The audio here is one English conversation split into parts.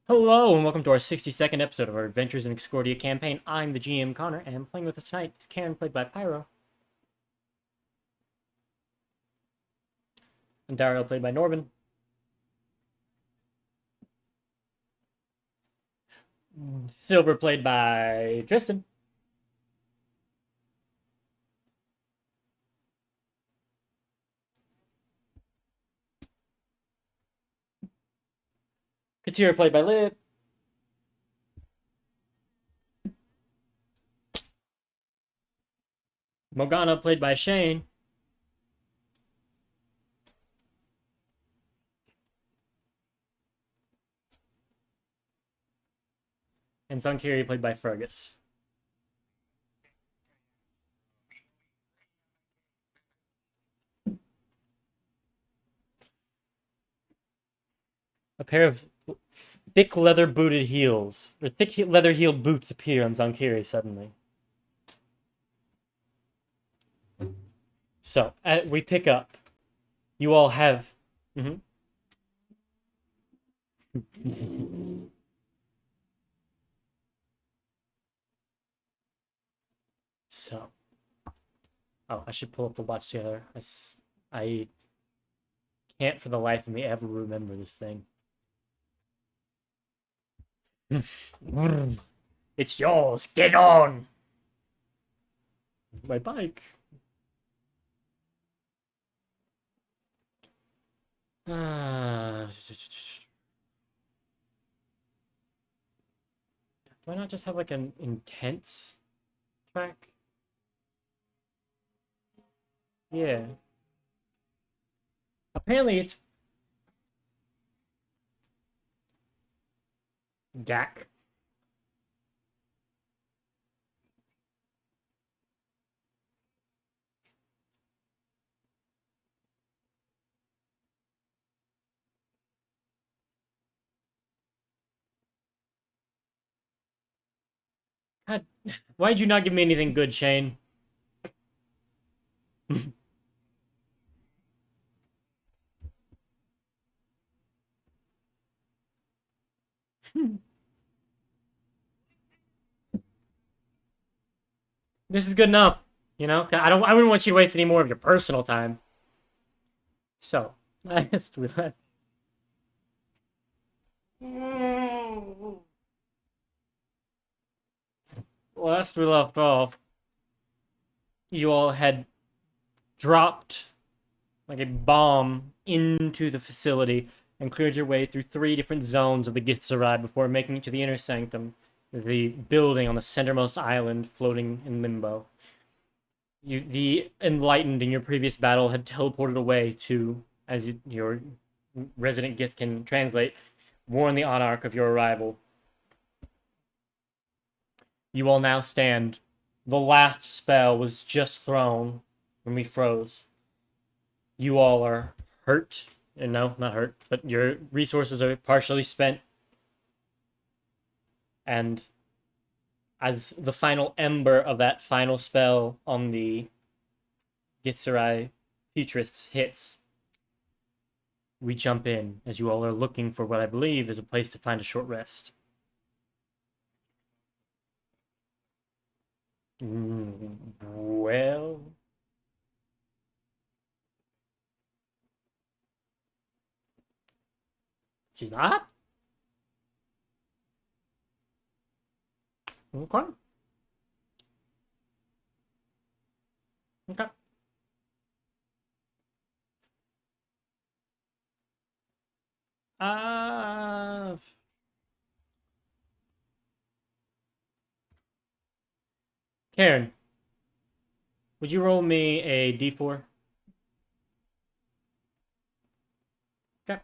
Hello, and welcome to our 62nd episode of our Adventures in Excordia campaign. I'm the GM Connor, and playing with us tonight is Karen, played by Pyro, and Dario, played by Norman. Silver, played by Tristan. Katir, played by Liv. Morgana, played by Shane. And Zunkiri, played by Fergus. A pair of thick leather booted heels, or thick leather heeled boots appear on Zonkiri suddenly. So, we pick up. You all have. Mhm. So, oh, I should pull up the watch together. I can't for the life of me ever remember this thing. It's yours. Get on. My bike. Do I not just have like an intense track? Yeah. Apparently it's GAC. God, why'd you not give me anything good, Shane? This is good enough. You know, I wouldn't want you to waste any more of your personal time. So, last we left. Last we left off, you all had dropped like a bomb into the facility and cleared your way through three different zones of the GITH before making it to the inner sanctum, the building on the centermost island floating in limbo. The enlightened in your previous battle had teleported away to, as your resident GITH can translate, warn the Monarch of your arrival. You all now stand. The last spell was just thrown when we froze. You all are hurt. And no, not hurt, but your resources are partially spent. And as the final ember of that final spell on the Gitsurai Futurists hits, we jump in as you all are looking for what I believe is a place to find a short rest. Well, she's not? Okay. Okay. Uh, Karen, would you roll me a d4? Okay.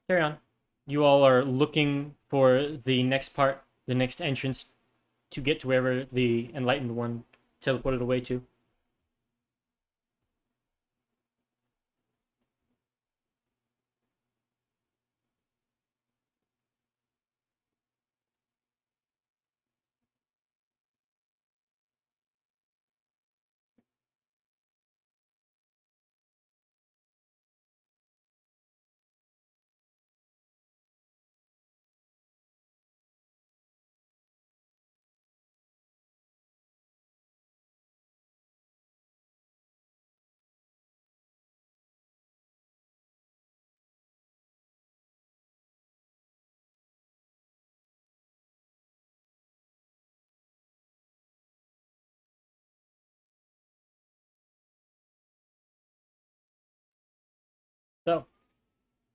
Carry on. You all are looking for the next part, the next entrance to get to wherever the enlightened one teleported away to.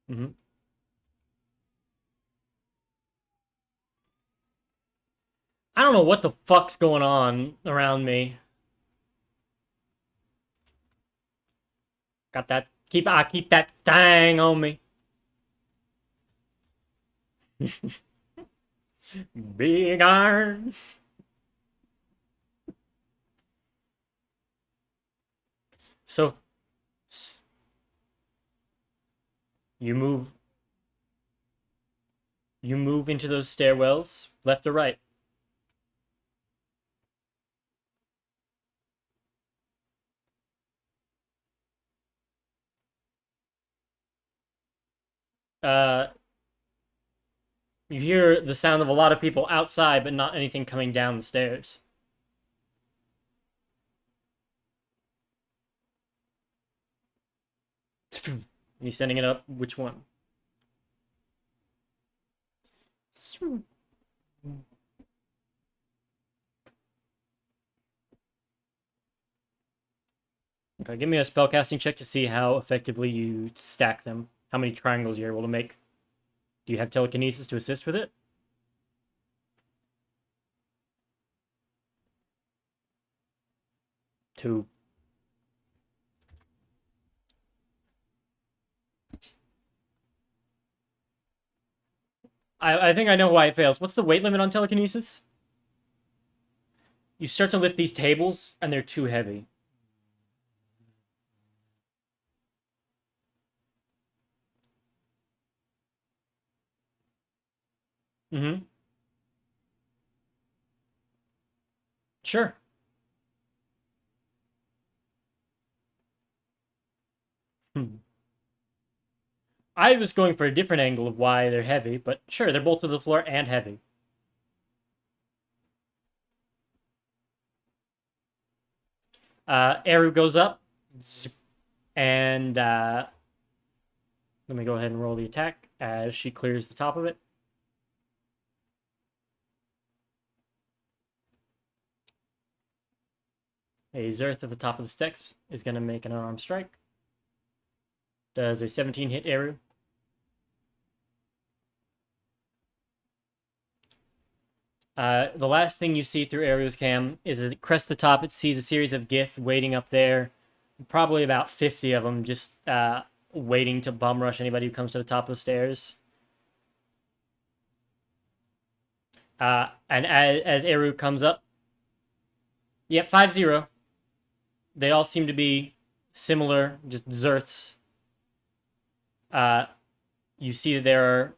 Mm-hmm. I don't know what the fuck's going on around me. Got that. I keep that thing on me. Big iron. So you move you move into those stairwells, left or right. Uh you hear the sound of a lot of people outside, but not anything coming down the stairs. You sending it up? Which one? Okay, give me a spellcasting check to see how effectively you stack them. How many triangles you're able to make. Do you have telekinesis to assist with it? 2. I think I know why it fails. What's the weight limit on telekinesis? You start to lift these tables, and they're too heavy. Mm-hmm. Sure. Hmm. I was going for a different angle of why they're heavy, but sure, they're both to the floor and heavy. Eru goes up, and let me go ahead and roll the attack as she clears the top of it. A Zerth at the top of the steps is going to make an unarmed strike. Does a 17 hit Eru? The last thing you see through Eru's cam is as it crests the top, it sees a series of GITH waiting up there. Probably about 50 of them just waiting to bum rush anybody who comes to the top of the stairs. And as Eru comes up, yeah, 5-0. They all seem to be similar, just Zerths. You see that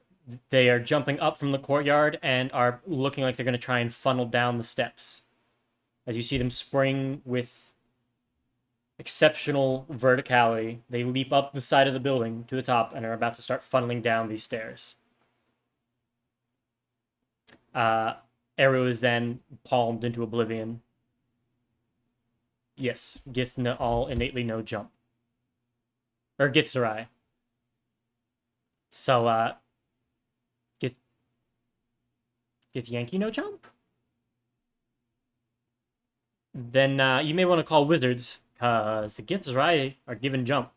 they are jumping up from the courtyard and are looking like they're going to try and funnel down the steps. As you see them spring with exceptional verticality, they leap up the side of the building to the top and are about to start funneling down these stairs. Eru is then palmed into oblivion. Yes, Gith all innately no jump. Or Githzerai. So, Gith Yankee no jump? Then you may want to call wizards, because the Githzerai are given jump.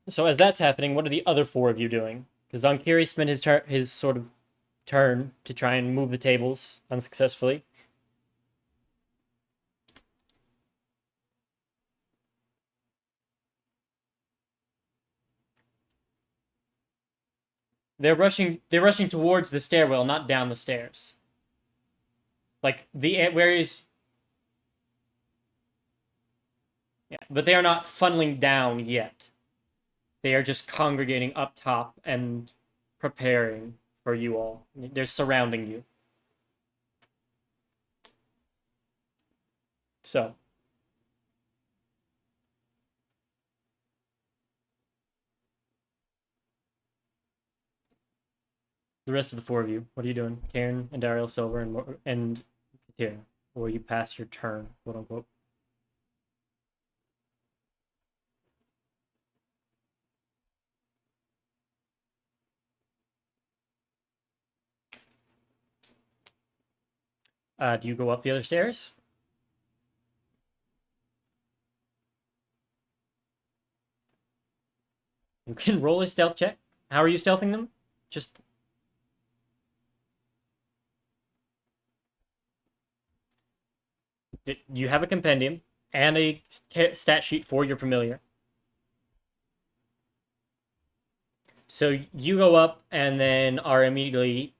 So as that's happening, what are the other 4 of you doing? Because Zonkiri spent his sort of turn to try and move the tables unsuccessfully. They're rushing towards the stairwell, not down the stairs. Like where is yeah, but they are not funneling down yet. They are just congregating up top and preparing for you all. They're surrounding you. So, the rest of the 4 of you, what are you doing? Karen and Dariel Silver and Katira. Or you pass your turn, quote unquote. Do you go up the other stairs? You can roll a stealth check. How are you stealthing them? Just you have a compendium and a stat sheet for your familiar. So you go up and then are immediately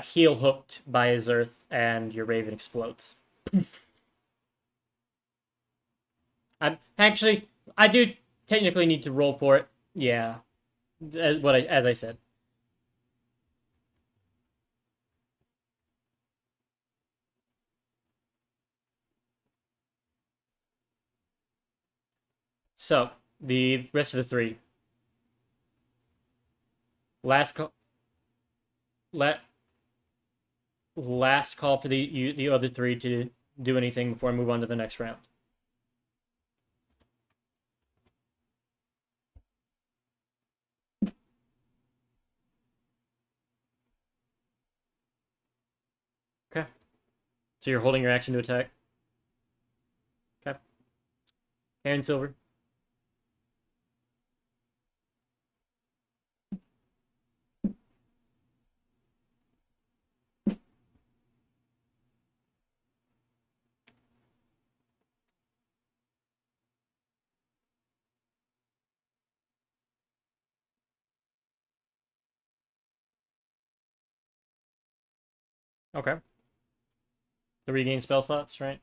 heel hooked by his earth, and your raven explodes. I do technically need to roll for it. Yeah, as I said. So the rest of the three. Last call. Last call for the other three to do anything before I move on to the next round. Okay. So you're holding your action to attack. Okay. Aaron Silver. Okay. To regain spell slots, right?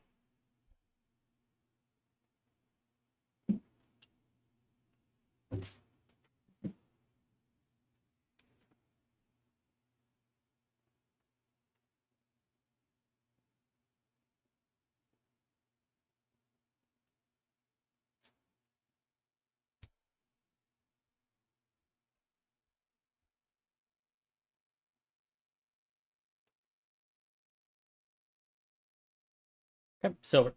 Okay. Silver.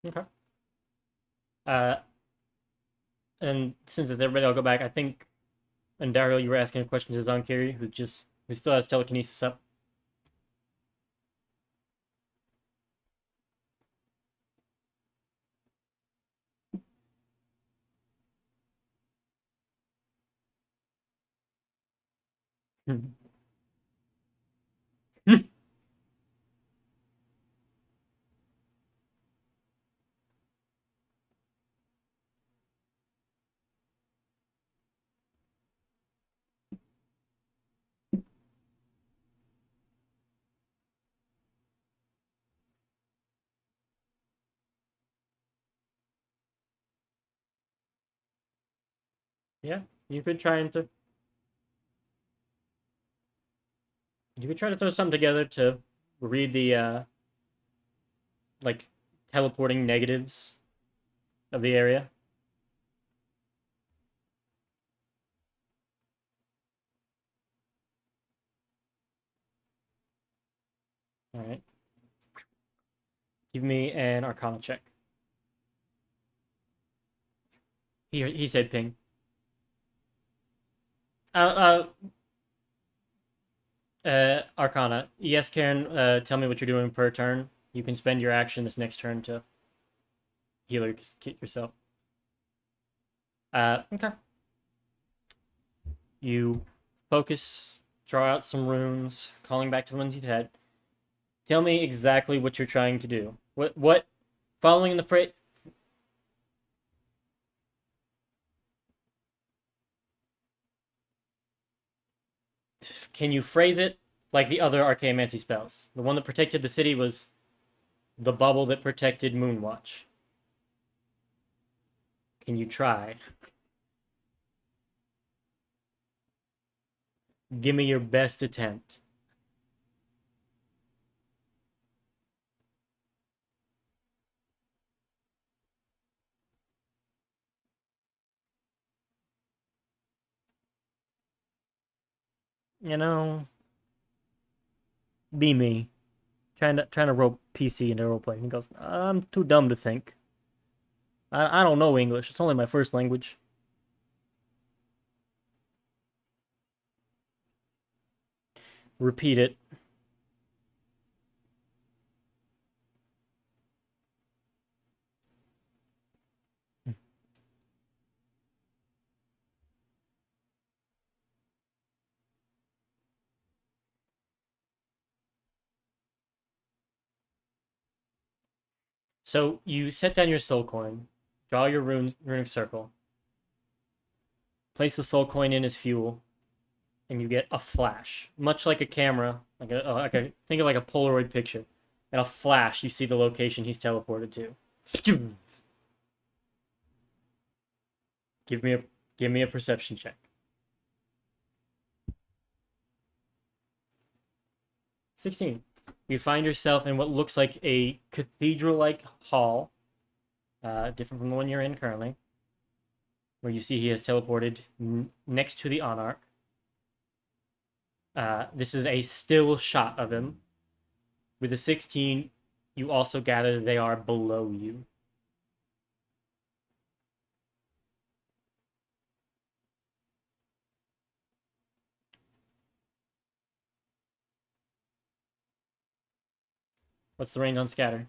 Okay. Uh, and since it's everybody, I'll go back. I think, and Daryl, you were asking a question to Zonkiri, who still has telekinesis up. Yeah, you could try and you could try to throw something together to read the like teleporting negatives of the area. All right. Give me an Arcana check. He said ping. Uh, Arcana. Yes, Karen. Tell me what you're doing per turn. You can spend your action this next turn to heal yourself. Okay. You focus, draw out some runes, calling back to the ones you've had. Tell me exactly what you're trying to do. What? Following the phrase. Can you phrase it like the other archaeomancy spells? The one that protected the city was the bubble that protected Moonwatch. Can you try? Give me your best attempt. you know, be me. Trying to rope PC into roleplay. And he goes, I'm too dumb to think. I don't know English. It's only my first language. Repeat it. So you set down your soul coin, draw your runic circle, place the soul coin in as fuel, and you get a flash, much like a camera, think of like a Polaroid picture. And a flash, you see the location he's teleported to. Give me a perception check. 16. You find yourself in what looks like a cathedral-like hall, different from the one you're in currently, where you see he has teleported next to the Anarch. This is a still shot of him. With a 16, you also gather they are below you. What's the range on scatter?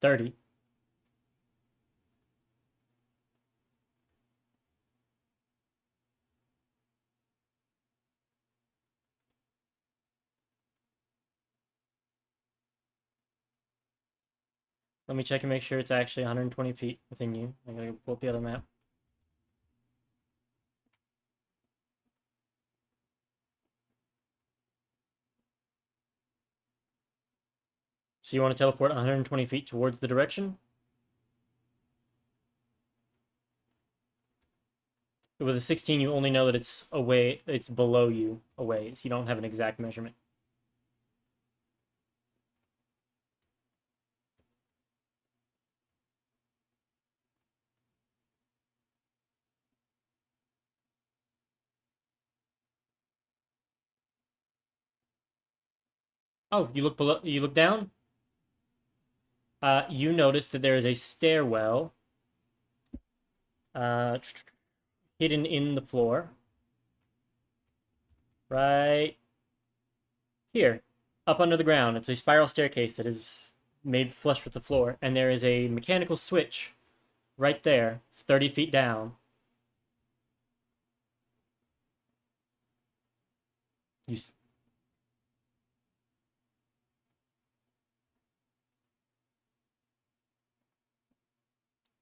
30. Let me check and make sure it's actually 120 feet within you. I gotta pull up the other map. So you want to teleport 120 feet towards the direction? With a 16, you only know that it's away, it's below you, a ways. You don't have an exact measurement. Oh, you look below, you look down? You notice that there is a stairwell hidden in the floor. Right here, up under the ground. It's a spiral staircase that is made flush with the floor, and there is a mechanical switch right there, 30 feet down. You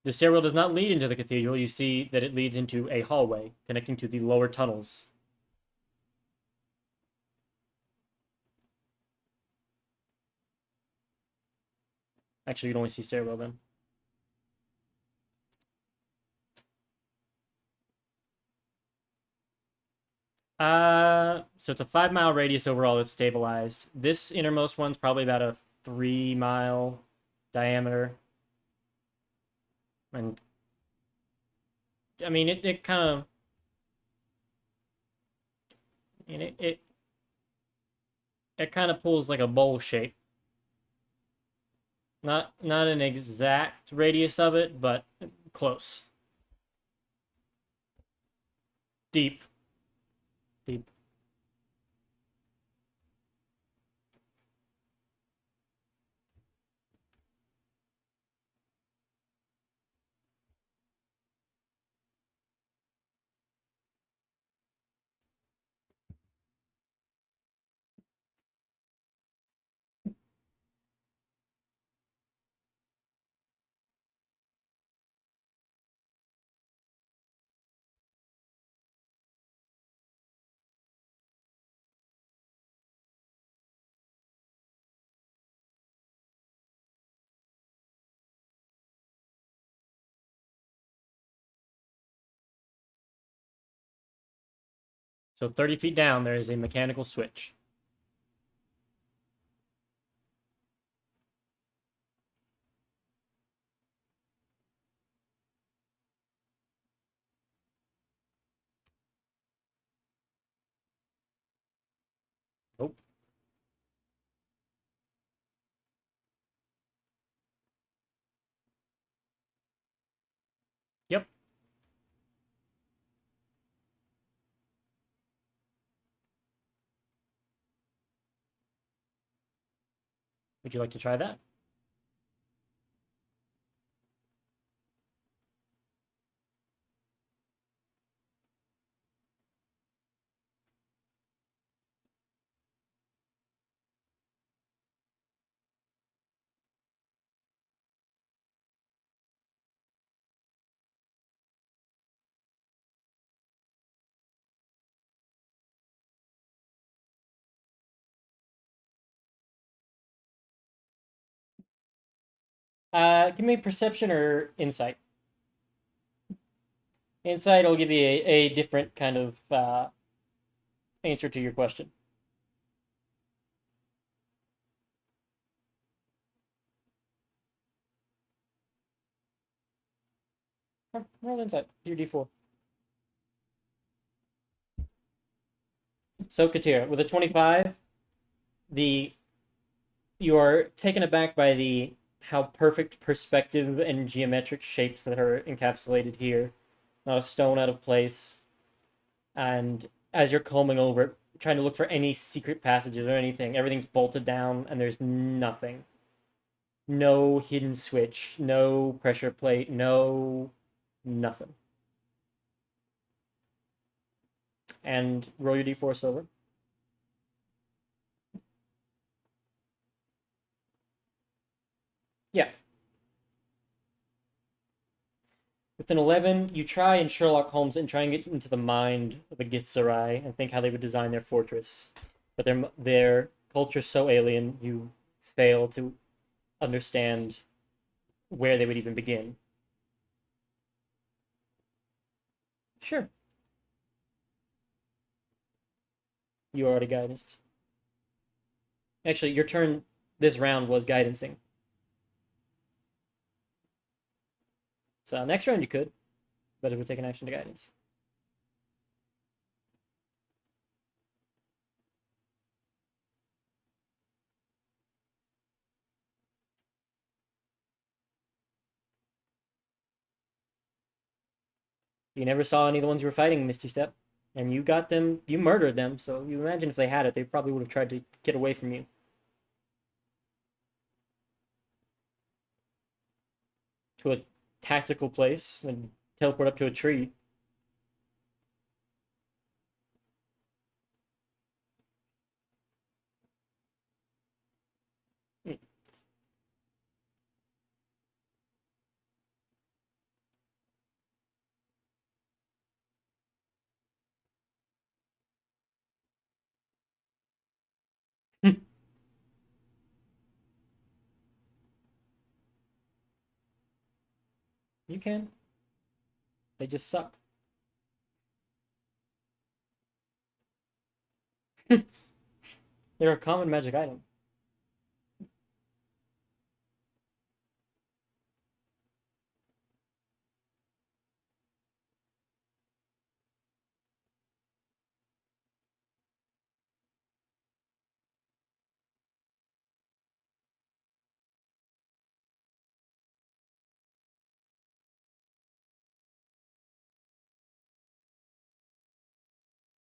The stairwell does not lead into the cathedral. You see that it leads into a hallway connecting to the lower tunnels. Actually, you'd only see stairwell then. So it's a 5-mile radius overall that's stabilized. This innermost one's probably about a 3-mile diameter. And I mean, it kind of, it kind of pulls like a bowl shape. Not an exact radius of it, but close. Deep. Deep. So 30 feet down, there is a mechanical switch. Would you like to try that? Give me perception or insight. Insight will give you a different kind of answer to your question. Roll insight. Your D4. So Katira, with a 25, the you are taken aback by the how perfect perspective and geometric shapes that are encapsulated here. Not a stone out of place. And as you're combing over it, trying to look for any secret passages or anything, everything's bolted down and there's nothing. No hidden switch, no pressure plate, no nothing. And roll your D4 silver. Yeah. With an 11, you try and Sherlock Holmes and try and get into the mind of the GITH and think how they would design their fortress. But their culture's so alien, you fail to understand where they would even begin. Sure. You already guidance. Actually, your turn this round was guidancing. So next round you could, but it would take an action to guidance. You never saw any of the ones you were fighting, Misty Step. And you got them, you murdered them, so you imagine if they had it, they probably would have tried to get away from you. To a tactical place and teleport up to a tree. You can. They just suck. They're a common magic item.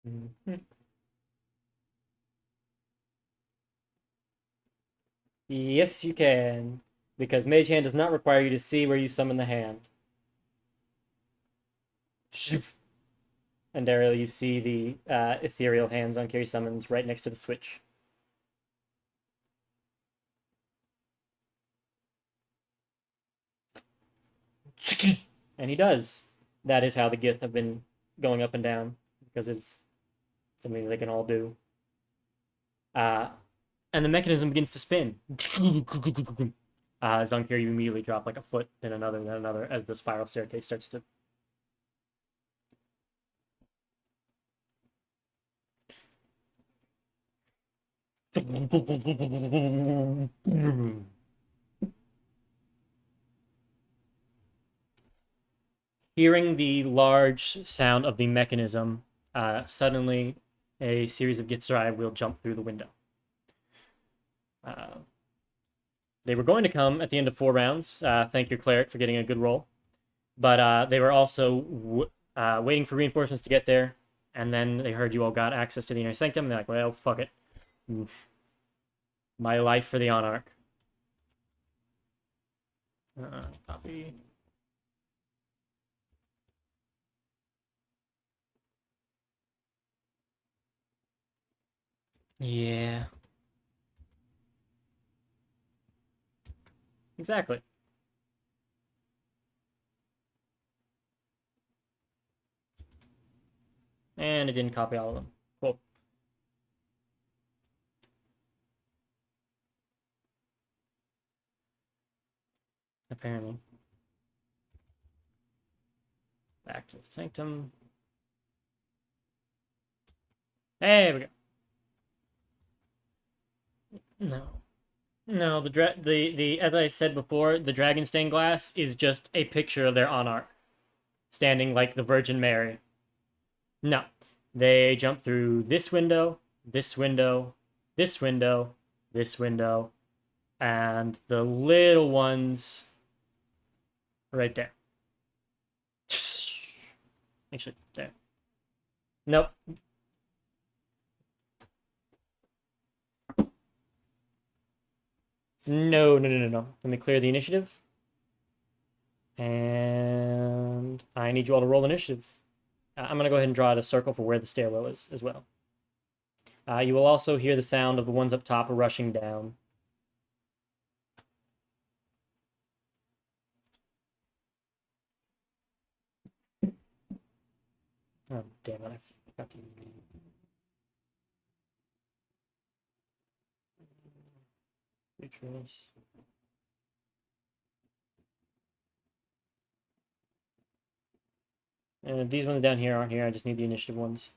Mhm. Yes, you can. Because Mage Hand does not require you to see where you summon the hand. And Daryl, you see the ethereal hands on Carry Summons right next to the switch. And he does. That is how the GITH have been going up and down, because it's something they can all do. And the mechanism begins to spin. Zonkir, you immediately drop like a foot, then another, as the spiral staircase starts to. Hearing the large sound of the mechanism, suddenly a series of Githzerai will jump through the window. They were going to come at the end of 4 rounds. Thank your cleric for getting a good roll. But they were also waiting for reinforcements to get there. And then they heard you all got access to the inner sanctum. And they're like, well, fuck it. My life for the Anarch. Copy. Yeah. Exactly. And it didn't copy all of them. Cool. Apparently. Back to the sanctum. There we go. No. No, the as I said before, the dragon stained glass is just a picture of their monarch standing like the Virgin Mary. No. They jump through this window, this window, this window, this window, and the little ones right there. Actually, there. Nope. No, no, no, no, no. Let me clear the initiative. And I need you all to roll initiative. I'm going to go ahead and draw out a circle for where the stairwell is as well. You will also hear the sound of the ones up top rushing down. Oh, damn it. I forgot to... Features. And these ones down here aren't here. I just need the initiative ones.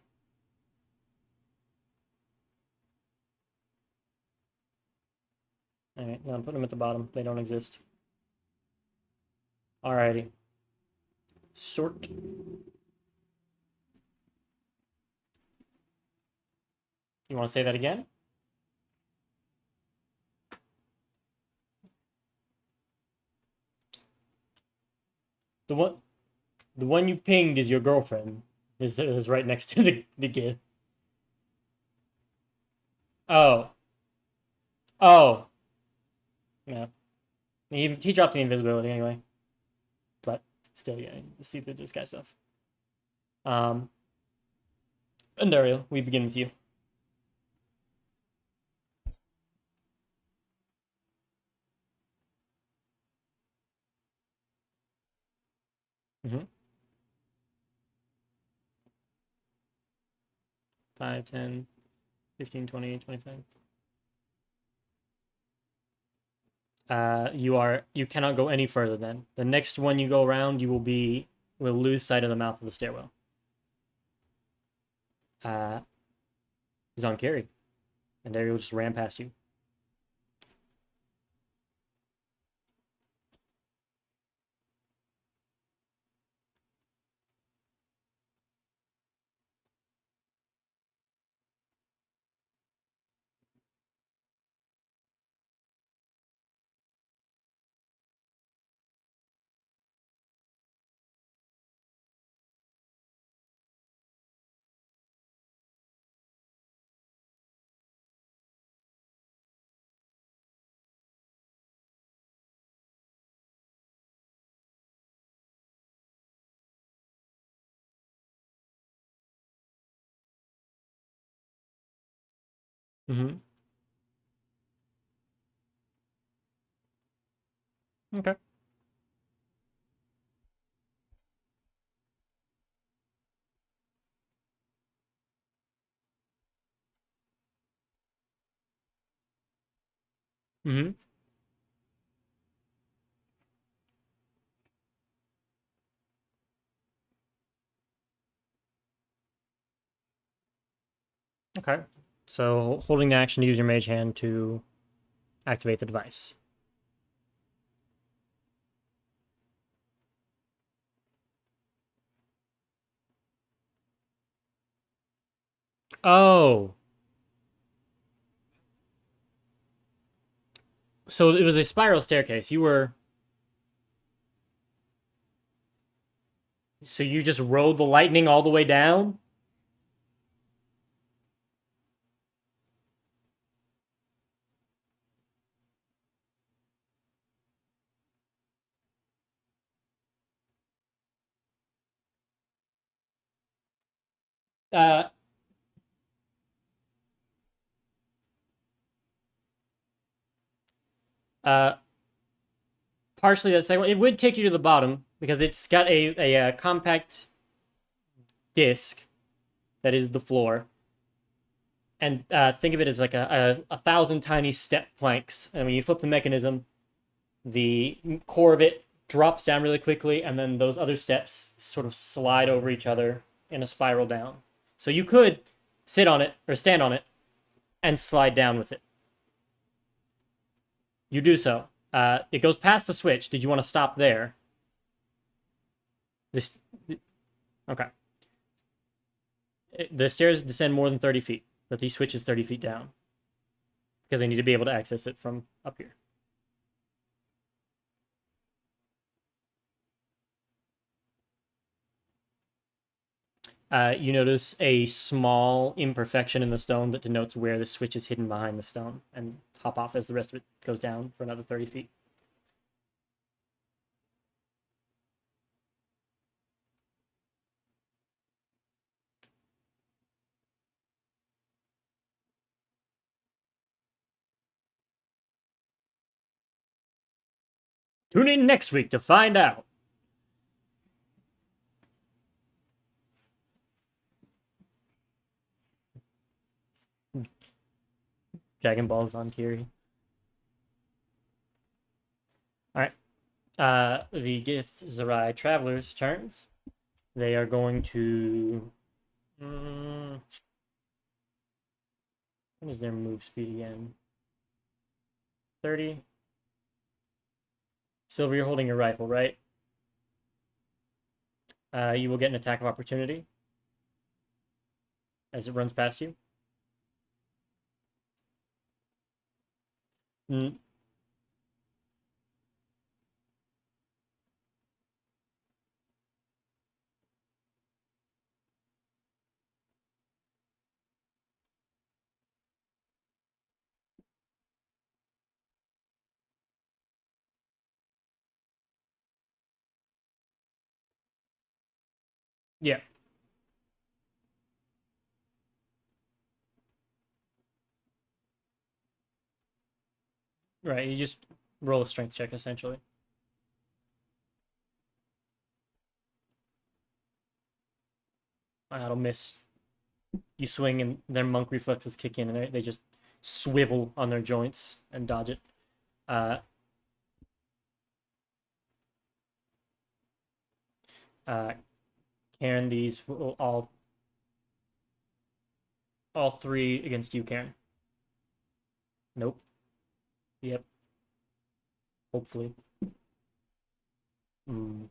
Alright, now I'm putting them at the bottom. They don't exist. Alrighty. Sort. You want to say that again? The one you pinged is your girlfriend. Is right next to the GITH. Oh. Oh. Yeah. He dropped the invisibility anyway. But still, yeah, you see through this guy stuff. And Dario, we begin with you. Mm-hmm. 5, 10, 15, 20, 25. You cannot go any further then. The next one you go around, you will lose sight of the mouth of the stairwell. He's on carry. And Dario will just ram past you. Mm-hmm. Okay. Mm-hmm. Okay. So holding the action to use your mage hand to activate the device. Oh. So it was a spiral staircase. So you just rode the lightning all the way down? Uh, uh, partially the second one. It would take you to the bottom because it's got a compact disc that is the floor. And think of it as like a thousand tiny step planks. And when you flip the mechanism, the core of it drops down really quickly, and then those other steps sort of slide over each other in a spiral down. So you could sit on it or stand on it and slide down with it. You do so. It goes past the switch. Did you want to stop there? This, okay. The stairs descend more than 30 feet, but the switch is 30 feet down because they need to be able to access it from up here. You notice a small imperfection in the stone that denotes where the switch is hidden behind the stone, and hop off as the rest of it goes down for another 30 feet. Tune in next week to find out. Dragon Ball's on Kiri. Alright. The GITH Zerai Travelers' turns. They are going to. What is their move speed again? 30. Silver, you're holding your rifle, right? You will get an attack of opportunity as it runs past you. Yeah. Right, you just roll a strength check, essentially. That'll miss. You swing, and their monk reflexes kick in, and they just swivel on their joints and dodge it. Uh, uh, Karen, these will all three against you, Karen. Nope. Yep. Hopefully. Cool.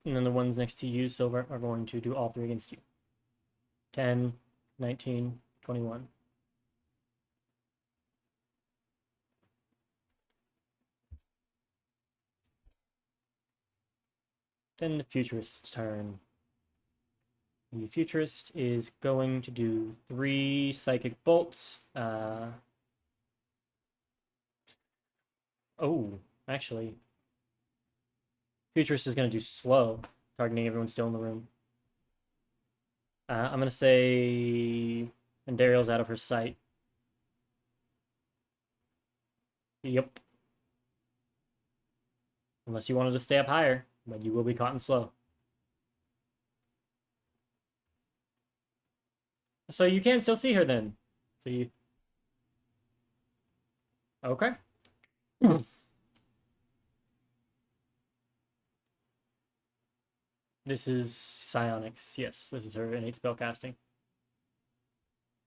And then the ones next to you, Silver, are going to do all three against you. 10, 19, 21. Then the Futurist's turn. The Futurist is going to do 3 Psychic Bolts. Oh, actually, Futurist is going to do Slow, targeting everyone still in the room. I'm going to say Andariel's out of her sight. Yep. Unless you wanted to stay up higher, but you will be caught in Slow. So you can still see her then. So you... Okay. This is Psionics. Yes, this is her innate spellcasting.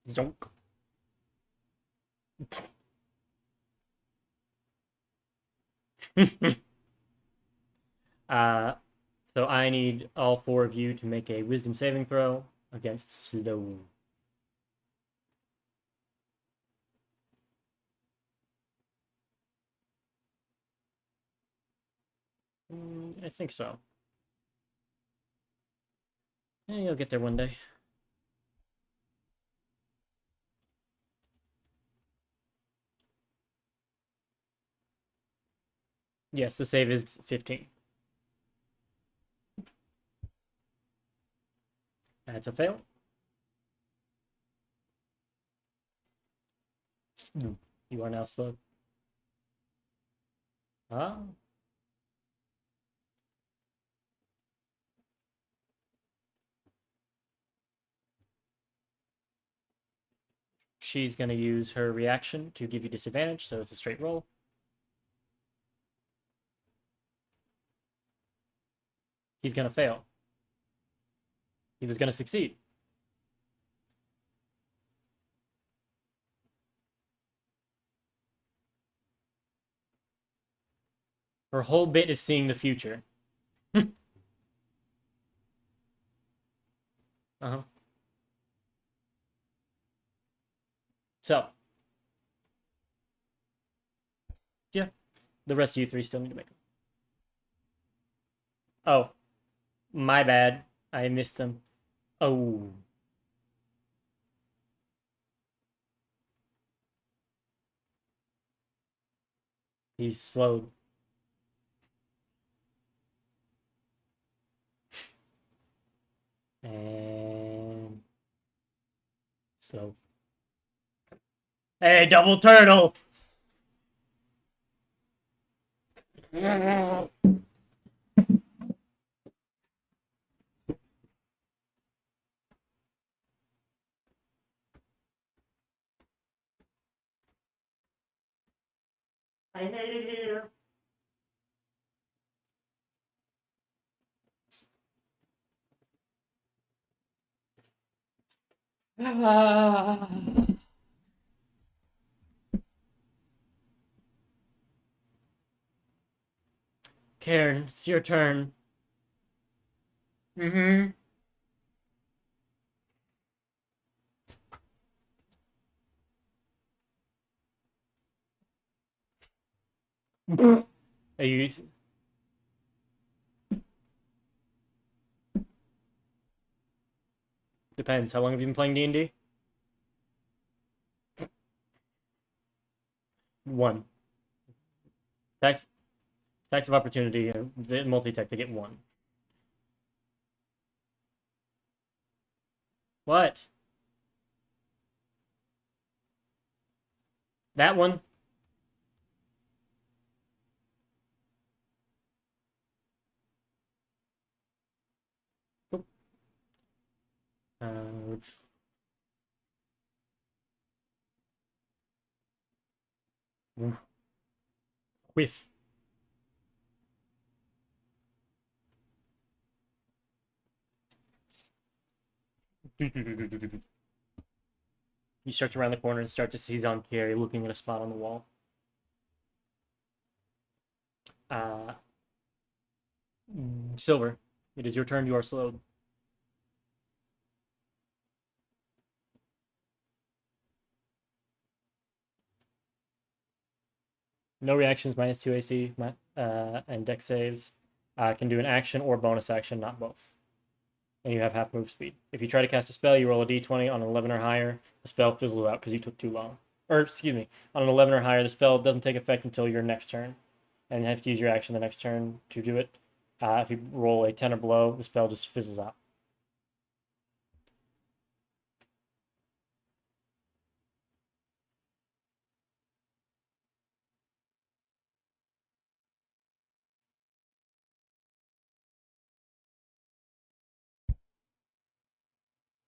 Zonk. uh, so I need all 4 of you to make a Wisdom saving throw against Slow. I think so. Yeah, you'll get there one day. Yes, the save is 15. That's a fail. You are now slowed. Ah. She's going to use her reaction to give you disadvantage, so it's a straight roll. He's going to fail. He was going to succeed. Her whole bit is seeing the future. Uh-huh. So, yeah. The rest of you three still need to make them. Oh, my bad. I missed them. Oh. He's slowed. And slow. Hey, double turtle! I made it here. Karen, it's your turn. Mm-hmm. Are you... Depends. How long have you been playing D&D? One. Tax of opportunity, the multi-tech, they get one. What? That one? Uh, whiff. You stretch around the corner and start to see Zonkiri looking at a spot on the wall. Uh, Silver, it is your turn. You are slowed. No reactions, -2 AC, and dex saves. Can do an action or bonus action, not both. And you have half move speed. If you try to cast a spell, you roll a d20 on an 11 or higher. The spell fizzles out because you took too long. Or, excuse me, on an 11 or higher, the spell doesn't take effect until your next turn. And you have to use your action the next turn to do it. If you roll a 10 or below, the spell just fizzles out.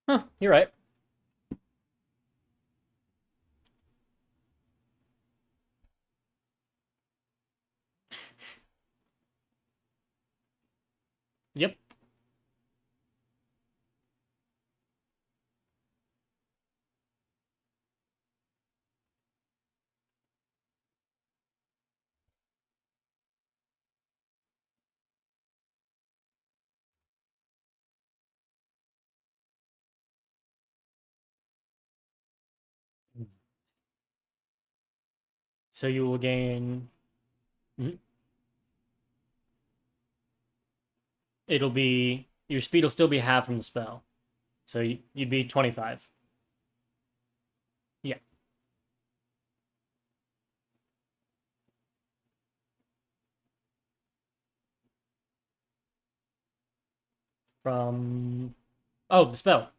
Huh, you're right. Yep. So you will gain... It'll be... Your speed will still be half from the spell. So you'd be 25. Yeah. From Oh, the spell.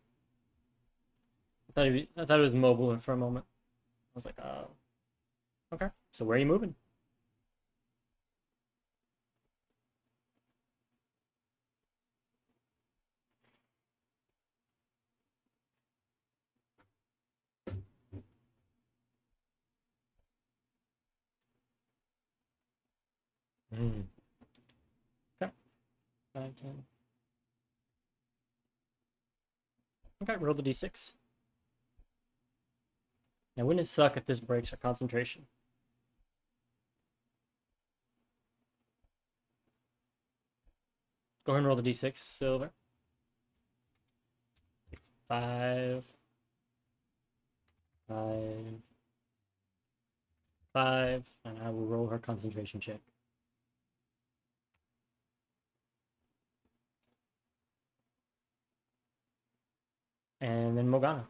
I thought it was mobile for a moment. I was like, okay. So where are you moving? Hmm. Okay. 5, 10. Okay, roll the d6. Now, wouldn't it suck if this breaks our concentration? Go ahead and roll the d6, Silver. 5, 5, 5, and I will roll her concentration check. And then Morgana.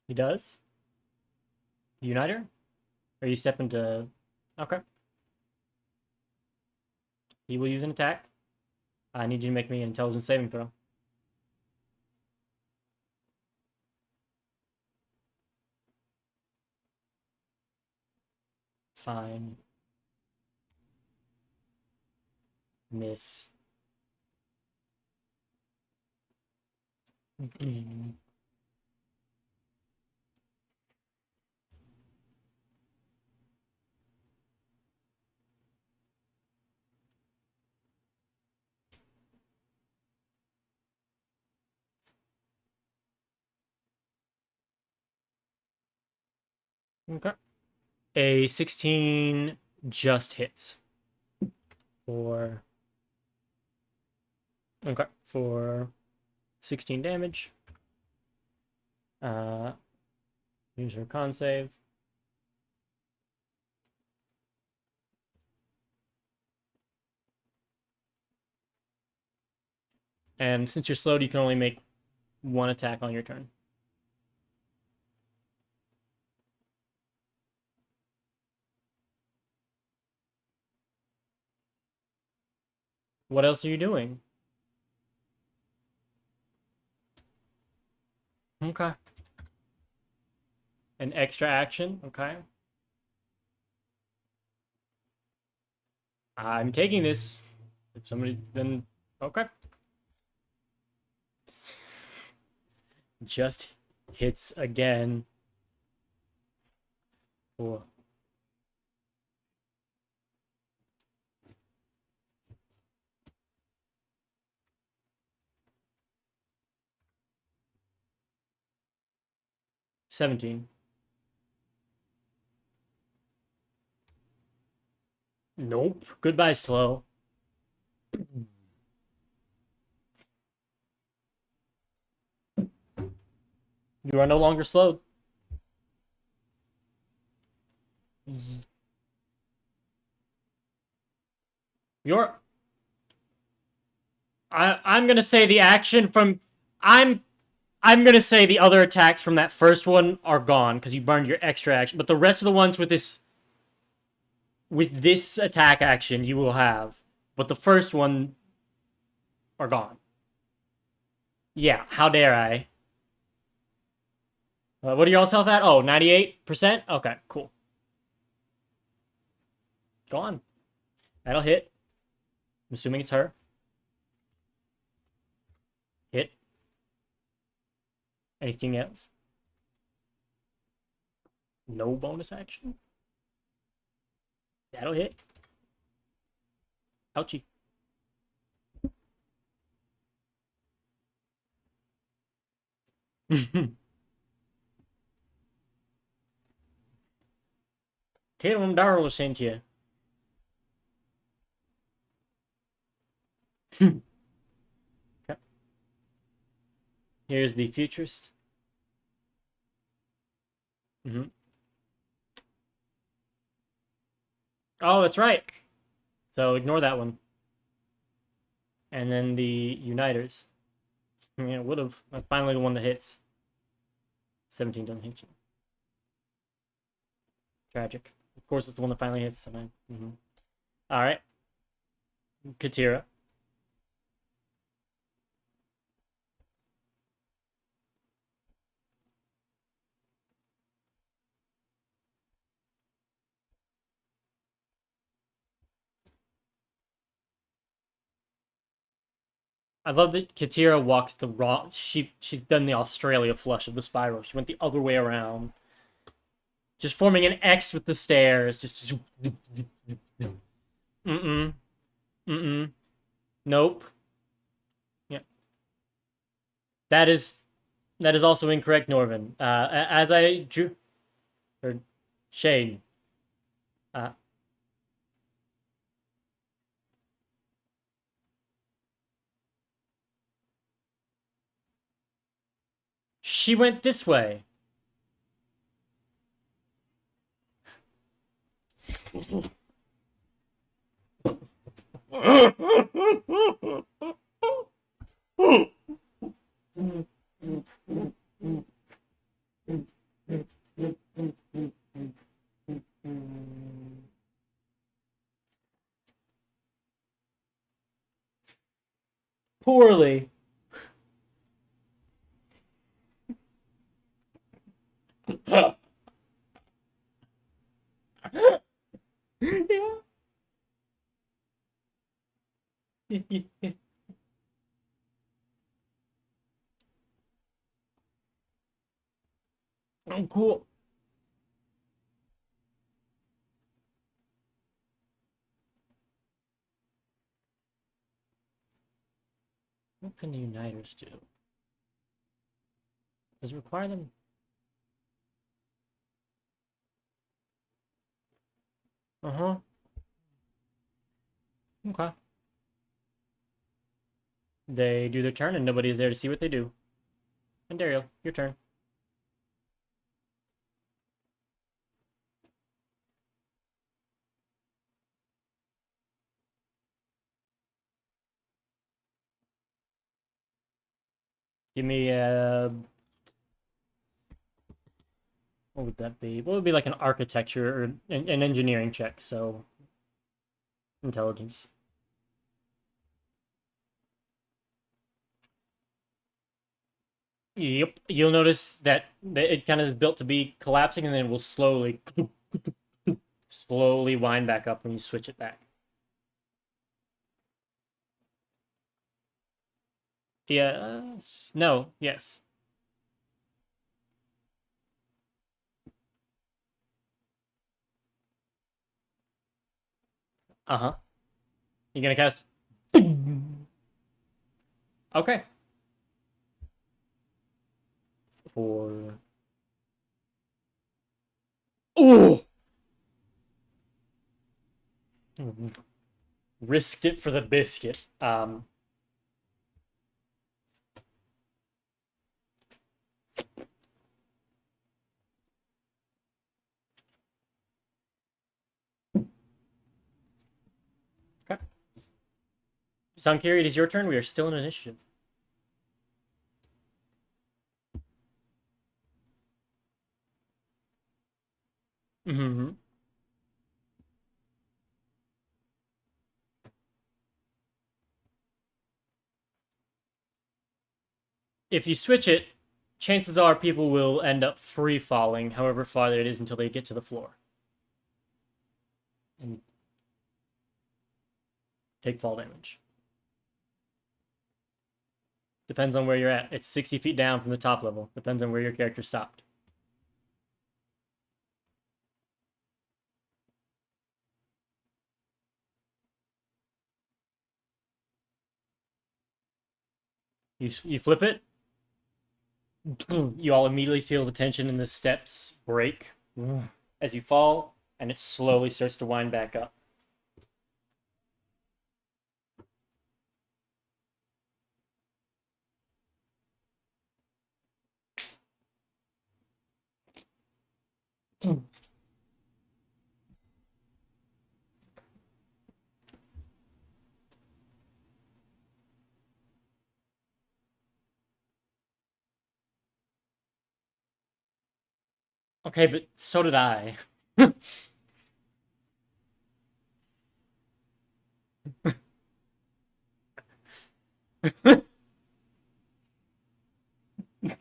He does? Uniter? Or you step into... Okay. He will use an attack. I need you to make me an intelligence saving throw. Fine. Miss. Okay. A 16 just hits. For... Okay. For 16 damage. Use her con save. And since you're slowed, you can only make one attack on your turn. What else are you doing? Okay. An extra action. Okay. I'm taking this. If somebody then okay. Just hits again. For 17. Nope. Goodbye, slow. You are no longer slowed. You're I'm gonna say the action from I'm gonna say the other attacks from that first one are gone because you burned your extra action, but the rest of the ones with this attack action you will have, but the first one are gone. Yeah, how dare I? What are y'all's health at? Oh, 98%? Okay, cool. Go on. That'll hit. I'm assuming it's her. Hit. Anything else? No bonus action? That'll hit. Ouchie. Tatum Darrell sent you. Okay. Here's the futurist. Oh, that's right. So ignore that one. And then the uniters. Yeah, would have. Finally, the one that hits. 17 doesn't hit you. Tragic. Of course, it's the one that finally hits. All right, Katira. I love that Katira walks the wrong. She's done the Australia flush of the spiral. She went the other way around, just forming an X with the stairs. Just mm mm. Nope. Yeah, that is also incorrect, Norvin. As I drew or Shane. Uh, she went this way. Poorly. Yeah. Oh, cool. What can the Uniters do? Does it require them? Uh-huh. Okay. They do their turn and nobody is there to see what they do. And Dario, your turn. Give me what would that be? What would be like an architecture or an engineering check? So intelligence. Yep. You'll notice that it kind of is built to be collapsing and then it will slowly wind back up when you switch it back. Yeah. No. Yes. Uh-huh. You gonna cast? Okay. For ooh, risked it for the biscuit. Okay. Sankiri, it is your turn. We are still in initiative. Mm-hmm. If you switch it, chances are people will end up free falling, however far it is until they get to the floor. And take fall damage. Depends on where you're at. It's 60 feet down from the top level. Depends on where your character stopped. You flip it. You all immediately feel the tension in the steps break as you fall, and it slowly starts to wind back up. Okay, but so did I.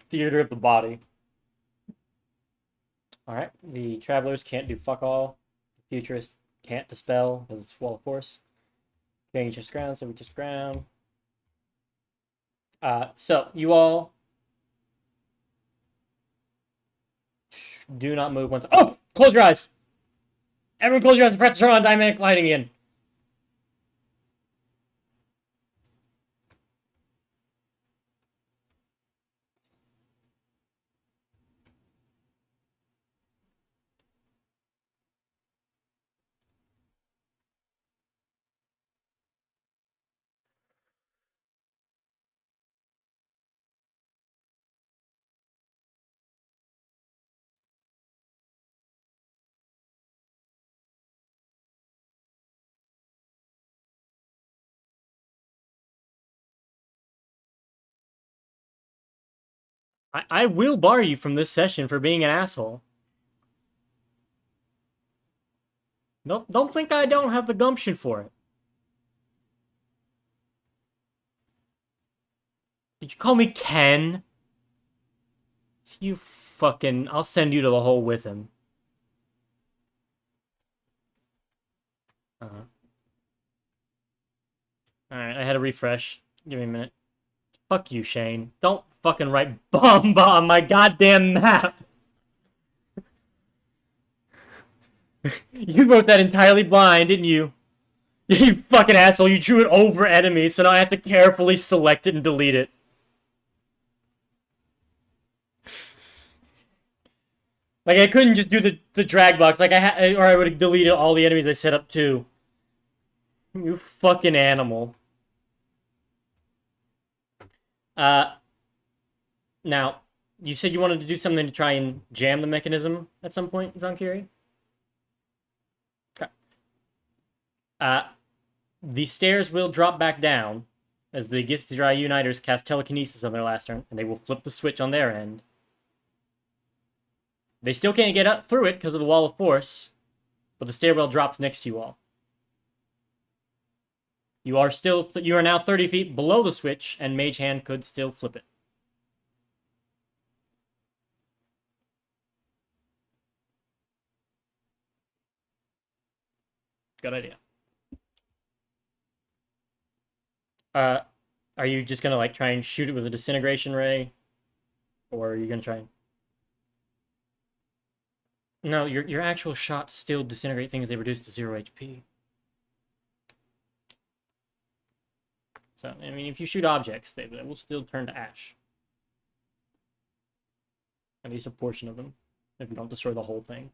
Theater of the body. Alright, the travelers can't do fuck all. The futurists can't dispel because it's wall of force. Okay, you just ground, so we just ground. So you all do not move once. Oh! Close your eyes! Everyone close your eyes and press on dynamic lighting again. I will bar you from this session for being an asshole. Don't think I don't have the gumption for it. Did you call me Ken? You fucking... I'll send you to the hole with him. Alright, I had a refresh. Give me a minute. Fuck you, Shane. Don't fucking write bomb on my goddamn map! You wrote that entirely blind, didn't you? You fucking asshole, you drew it over enemies, so now I have to carefully select it and delete it. Like, I couldn't just do the drag box, like or I would have deleted all the enemies I set up too. You fucking animal. Now, you said you wanted to do something to try and jam the mechanism at some point, Zonkiri? Okay. The stairs will drop back down as the GITH Uniters cast telekinesis on their last turn, and they will flip the switch on their end. They still can't get up through it because of the wall of force, but the stairwell drops next to you all. You are now 30 feet below the switch, and Mage Hand could still flip it. Good idea. Are you just gonna like try and shoot it with a disintegration ray, or are you gonna try and... No, your actual shots still disintegrate things they reduce to 0 HP. So, I mean, if you shoot objects, they will still turn to ash. At least a portion of them, if you don't destroy the whole thing.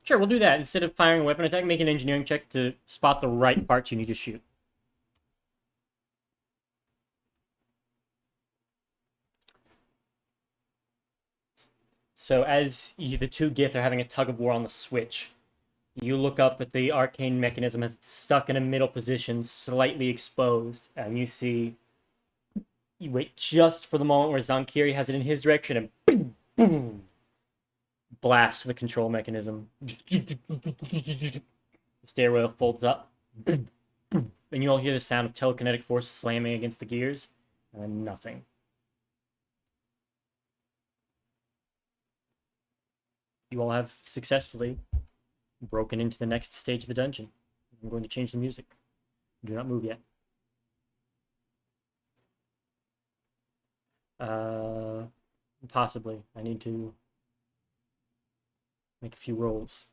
Sure, we'll do that. Instead of firing a weapon attack, make an engineering check to spot the right parts you need to shoot. So as the two GITH are having a tug of war on the switch, you look up at the arcane mechanism as it's stuck in a middle position, slightly exposed, and you see... You wait just for the moment where Zonkiri has it in his direction, and boom, boom, blast the control mechanism. The stairwell folds up, and you all hear the sound of telekinetic force slamming against the gears, and then nothing. You all have successfully broken into the next stage of the dungeon. I'm going to change the music. Do not move yet. Possibly. I need to make a few rolls.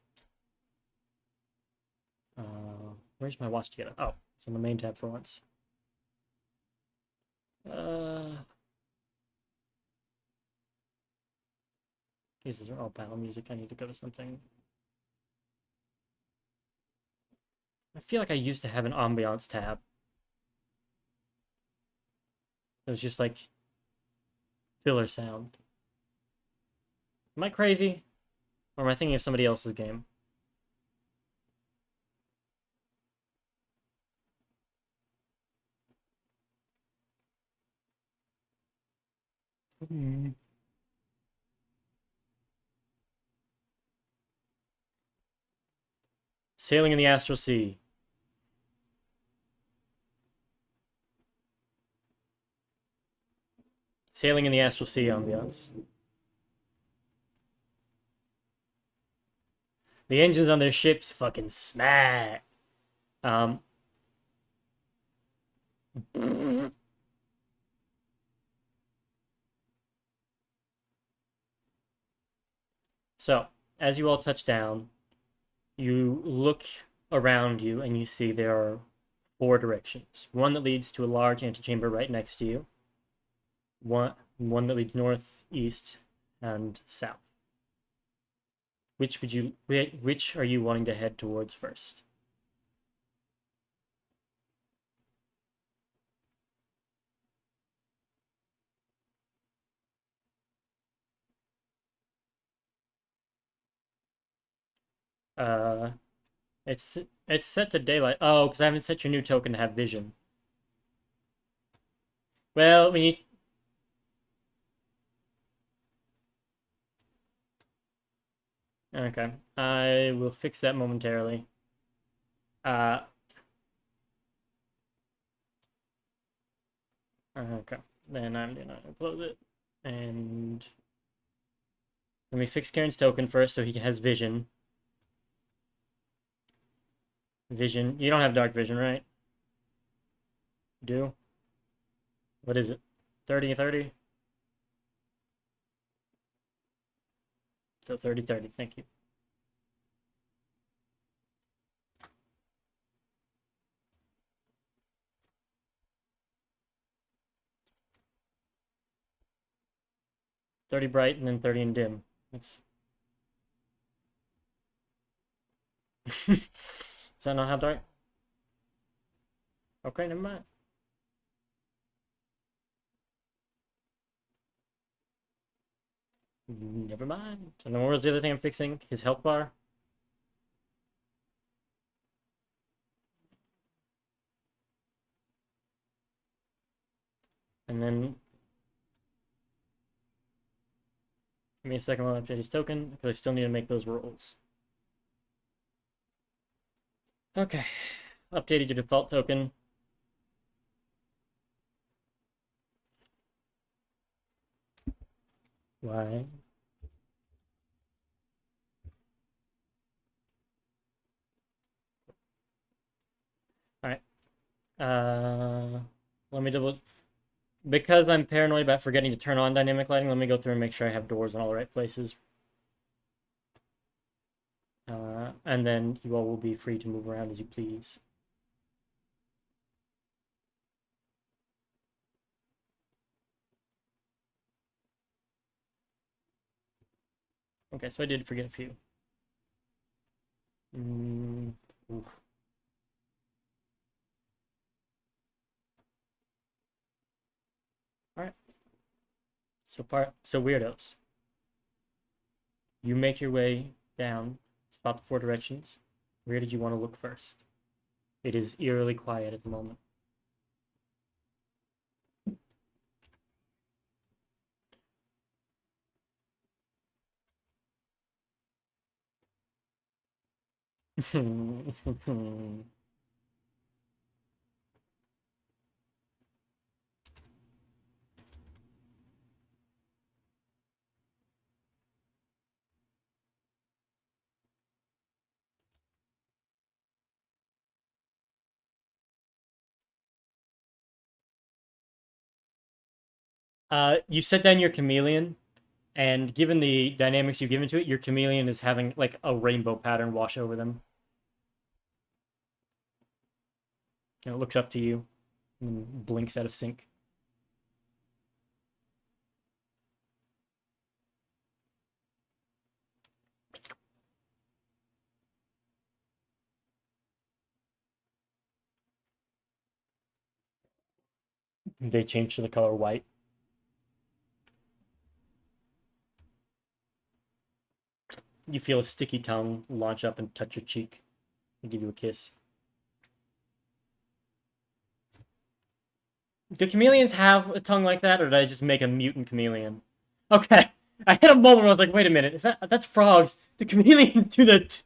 Where's my watch together? Oh, it's on the main tab for once. These are all battle music. I need to go to something. I feel like I used to have an ambiance tab. It was just like filler sound. Am I crazy? Or am I thinking of somebody else's game? Sailing in the Astral Sea. Sailing in the Astral Sea ambiance. The engines on their ships fucking smack. So, as you all touch down, you look around you and you see there are four directions. One that leads to a large antechamber right next to you. One that leads north, east, and south. Which are you wanting to head towards first? Uh, it's set to daylight. Oh, because I haven't set your new token to have vision. Well, we need. Okay, I will fix that momentarily. Uh, okay, then I'm gonna close it and let me fix Karen's token first so he has vision. Vision. You don't have dark vision, right? Do? What is it? 30 30? So 30 30. Thank you. $30 bright and then 30 in dim. That's. Is that not how dark? Okay, never mind. Never mind. And then what was the other thing I'm fixing? His health bar? And then give me a second while I update his token, because I still need to make those rolls. Okay. Updated your default token. Why? Alright. Let me double... Because I'm paranoid about forgetting to turn on dynamic lighting, let me go through and make sure I have doors in all the right places. And then you all will be free to move around as you please. Okay, so I did forget a few. Oof. Alright. So weirdos. You make your way down, spot the four directions. Where did you want to look first? It is eerily quiet at the moment. You set down your chameleon, and given the dynamics you've given to it, your chameleon is having like a rainbow pattern wash over them. And it looks up to you and blinks out of sync. They change to the color white. You feel a sticky tongue launch up and touch your cheek and give you a kiss. Do chameleons have a tongue like that, or did I just make a mutant chameleon? Okay. I had a moment where I was like, wait a minute, that's frogs. Do chameleons do that?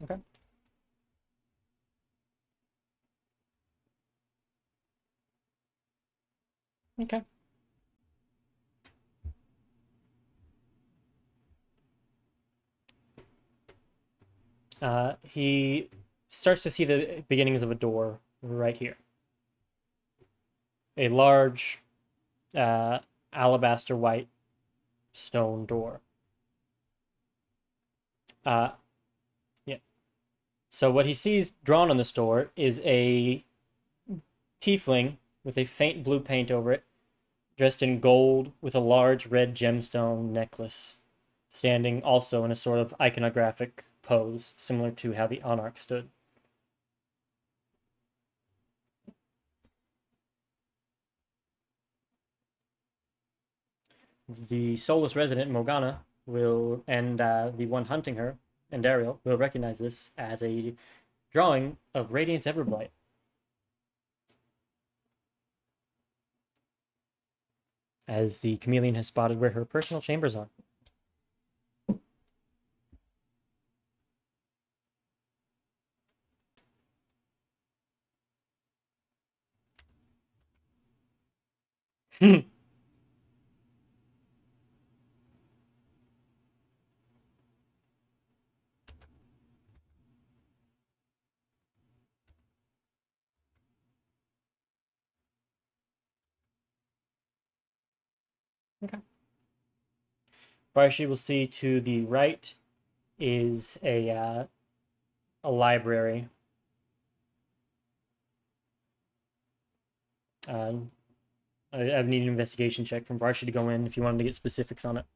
Okay. Okay. He starts to see the beginnings of a door right here. A large, uh, alabaster white stone door. Uh, yeah. So what he sees drawn on this door is a tiefling with a faint blue paint over it, dressed in gold with a large red gemstone necklace, standing also in a sort of iconographic pose, similar to how the Anarch stood. The soulless resident, Morgana, will, and the one hunting her, and Ariel, will recognize this as a drawing of Radiance Everblight. As the chameleon has spotted where her personal chambers are. Okay. Farshi will see to the right is a library. Um, I need an investigation check from Varshi to go in if you wanted to get specifics on it.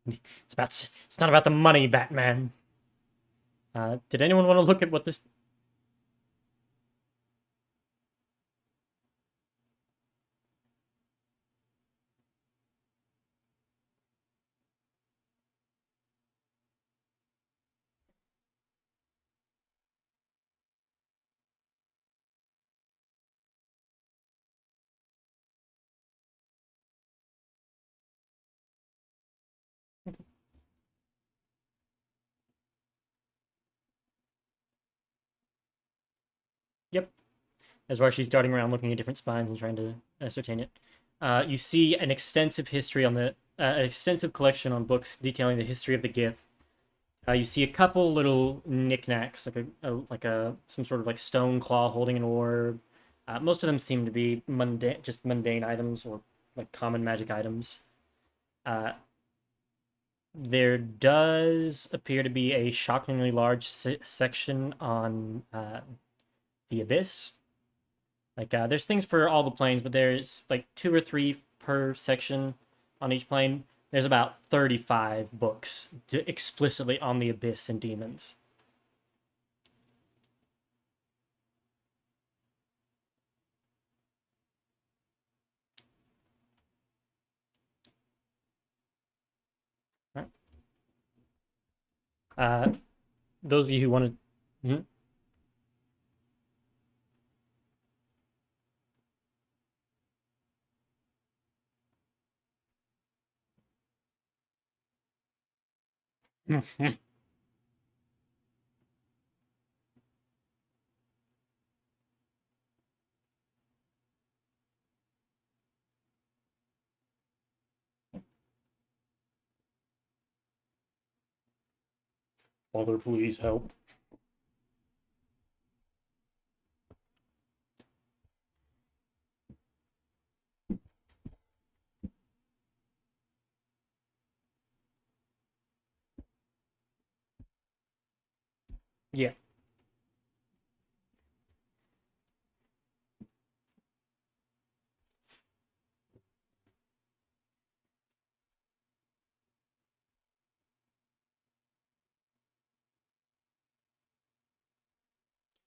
It's not about the money, Batman. Did anyone want to look at what this? Yep. As Varshi's darting around looking at different spines and trying to ascertain it. You see an extensive history on the an extensive collection on books detailing the history of the GITH. You see a couple little knickknacks, like a some sort of like stone claw holding an orb. Most of them seem to be just mundane items or like common magic items. Uh, there does appear to be a shockingly large section on the abyss. Like, there's things for all the planes, but there's like 2 or 3 per section on each plane. There's about 35 books explicitly on the abyss and demons. Right. Uh, those of you who want to. Father, please help. Yeah.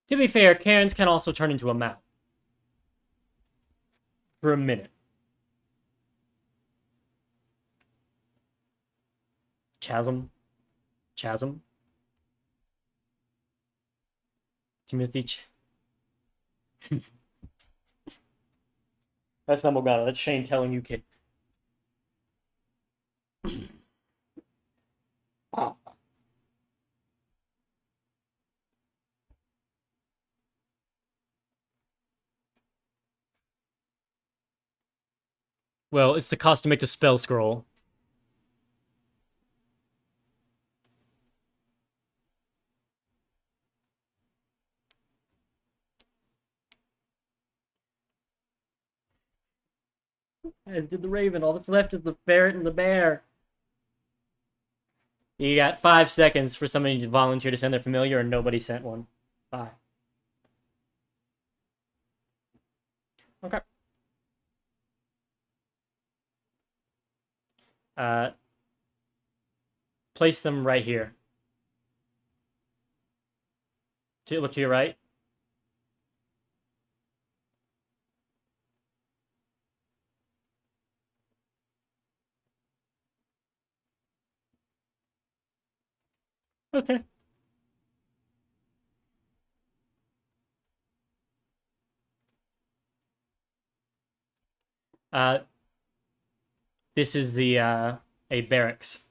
To be fair, Karens can also turn into a mount. For a minute. Chasm. Chasm. Timothy. That's not Morgana. That's Shane telling you, kid. Well, it's the cost to make the spell scroll. As did the raven. All that's left is the ferret and the bear. You got 5 seconds for somebody to volunteer to send their familiar, and nobody sent one. 5. Okay. Uh, place them right here. Look to your right. Okay. Uh, this is the a barracks.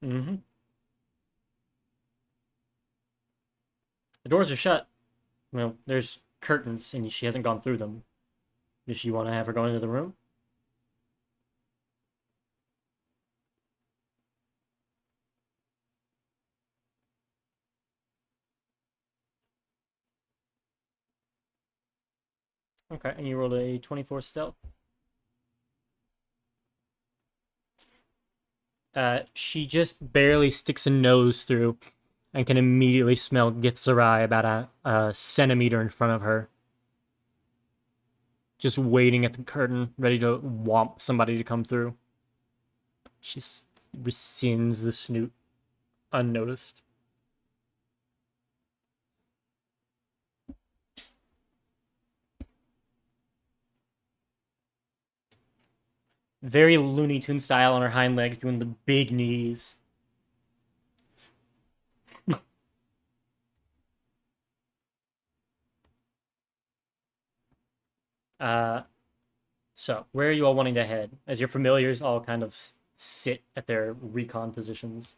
Mm-hmm. The doors are shut. Well, there's curtains, and she hasn't gone through them. Does she want to have her go into the room? Okay, and you rolled a 24 stealth. She just barely sticks a nose through and can immediately smell Githzerai about a centimeter in front of her. Just waiting at the curtain, ready to whomp somebody to come through. She rescinds the snoot unnoticed. Very Looney Tune style on her hind legs, doing the big knees. uh, so, where are you all wanting to head? As your familiars all kind of sit at their recon positions.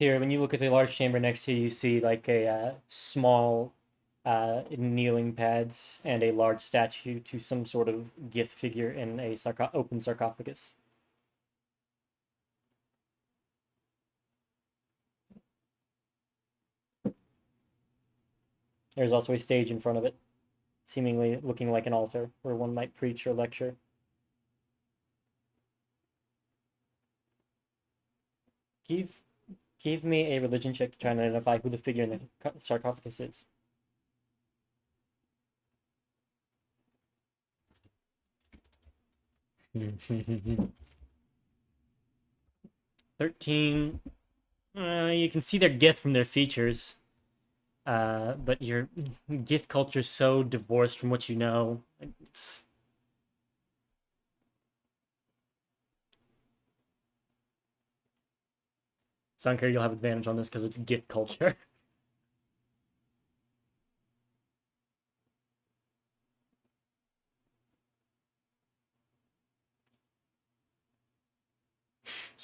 Here, when you look at the large chamber next to you, you see like a small kneeling pads and a large statue to some sort of Gith figure in a open sarcophagus. There's also a stage in front of it, seemingly looking like an altar where one might preach or lecture. Give give me a religion check to try and identify who the figure in the sarcophagus is. 13. You can see their GITH from their features. But your GITH culture's so divorced from what you know. It's... Suncare, you'll have advantage on this because it's GITH culture.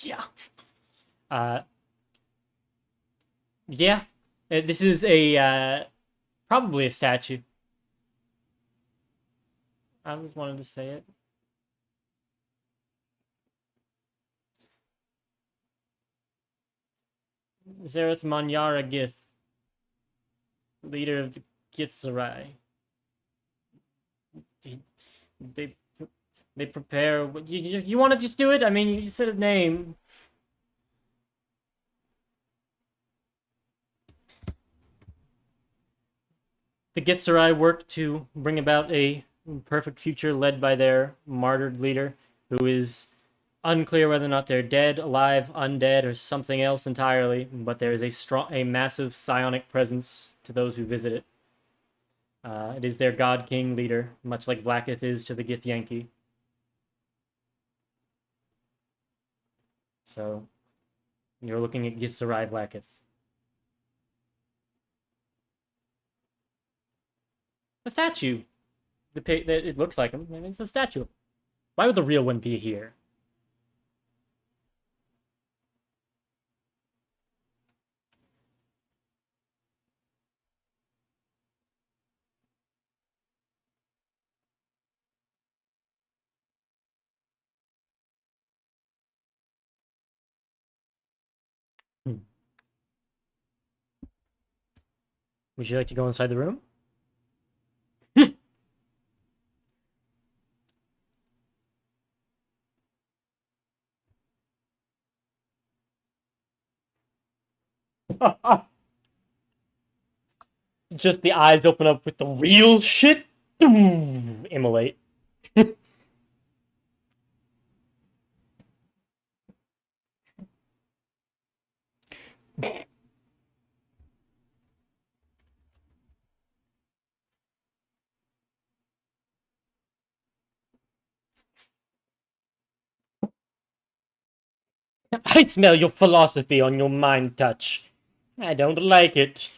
Yeah. Uh, yeah. This is a, probably a statue. I just wanted to say it. Zereth Manyara Gith, leader of the Githzerai. They they prepare. You want to just do it? I mean, you said his name. The Githzerai work to bring about a perfect future led by their martyred leader, who is unclear whether or not they're dead, alive, undead, or something else entirely, but there is a massive psionic presence to those who visit it. It is their god king leader, much like Vlaakith is to the Githyanki. So, you're looking at Githzerai Vlaakith. A statue. It looks like him. It's a statue. Why would the real one be here? Hmm. Would you like to go inside the room? Just the eyes open up with the real shit. Immolate. I smell your philosophy on your mind touch. I don't like it.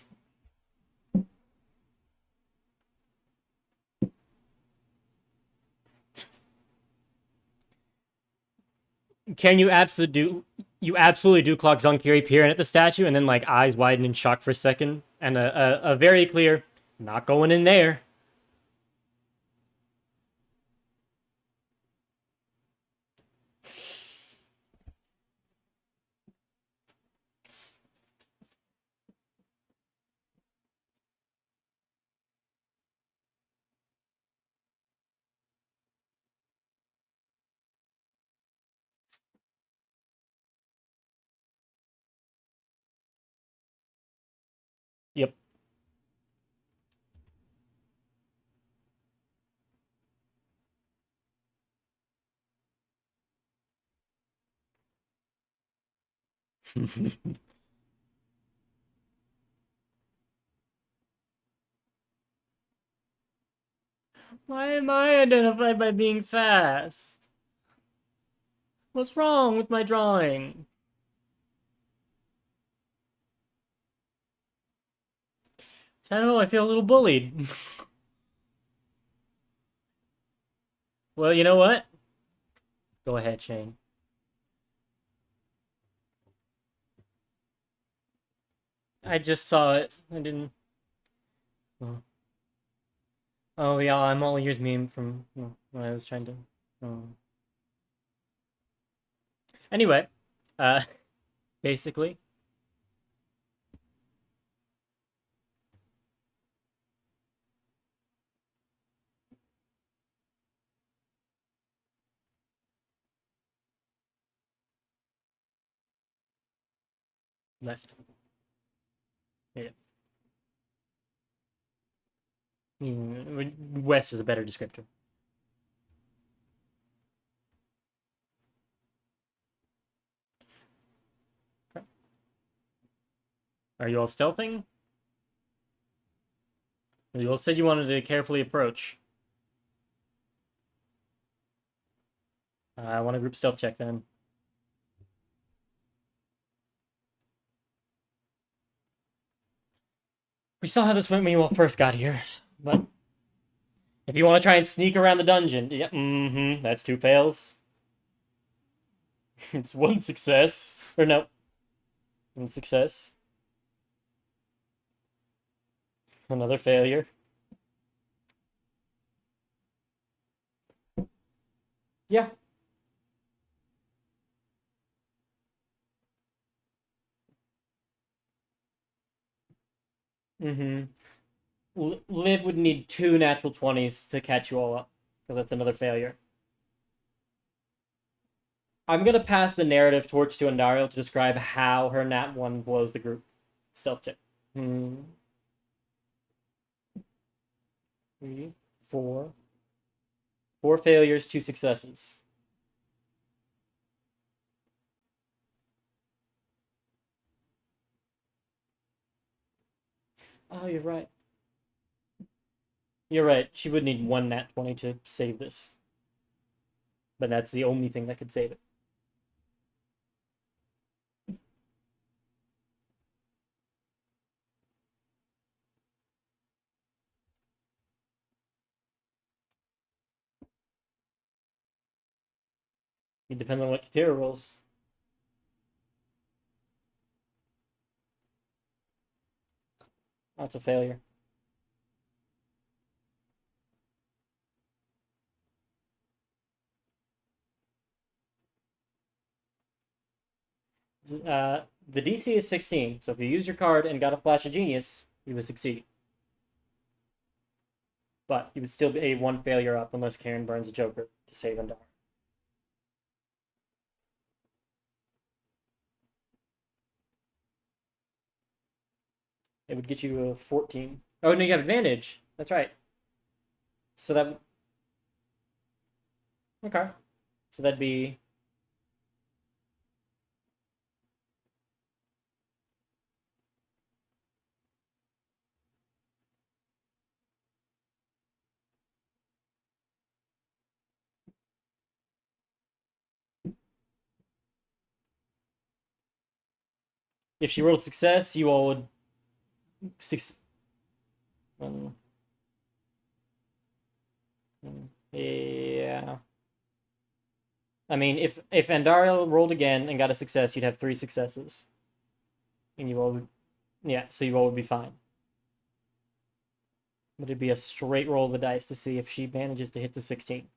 Can you absolutely do clock Zonkiri peering at the statue and then like eyes widen in shock for a second and a very clear not going in there. Yep. Why am I identified by being fast? What's wrong with my drawing? I don't know, I feel a little bullied. Well, you know what? Go ahead, Shane. I just saw it. I didn't. Oh, oh yeah, I'm all ears meme from when I was trying to. Oh. Anyway, uh, basically, left. Yeah. West is a better descriptor. Are you all stealthing? You all said you wanted to carefully approach. I want a group stealth check then. We saw how this went when you all first got here, but if you want to try and sneak around the dungeon, yeah, that's 2 fails. It's 1 success. Or no, 1 success. Another failure. Yeah. Liv would need 2 natural 20s to catch you all up, because that's another failure. I'm gonna pass the narrative torch to Andario to describe how her nat 1 blows the group. Stealth check. 3, 4. 4 failures, 2 successes. Oh, you're right. You're right. She would need 1 nat 20 to save this. But that's the only thing that could save it. It depends on what Katira rolls. That's a failure. The DC is 16, so if you use your card and got a Flash of Genius, you would succeed. But you would still be a 1 failure up unless Karen burns a Joker to save Endar. It would get you a 14. Oh, no, you have advantage. That's right. So that... Okay. So that'd be... If she rolled success, you all would... Yeah. I mean, if Andario rolled again and got a success, you'd have 3 successes. And you all would... Yeah, so you all would be fine. But it'd be a straight roll of the dice to see if she manages to hit the 16.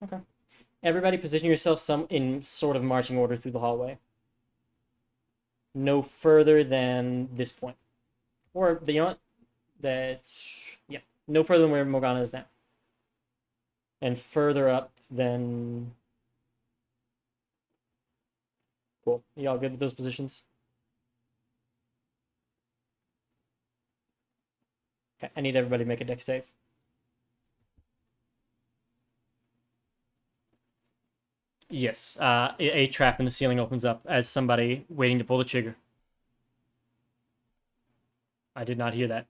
Okay. Everybody position yourself in sort of marching order through the hallway. No further than this point. Or, you know what? That's... Yeah. No further than where Morgana is now. And further up than... Cool. You all good with those positions? Okay, I need everybody to make a dex save. Yes, a trap in the ceiling opens up as somebody waiting to pull the trigger. I did not hear that.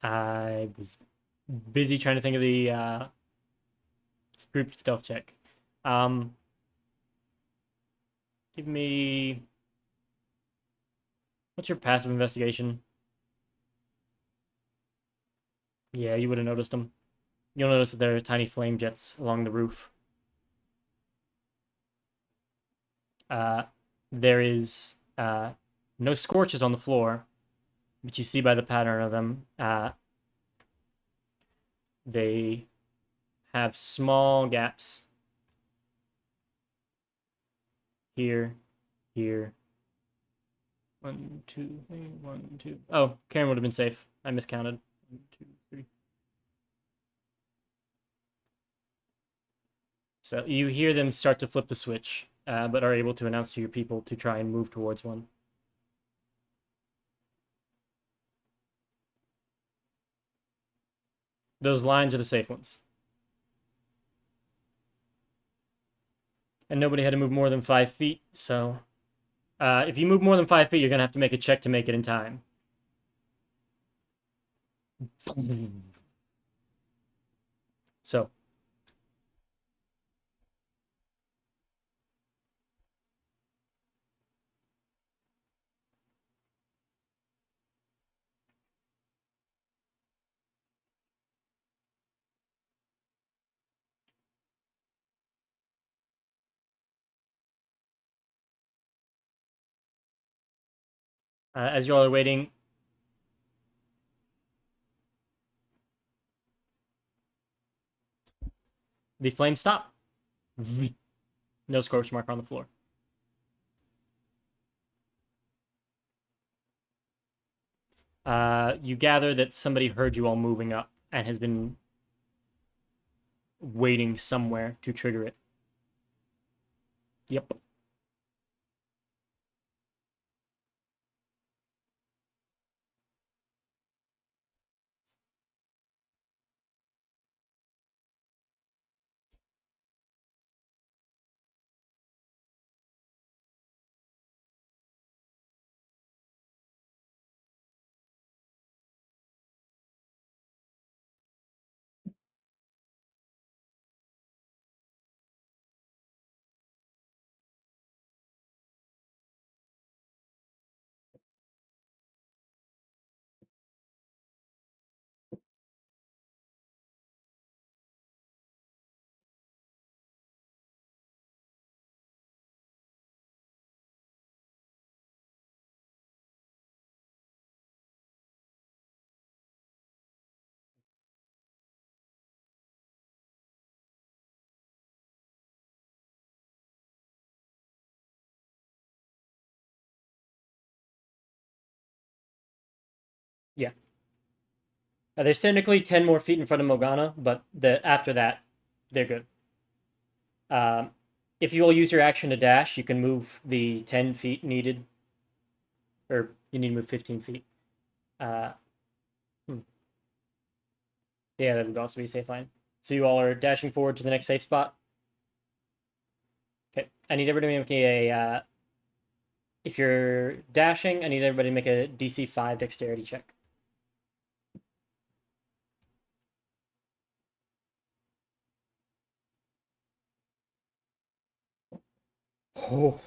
I was busy trying to think of the group stealth check. Give me... What's your passive investigation? Yeah, you would have noticed them. You'll notice that there are tiny flame jets along the roof. There is no scorches on the floor, but you see by the pattern of them, they have small gaps. Here, here. 1, 2, 3, 1, 2. Oh, Karen would have been safe. I miscounted. 1, 2, 3. So you hear them start to flip the switch, but are able to announce to your people to try and move towards one. Those lines are the safe ones. And nobody had to move more than 5 feet, so... if you move more than 5 feet, you're going to have to make a check to make it in time. So... as you all are waiting... The flames stop. No scorch mark on the floor. You gather that somebody heard you all moving up and has been waiting somewhere to trigger it. Yep. Yeah. There's technically 10 more feet in front of Morgana, but after that, they're good. If you will use your action to dash, you can move the 10 feet needed. Or you need to move 15 feet. Yeah, that would also be a safe line. So you all are dashing forward to the next safe spot. Okay. I need everybody to make a... if you're dashing, I need everybody to make a DC 5 dexterity check. Oh.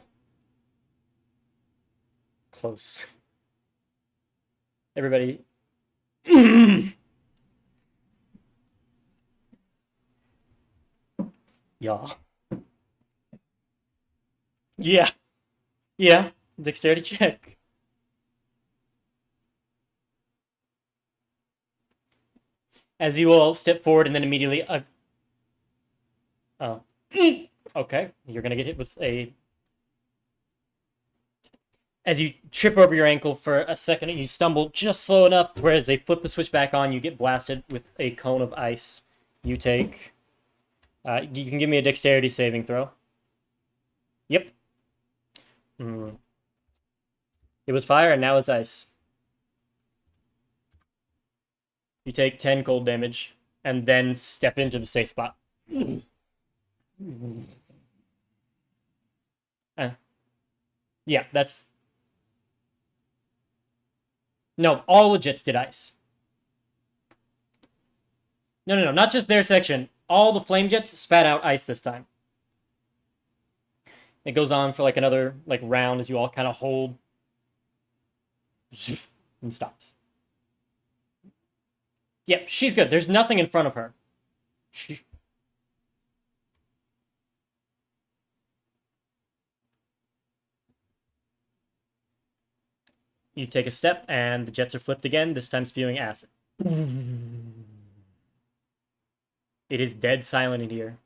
Close. Everybody. Yeah. Yeah. Yeah. Dexterity check. As you all step forward and then immediately... oh. Okay. You're going to get hit with a... As you trip over your ankle for a second and you stumble just slow enough where as they flip the switch back on, you get blasted with a cone of ice. You take... you can give me a dexterity saving throw. Yep. It was fire and now it's ice. You take 10 cold damage and then step into the safe spot. Yeah, that's... No, all legits did ice. No, not just their section. All the flame jets spat out ice this time. It goes on for like another round as you all kind of hold and stops. Yep, she's good. There's nothing in front of her. You take a step, and the jets are flipped again, this time spewing acid. It is dead silent in here,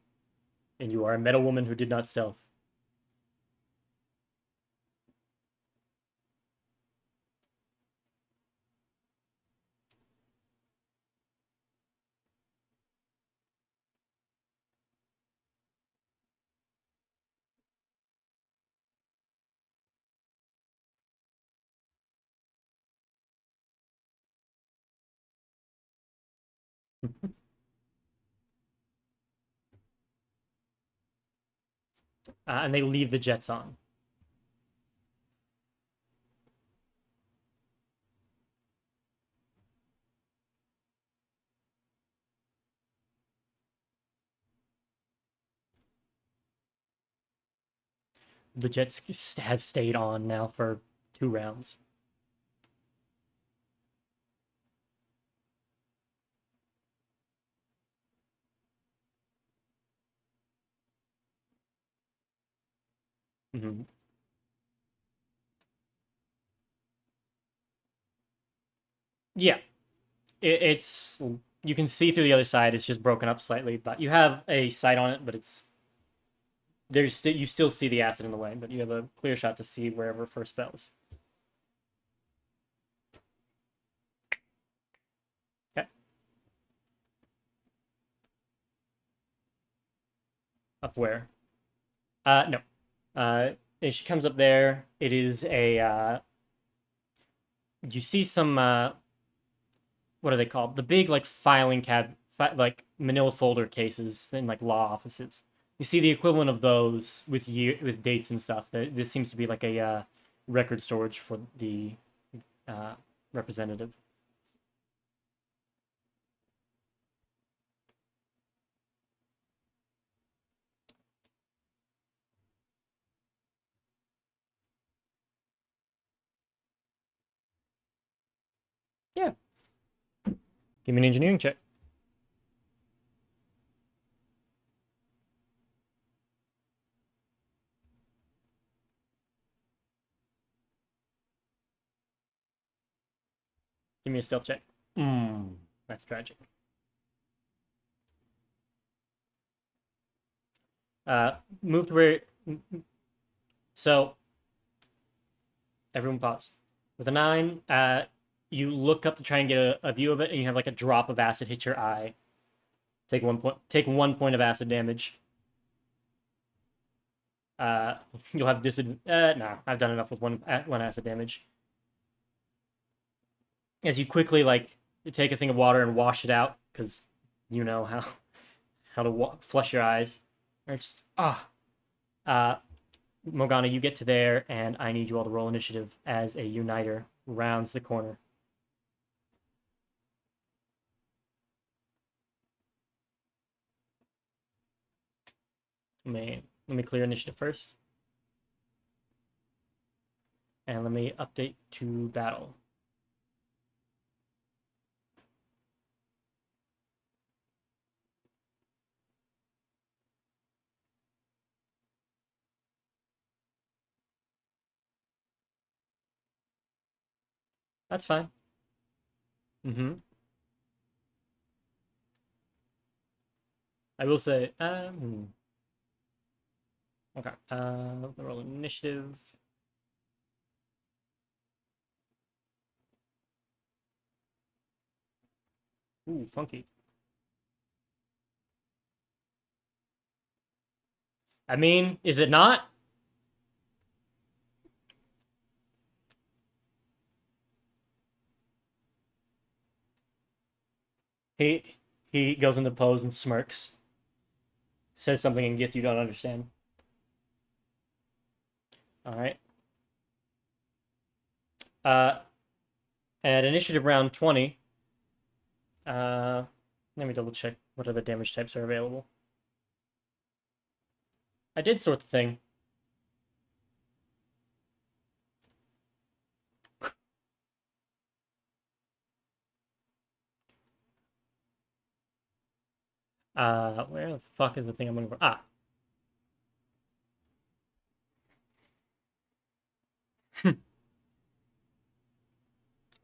and you are a metal woman who did not stealth. And they leave the jets on. The jets have stayed on now for 2 rounds. Mm-hmm. Yeah, it's you can see through the other side. It's just broken up slightly, but you have a sight on it. But it's you still see the acid in the way, but you have a clear shot to see wherever first spells. Okay, up where? No. If she comes up there, it is a. You see some. What are they called? The big like filing like manila folder cases in like law offices. You see the equivalent of those with dates and stuff. This seems to be like a record storage for the uh, representative. Yeah. Give me an engineering check. Give me a stealth check. That's tragic. Move to where. So everyone pause. With a 9, you look up to try and get a view of it, and you have like a drop of acid hit your eye. Take 1 point. Take 1 point of acid damage. Uh, you'll have disadvantage. Nah, I've done enough with one acid damage. As you quickly like take a thing of water and wash it out, because you know how to flush your eyes. Or just Morgana, you get to there, and I need you all to roll initiative as a uniter rounds the corner. Let me clear initiative first, and let me update to battle. That's fine. Mm-hmm. I will say, okay. Roll initiative. Ooh, funky. I mean, is it not? He goes into pose and smirks. Says something in GITH you don't understand. All right. At initiative round 20, let me double check what other damage types are available. I did sort the thing. Where the fuck is the thing I'm looking for? Ah.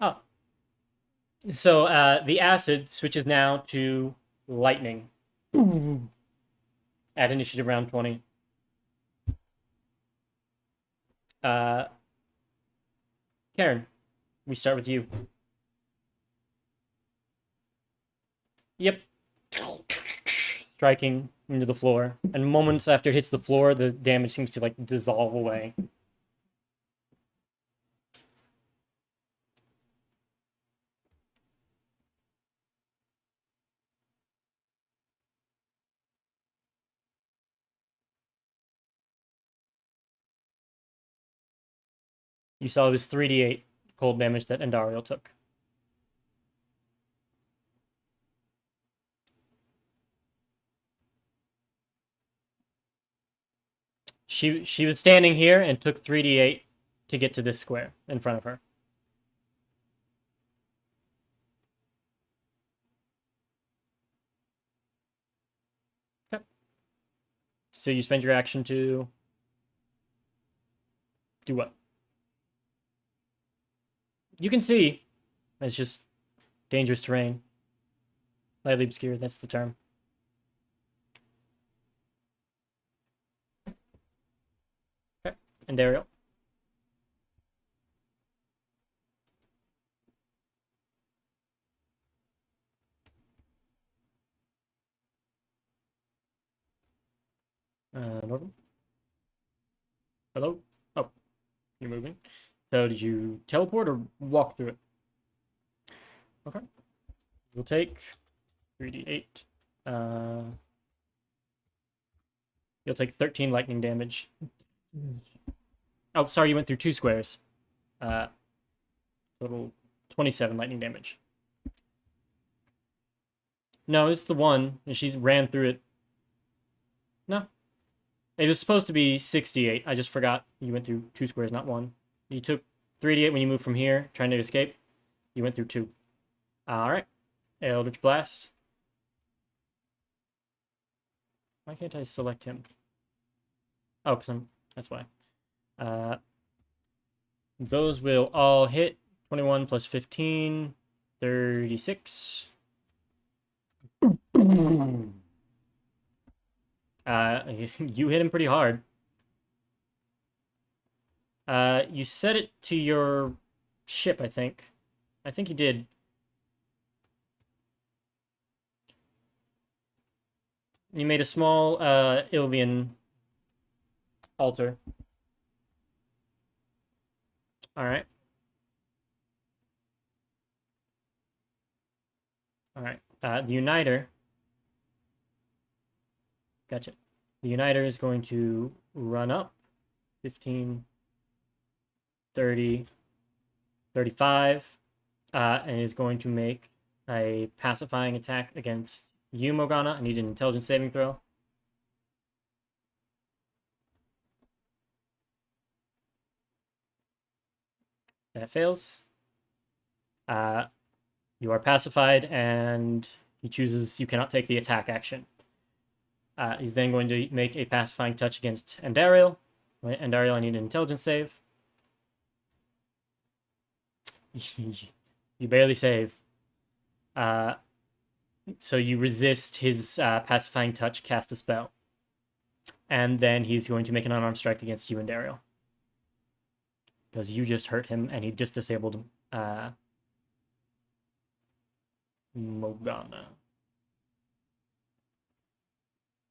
Oh. So, the acid switches now to lightning. At initiative round 20. Uh, Karen, we start with you. Yep. Striking into the floor. And moments after it hits the floor, the damage seems to, like, dissolve away. You saw it was 3d8 cold damage that Andariel took. She was standing here and took 3d8 to get to this square in front of her. Okay. So you spend your action to do what? You can see. It's just dangerous terrain. Lightly obscure, that's the term. Okay. And Dario. Norton. Hello? Oh, you're moving. So did you teleport or walk through it? Okay. We'll take 3d8. You'll take 13 lightning damage. Oh, sorry, you went through 2 squares. Total 27 lightning damage. No, it's the one, and she ran through it. No. It was supposed to be 68. I just forgot you went through 2 squares, not 1. You took 3d8 when you moved from here, trying to escape. You went through 2. Alright. Eldritch Blast. Why can't I select him? Oh, because that's why. Those will all hit. 21 plus 15. 36. You hit him pretty hard. You set it to your ship, I think. I think you did. You made a small Ilvian altar. Alright. Alright. The Uniter. Gotcha. The Uniter is going to run up. 15, 30, 35. And is going to make a pacifying attack against you, Morgana. I need an intelligence saving throw. That fails. You are pacified, and he chooses you cannot take the attack action. He's then going to make a pacifying touch against Andariel. Andariel, I need an intelligence save. You barely save. So you resist his pacifying touch, cast a spell. And then he's going to make an unarmed strike against you and Daryl. Because you just hurt him, and he just disabled Morgana.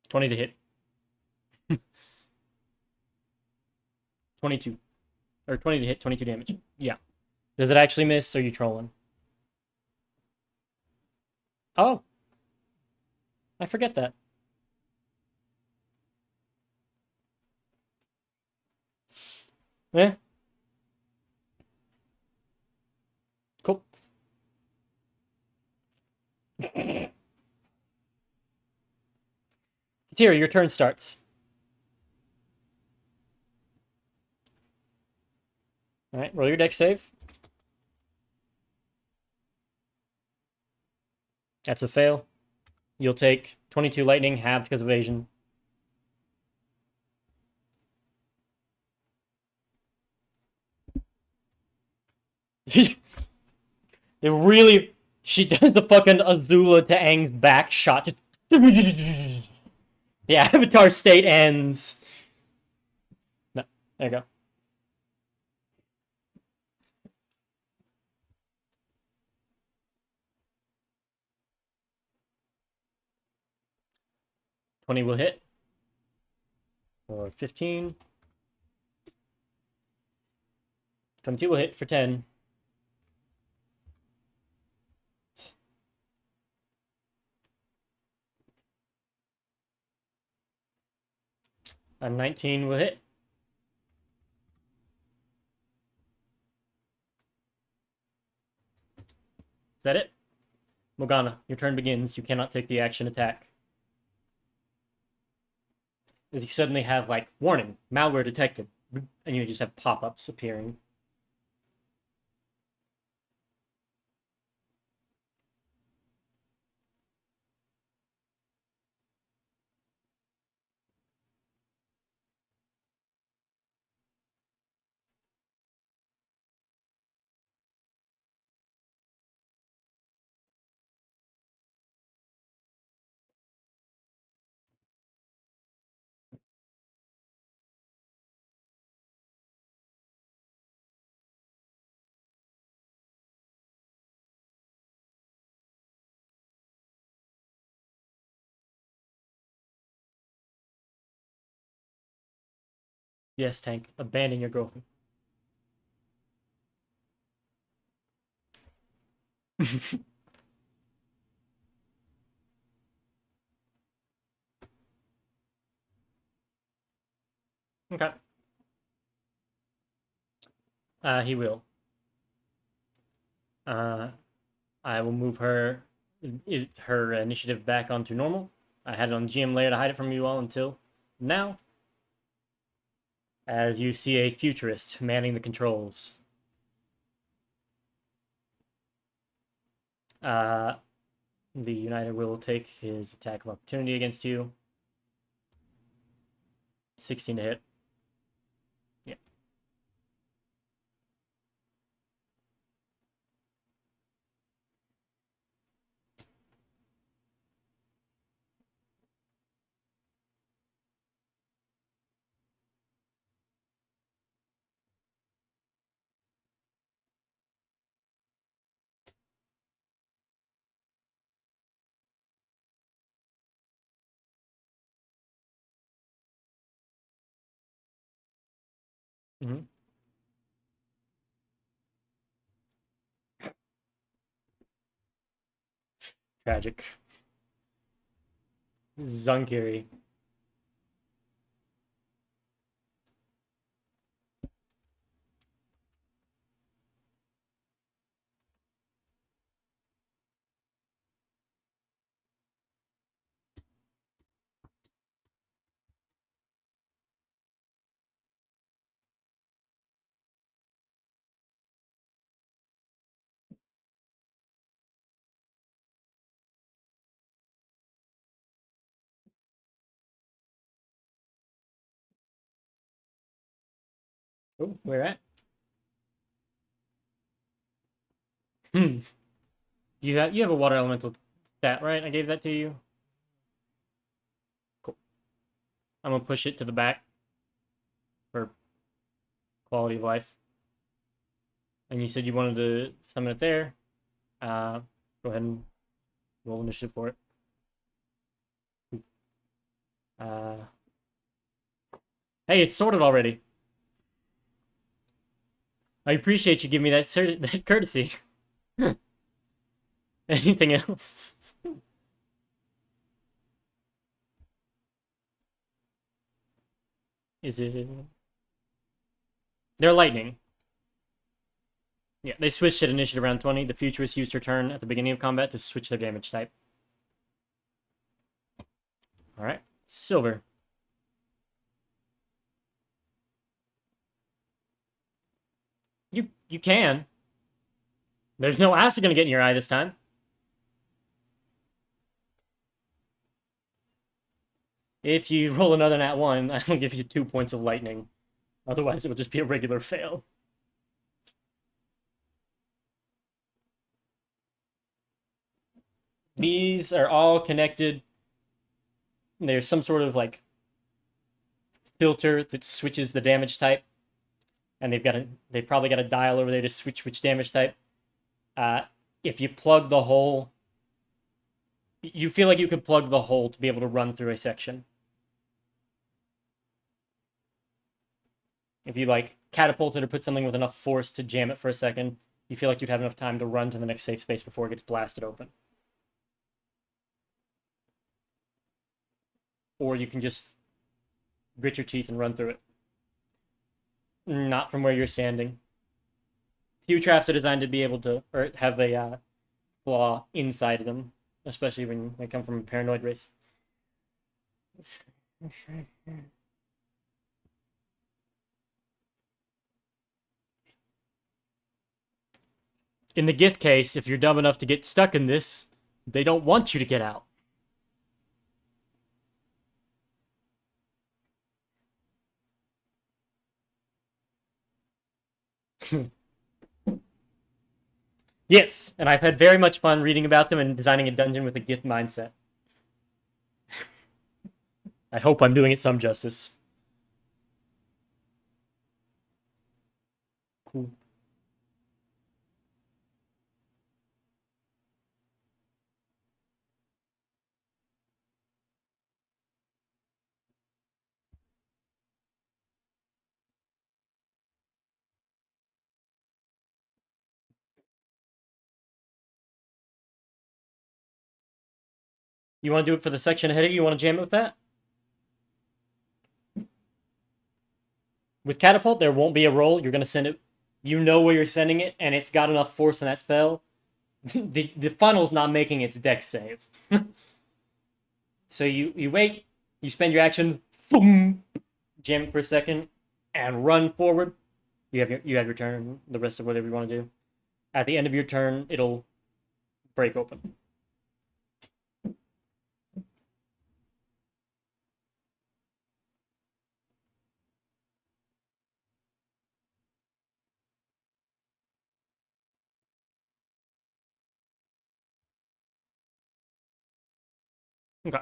20 to hit. 22. Or 20 to hit, 22 damage. Yeah. Does it actually miss, or are you trolling? Oh. I forget that. Eh. Cool. Katira, your turn starts. Alright, roll your dex save. That's a fail. You'll take 22 lightning, halved because of evasion. It really... She does the fucking Azula to Aang's back shot. The Avatar state ends. No, there you go. $20 will hit. Or 15. 22 will hit for 10. A 19 will hit. that it? Morgana, your turn begins. You cannot take the action attack. As you suddenly have, like, warning, malware detected. And you just have pop-ups appearing. Yes, Tank. Abandon your girlfriend. Okay. He will. Uh, I will move her initiative back onto normal. I had it on GM layer to hide it from you all until now. As you see a futurist manning the controls. The United will take his attack of opportunity against you. 16 to hit. Yeah. Mm-hmm. Tragic. Zunkiri. Oh, where at? Hmm. You have a water elemental stat, right? I gave that to you. Cool. I'm gonna push it to the back for quality of life. And you said you wanted to summon it there. Go ahead and roll initiative for it. Uh, hey, it's sorted already. I appreciate you giving me that courtesy. Anything else? Is it? They're lightning. Yeah, they switched at initiative round 20. The futurist used her turn at the beginning of combat to switch their damage type. Alright. Silver. You can. There's no acid gonna get in your eye this time. If you roll another nat 1, I will give you 2 points of lightning. Otherwise, it will just be a regular fail. These are all connected. There's some sort of, like, filter that switches the damage type. And they've probably got a dial over there to switch which damage type. If you plug the hole, you feel like you could plug the hole to be able to run through a section. If you, like, catapulted or put something with enough force to jam it for a second, you feel like you'd have enough time to run to the next safe space before it gets blasted open. Or you can just grit your teeth and run through it. Not from where you're standing. Few traps are designed to be able to, or have a flaw inside of them, especially when they come from a paranoid race. In the GITH case, if you're dumb enough to get stuck in this, they don't want you to get out. Yes, and I've had very much fun reading about them and designing a dungeon with a GITH mindset. I hope I'm doing it some justice. Cool. You want to do it for the section ahead of you? You want to jam it with that? With Catapult, there won't be a roll. You're going to send it. You know where you're sending it, and it's got enough force in that spell. the funnel's not making its deck save. So you wait, you spend your action, boom, jam it for a second, and run forward. You have your turn, the rest of whatever you want to do. At the end of your turn, it'll break open. Okay.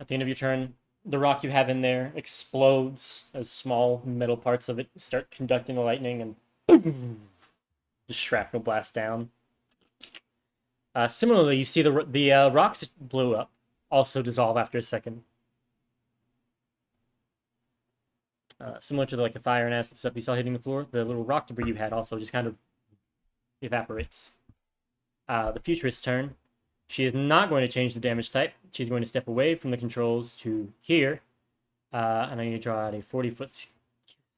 At the end of your turn, the rock you have in there explodes as small metal parts of it start conducting the lightning and just shrapnel blast down. Similarly, you see the rocks that blew up also dissolve after a second. Similar to the fire and acid stuff you saw hitting the floor, the little rock debris you had also just kind of evaporates. The Futurist's turn. She is not going to change the damage type. She's going to step away from the controls to here. And I need to draw out a 40-foot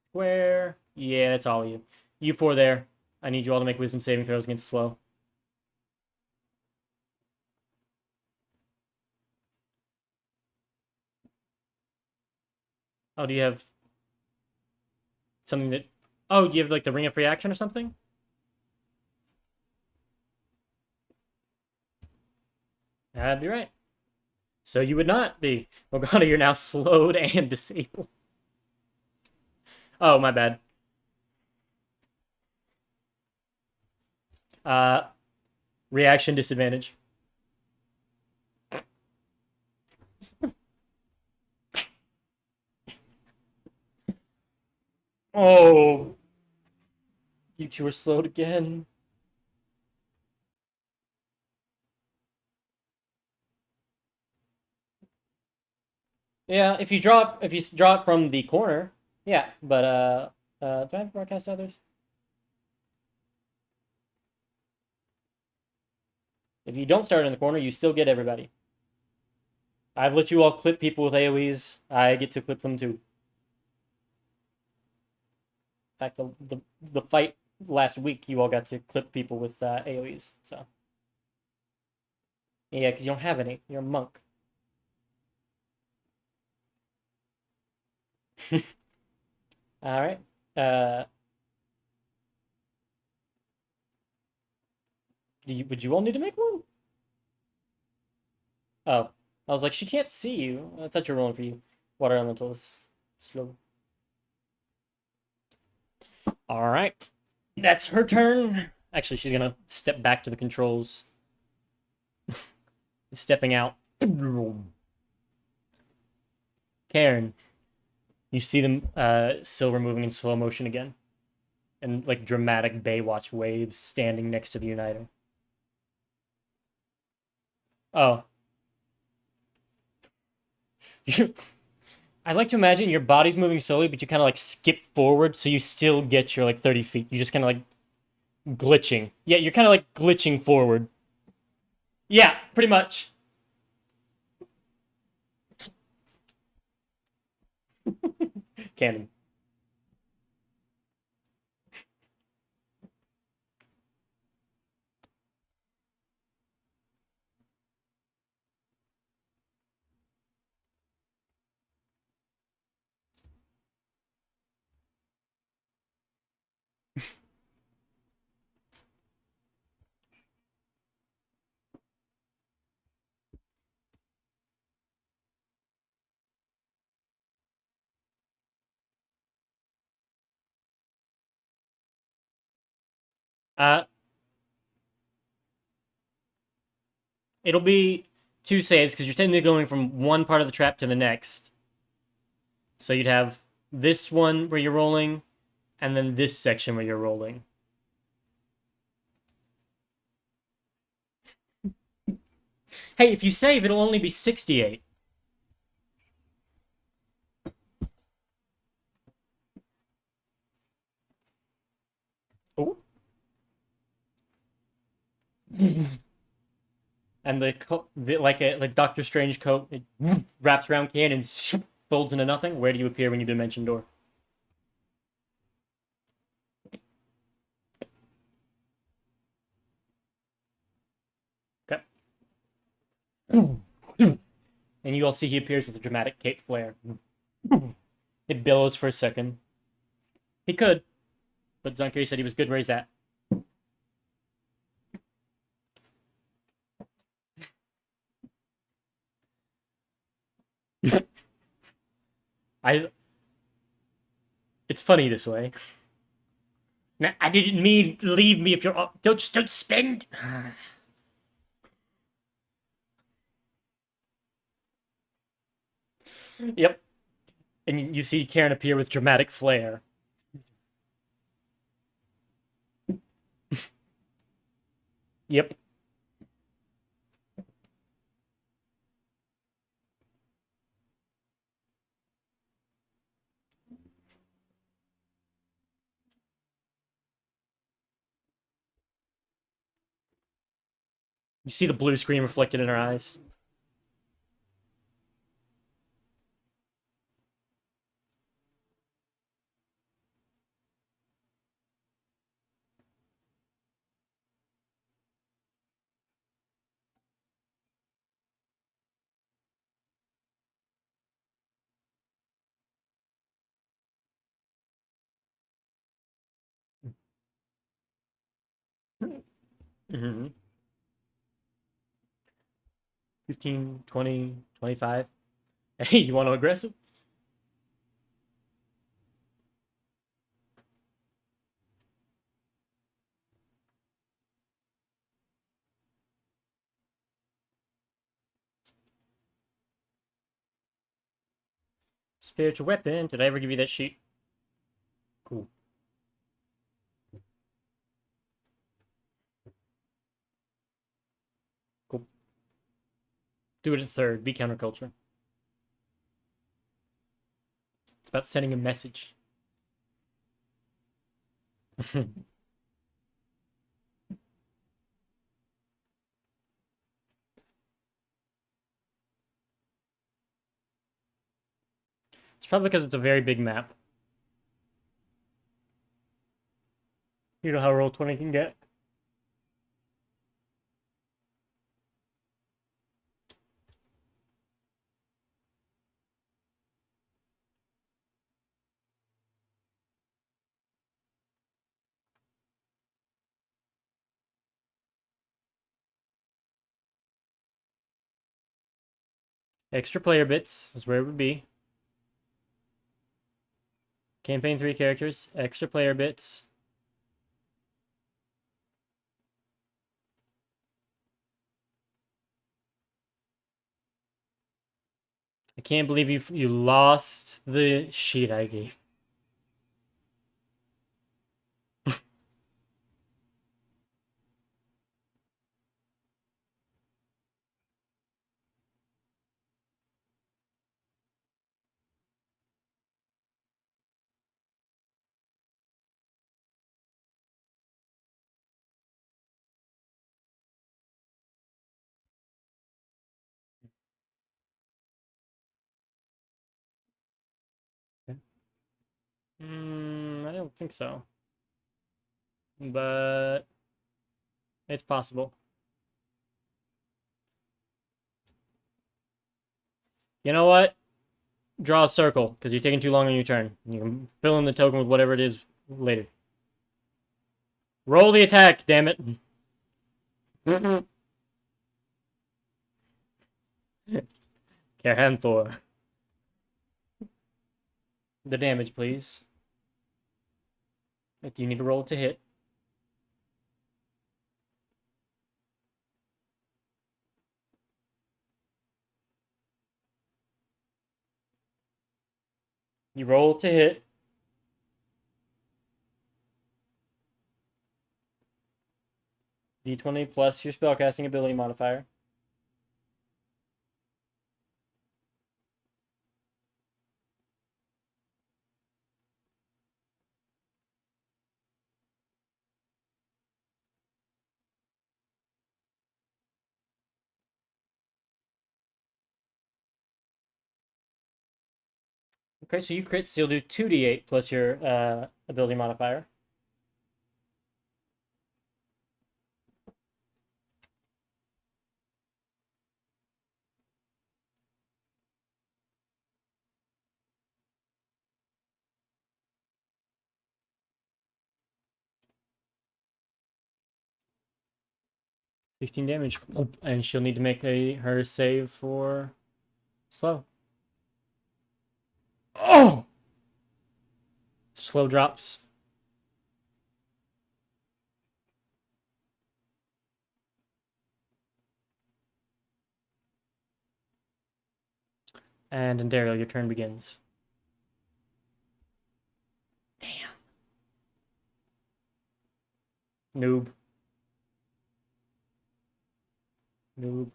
square. Yeah, that's all of you. You four there. I need you all to make wisdom saving throws against slow. Oh, do you have something that... Oh, do you have the ring of free action or something? That'd be right. So you would not be. Morgana, you're now slowed and disabled. Oh, my bad. Reaction disadvantage. Oh. You two are slowed again. Yeah, if you draw it from the corner, yeah. But do I have broadcast others? If you don't start in the corner, you still get everybody. I've let you all clip people with AoEs. I get to clip them too. In fact, the fight last week, you all got to clip people with AoEs. So yeah, because you don't have any. You're a monk. All right. Would you all need to make one? Oh, I was like, she can't see you. I thought you were rolling for you. Water elemental is slow. All right, that's her turn. Actually, she's gonna step back to the controls. Stepping out. Karen, you see them silver moving in slow motion again, and dramatic Baywatch waves standing next to the Uniter. Oh. I like to imagine your body's moving slowly, but you kind of skip forward, so you still get your 30 feet. You just kind of glitching. Yeah, you're kind of glitching forward. Yeah, pretty much. Canon. Uh, it'll be 2 saves because you're technically going from one part of the trap to the next. So you'd have this one where you're rolling, and then this section where you're rolling. Hey, if you save, it'll only be 68. Oh. And like Doctor Strange coat, it wraps around Can and folds into nothing. Where do you appear when you dimension door? Okay. And you all see he appears with a dramatic cape flare. It billows for a second. He could, but Zunkiri said he was good where he's at. I. It's funny this way. Now, I didn't mean to leave me if you're up. Don't spend. Yep. And you see Karen appear with dramatic flair. Yep. You see the blue screen reflected in her eyes. Mm-hmm. 15, 20, 25. Hey, you want to aggressive? Spiritual weapon. Did I ever give you that sheet? Cool. Cool. Do it in third. Be counterculture. It's about sending a message. It's probably because it's a very big map. You know how Roll20 can get. Extra player bits is where it would be. Campaign 3 characters. Extra player bits. I can't believe you lost the sheet I gave. I don't think so. But it's possible. You know what? Draw a circle, because you're taking too long on your turn. You can fill in the token with whatever it is later. Roll the attack, damn it. Carhanthor. The damage, please. Do you need to roll to hit? You roll to hit. D20 plus your spellcasting ability modifier. Okay, so you crit, so you'll do 2d8 plus your ability modifier. $16 damage. And she'll need to make her save for slow. Oh! Slow drops. And Daryl, your turn begins. Damn. Noob. Noob.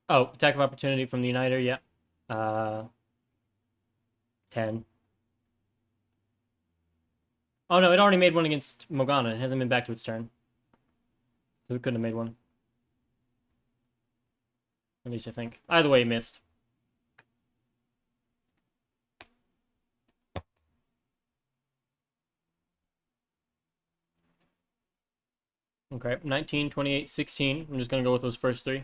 Oh, attack of opportunity from the Uniter, yeah. 10. Oh no, it already made one against Morgana. It hasn't been back to its turn. So it couldn't have made one. At least I think. Either way, it missed. Okay, 19, 28, 16. I'm just going to go with those first three.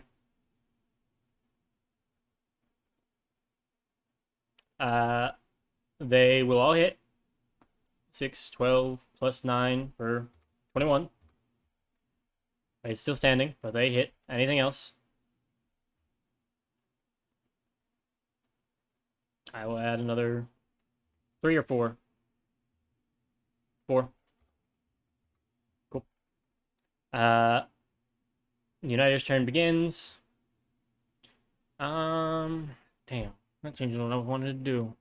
They will all hit. 6, 12, plus 9 for 21. It's still standing, but they hit. Anything else? I will add another 3 or 4. 4. Cool. Uniter's turn begins. Damn. That changed what I wanted to do.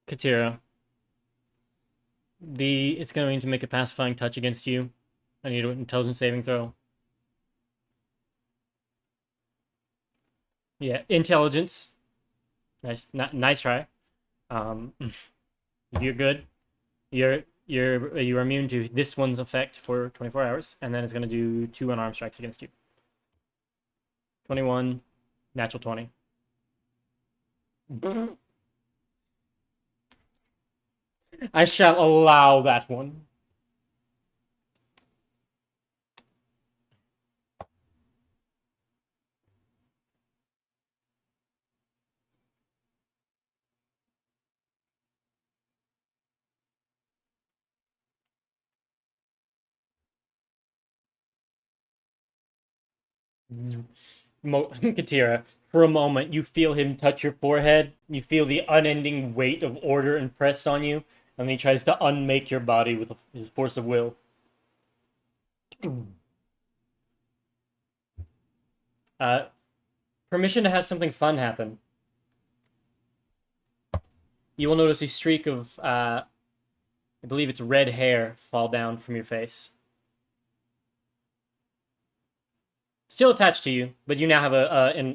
Katira. It's going to make a pacifying touch against you. I need an intelligence saving throw. Yeah, intelligence. Nice, nice try. You're good. You're immune to this one's effect for 24 hours, and then it's gonna do 2 unarmed strikes against you. 21, natural 20. I shall allow that one. Katira, for a moment, you feel him touch your forehead. You feel the unending weight of order impressed on you, and then he tries to unmake your body with his force of will. Permission to have something fun happen. You will notice a streak of, I believe it's red hair fall down from your face. Still attached to you, but you now have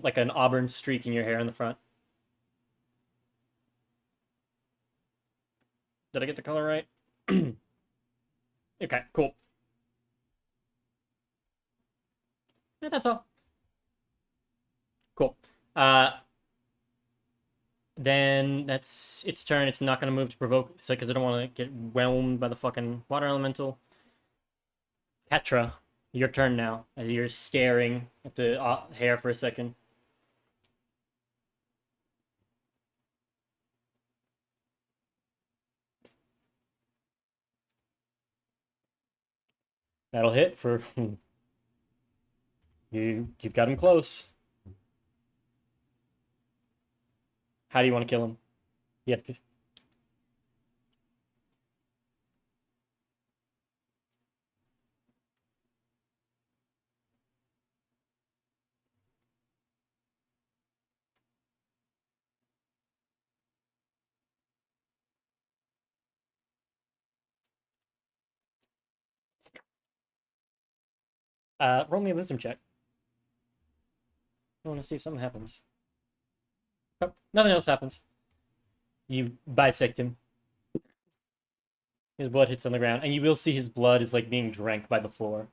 like an auburn streak in your hair in the front. Did I get the color right? Okay, cool. Yeah, that's all. Cool. Then that's its turn. It's not going to move to provoke, because I don't want to get whelmed by the fucking water elemental. Petra, your turn now, as you're staring at the hair for a second. That'll hit for you've got him close. How do you want to kill him? Yep. Roll me a wisdom check. I want to see if something happens. Oh, nothing else happens. You bisect him. His blood hits on the ground, and you will see his blood is like being drank by the floor.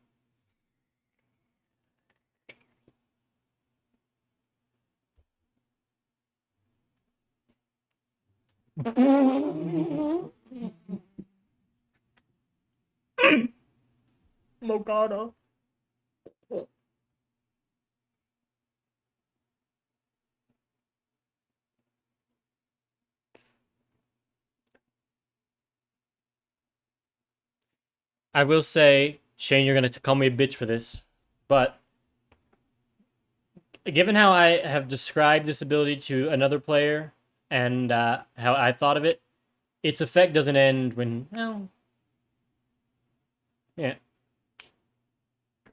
Mogata. I will say, Shane, you're gonna call me a bitch for this, but given how I have described this ability to another player and how I thought of it, its effect doesn't end when, well, yeah.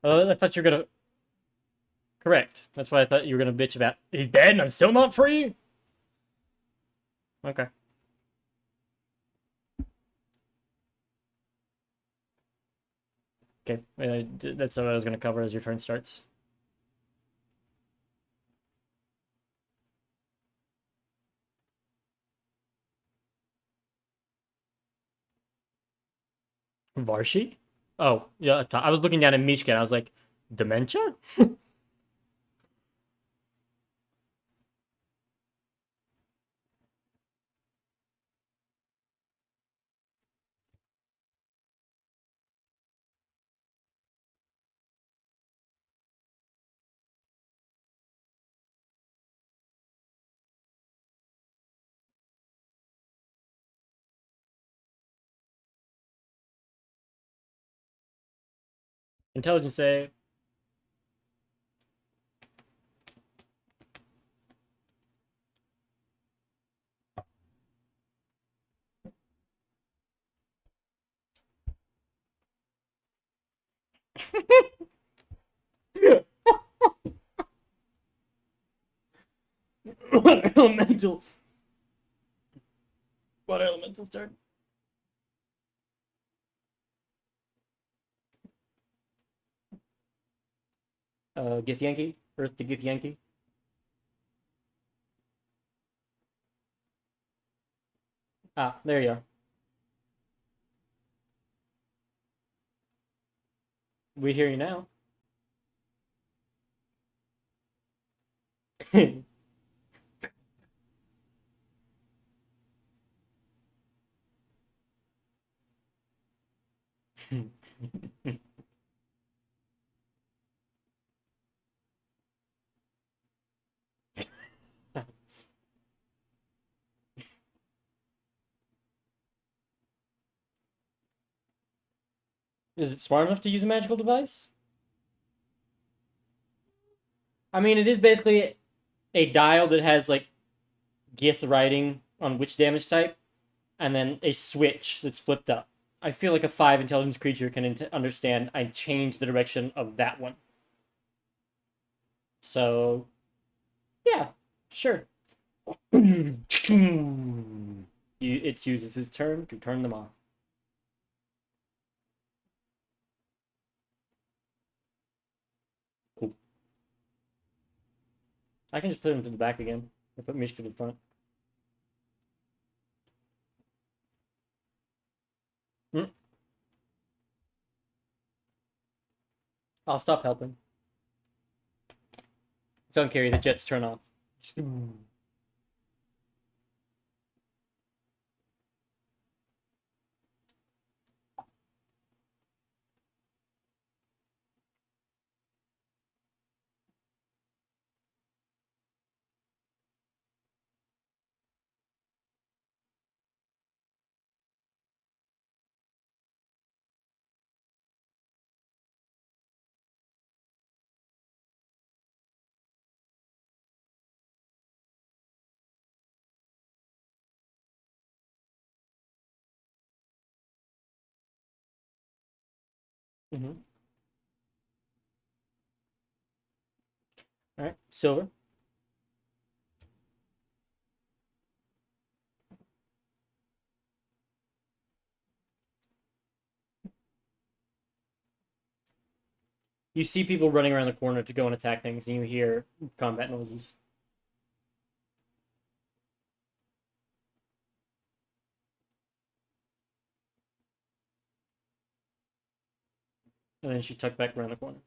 I thought you were gonna. Correct. That's why I thought you were gonna bitch about. He's dead and I'm still not free. Okay. Okay. That's what I was gonna cover as your turn starts. Varshi? Oh, yeah. I was looking down at Mishka and I was like, dementia? Intelligence save. What elemental? What elemental turn? Gith Yankee? Earth to Gith Yankee? Ah, there you are. We hear you now. Is it smart enough to use a magical device? I mean, it is basically a dial that has like Gith writing on which damage type, and then a switch that's flipped up. I feel like a 5 intelligence creature can understand I change the direction of that one. So, yeah, sure. It uses its turn to turn them off. Cool. I can just put him to the back again. I put Mishka to the front. I'll stop helping. Zone carry, the jets turn off. Mm-hmm. All right, silver. You see people running around the corner to go and attack things, and you hear combat noises. And then she tucked back around the corner.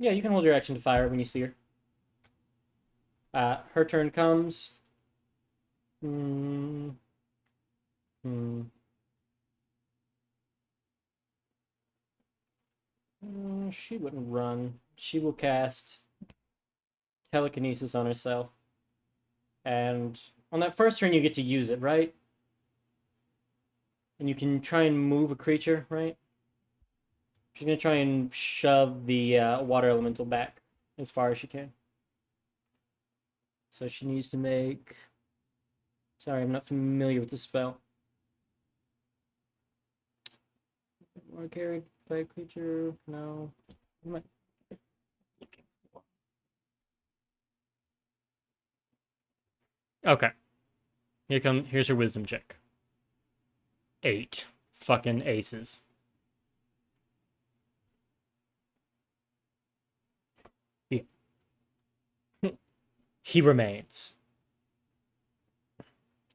Yeah, you can hold your action to fire when you see her. Her turn comes. Hmm. Hmm. She wouldn't run. She will cast telekinesis on herself. And on that first turn, you get to use it, right? And you can try and move a creature, right? She's going to try and shove the water elemental back as far as she can. So she needs to make... Sorry, I'm not familiar with the spell. Or carried by a creature? No. Okay. Here's her wisdom check. 8. Fucking aces. He remains.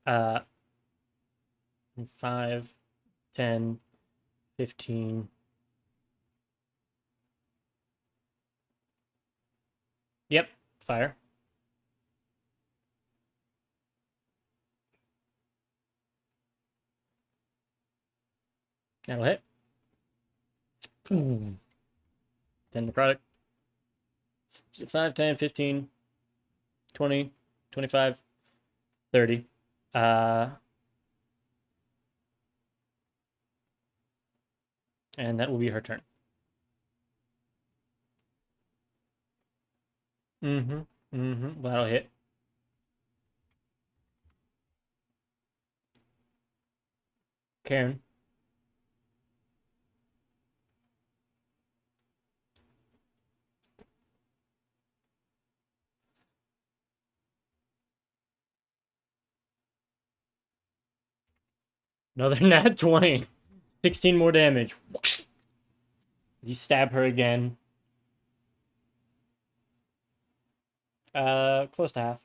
5, 10, 15. Yep, fire. That'll hit. 10 necrotic. 5, 10, 15, 20, 25, 30. And that will be her turn. That'll hit. Karen. Another nat 20. 16 more damage. You stab her again. Close to half.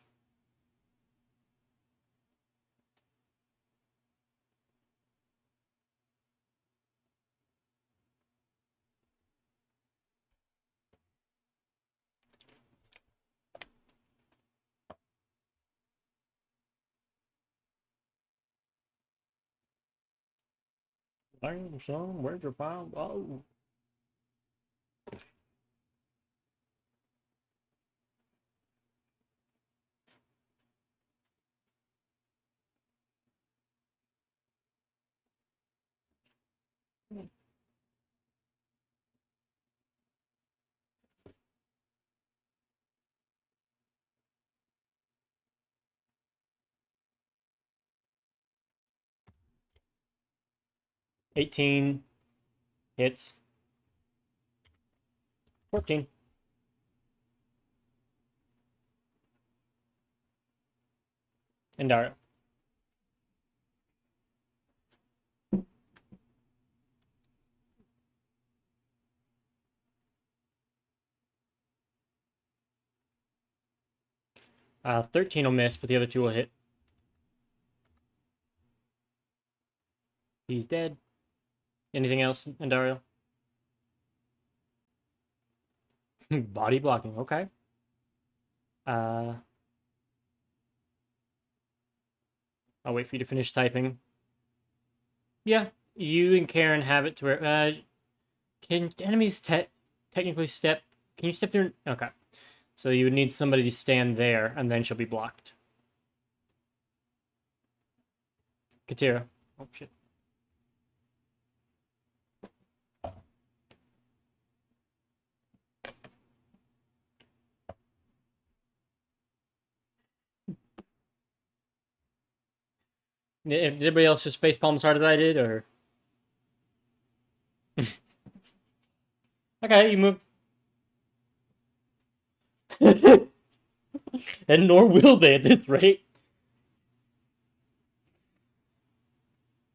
Dang, son, where's your file? Oh. Hmm. 18 hits. 14. And Dario. 13 will miss, but the other two will hit. He's dead. Anything else, Andario? Body blocking, okay. I'll wait for you to finish typing. Yeah, you and Karen have it to where can enemies technically step? Can you step through? Okay, so you would need somebody to stand there, and then she'll be blocked. Katira. Oh shit. Did anybody else just facepalm as hard as I did, or? Okay, you move. And nor will they at this rate.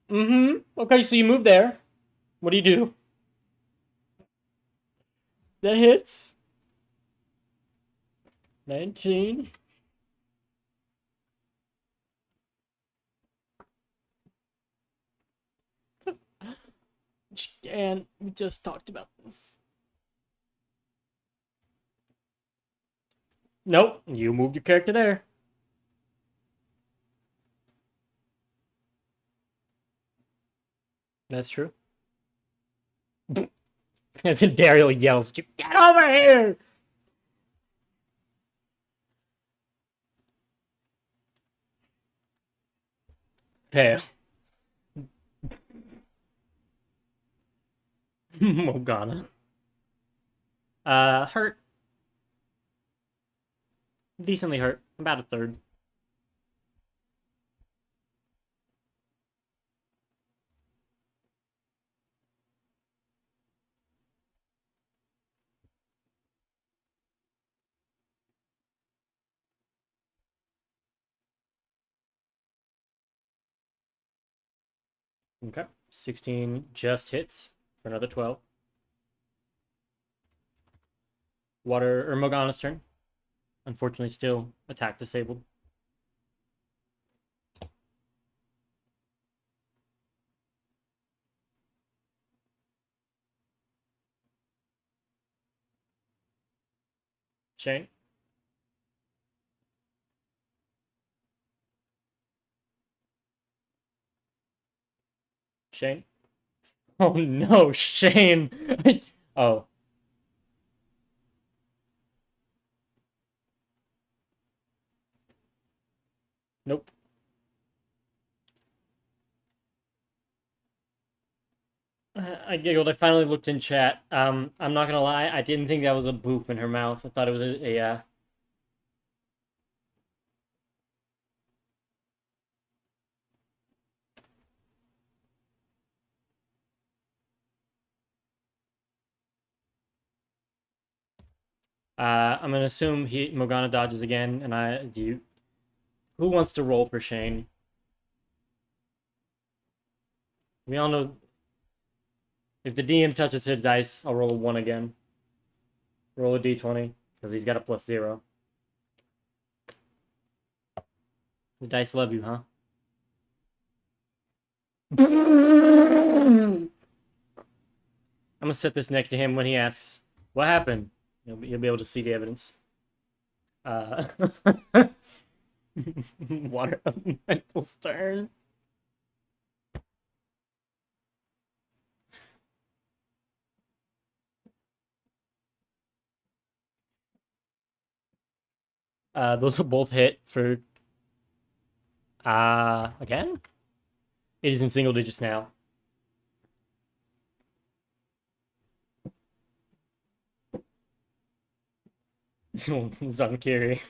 Mm-hmm. Okay, so you move there. What do you do? That hits. 19. And we just talked about this. Nope, you moved your character there. That's true. As in Dario yells, "Get over here!" Fail. Morgana. Hurt. Decently hurt. About a third. Okay. 16 just hits for another 12. Water or Morgana's turn. Unfortunately, still attack disabled. Shane. Shane. Oh no, Shane. Oh. Nope. I giggled. I finally looked in chat. I'm not gonna lie. I didn't think that was a boop in her mouth. I thought it was I'm gonna assume Morgana dodges again, and I do. Who wants to roll for Shane? We all know if the DM touches his dice, I'll roll a 1 again. Roll a d20 because he's got a +0. The dice love you, huh? I'm gonna set this next to him when he asks, "What happened?" You'll be able to see the evidence. Water Elemental's turn. Those will both hit for again? It is in single digits now. Zankiri.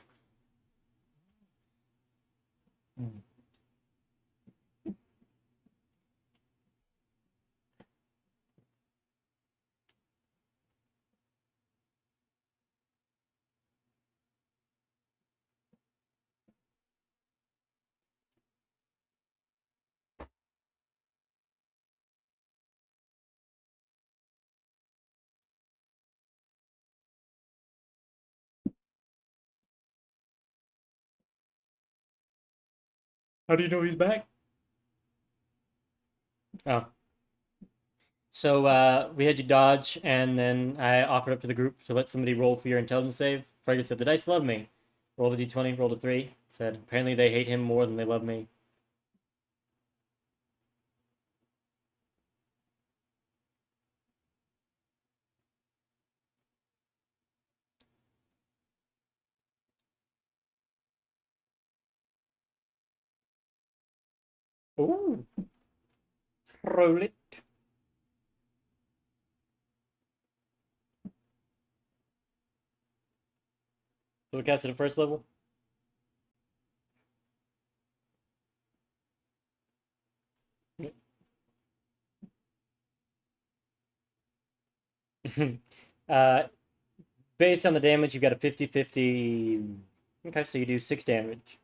How do you know he's back? Oh. So we had you dodge, and then I offered up to the group to let somebody roll for your intelligence save. Fergus said, "The dice love me." Rolled a d20, rolled a 3. Said, "Apparently they hate him more than they love me." Ooh, roll it. So we cast it at first level. uh, based on the damage, you've got a 50-50. Okay, so you do 6 damage.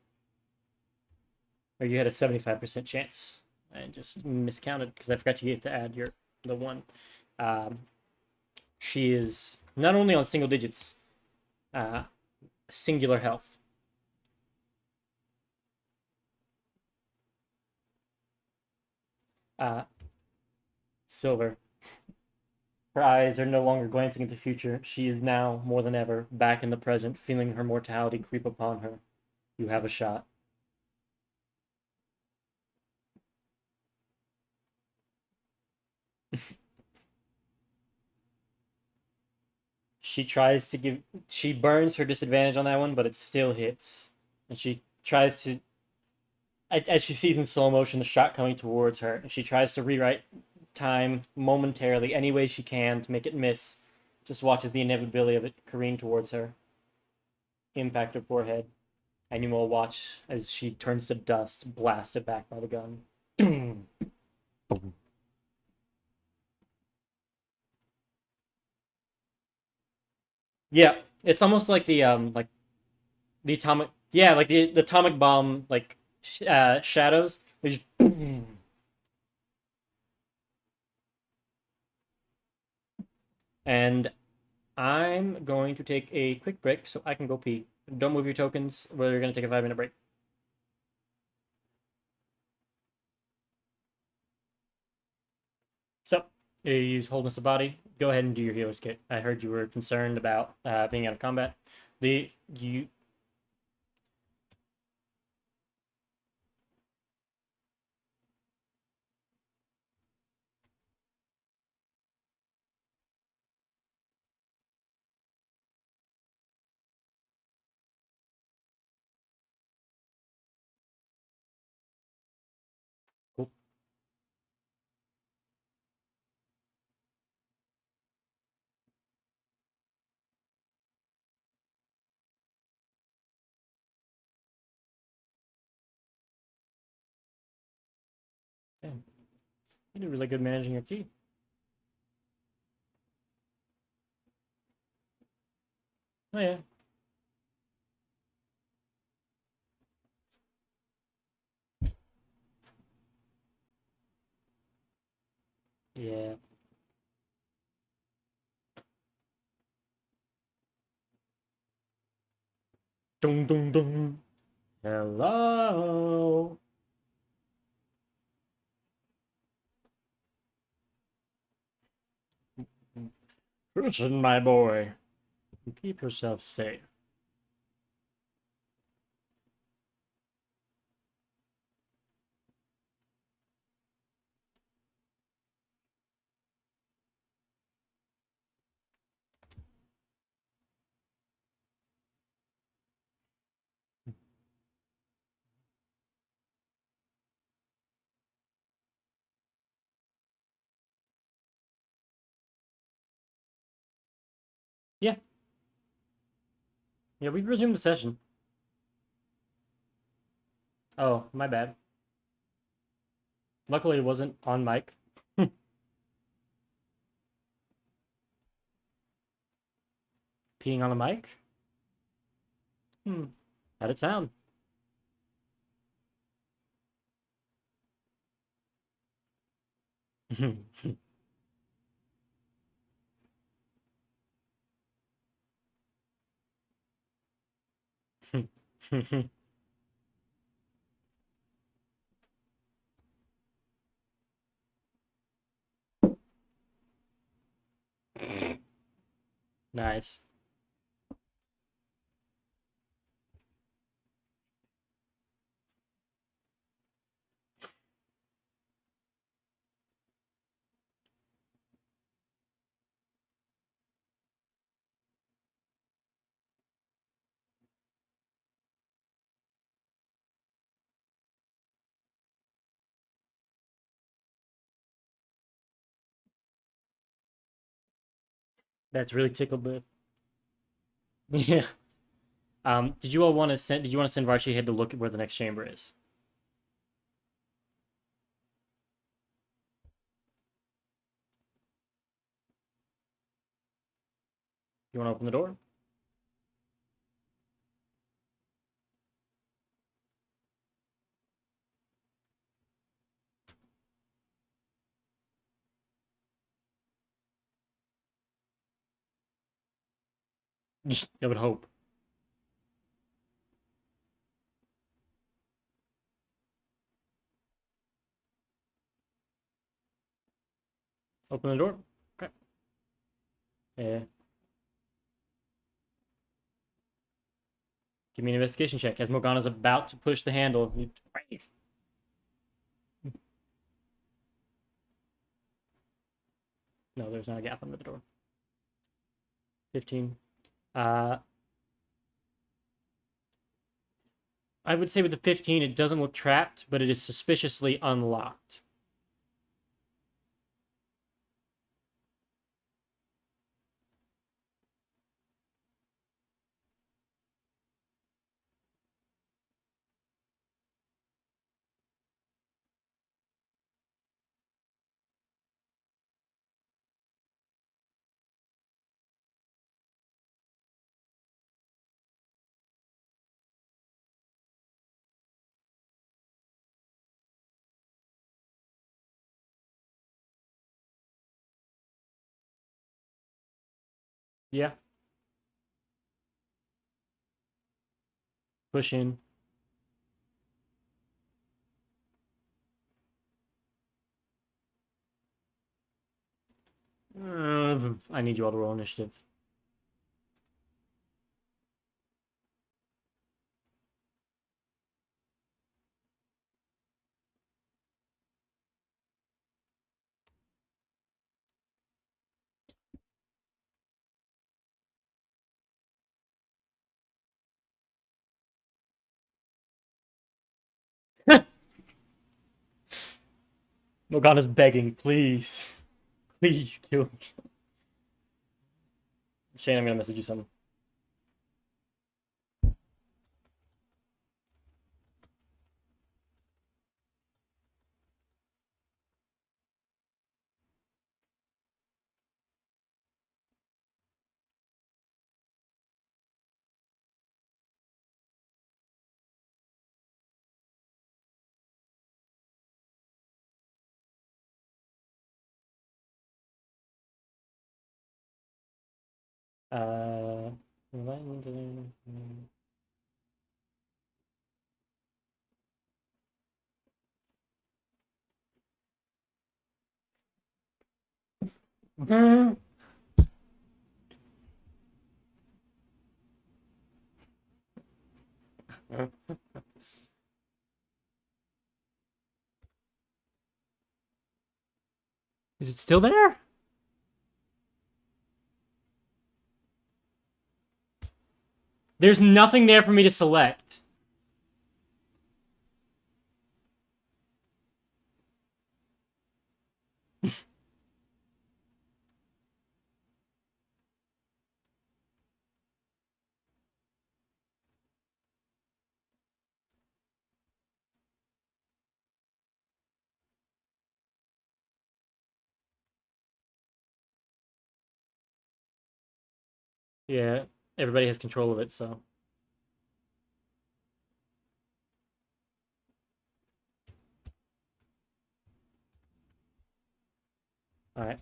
Or you had a 75% chance. I just miscounted because I forgot to add the one. Um, she is not only on single digits, uh, singular health. Uh, Silver. Her eyes are no longer glancing into the future. She is now, more than ever, back in the present, feeling her mortality creep upon her. You have a shot. She tries to give. She burns her disadvantage on that one, but it still hits. And she tries to. As she sees in slow motion the shot coming towards her, she tries to rewrite time momentarily any way she can to make it miss. Just watches the inevitability of it careen towards her. Impact her forehead. And you will watch as she turns to dust, blasted back by the gun. Yeah, it's almost like the atomic, yeah, like the atomic bomb shadows. They just and I'm going to take a quick break so I can go pee. Don't move your tokens. We're gonna take a 5-minute break. So you use wholeness of body. Go ahead and do your healer's kit. I heard you were concerned about being out of combat. The you cool. Damn. You did really good managing your key. Oh yeah. Yeah. Dun dun dun. Hello. Listen, my boy. Keep yourself safe. Yeah. Yeah, we've resumed the session. Oh, my bad. Luckily, it wasn't on mic. Peeing on a mic? Hmm. How'd it sound? Nice. That's really tickled the. Yeah. Did you all want to send? Did you want to send Varchi ahead to look at where the next chamber is? You want to open the door? I would hope. Open the door. Okay. Yeah. Give me an investigation check as Morgana's about to push the handle. Christ. No, there's not a gap under the door. 15. I would say with the 15, it doesn't look trapped, but it is suspiciously unlocked. Yeah. Push in. I need you all to roll initiative. Morgana's begging, please. Please kill me. Shane, I'm gonna message you something. Uh, Is it still there? There's nothing there for me to select. Yeah, everybody has control of it, so. Alright.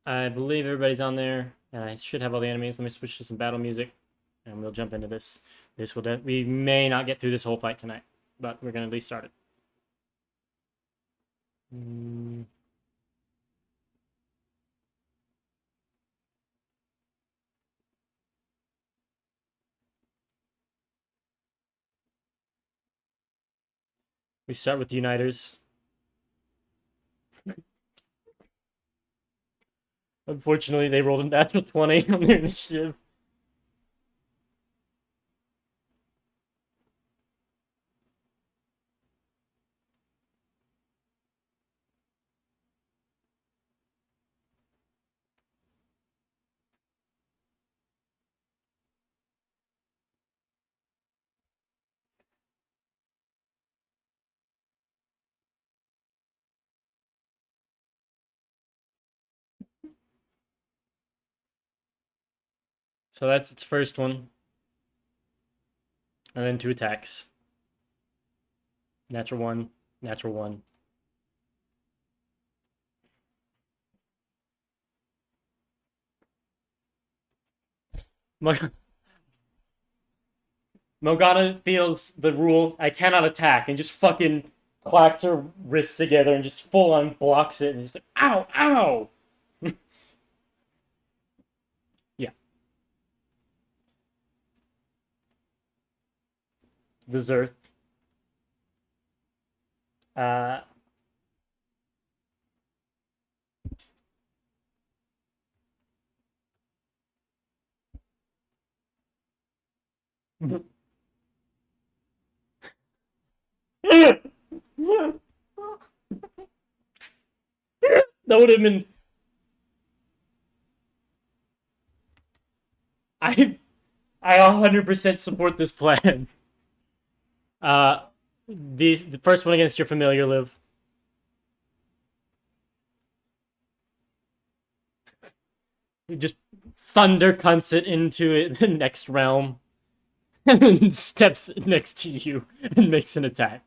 I believe everybody's on there, and I should have all the enemies. Let me switch to some battle music, and we'll jump into this. We may not get through this whole fight tonight, but we're gonna at least start it. We start with the Uniters. Unfortunately, they rolled a natural 20 on their initiative. So that's its first one. And then 2 attacks. Natural 1, natural 1. Morgana feels the rule, I cannot attack, and just fucking clacks her wrists together and just full on blocks it and just like, ow, ow! Yeah. The Zerth. Uh, that would have been. I I 100% support this plan. Uh, the first one against your familiar live. You just thunder cunts it into the next realm, and then steps next to you and makes an attack.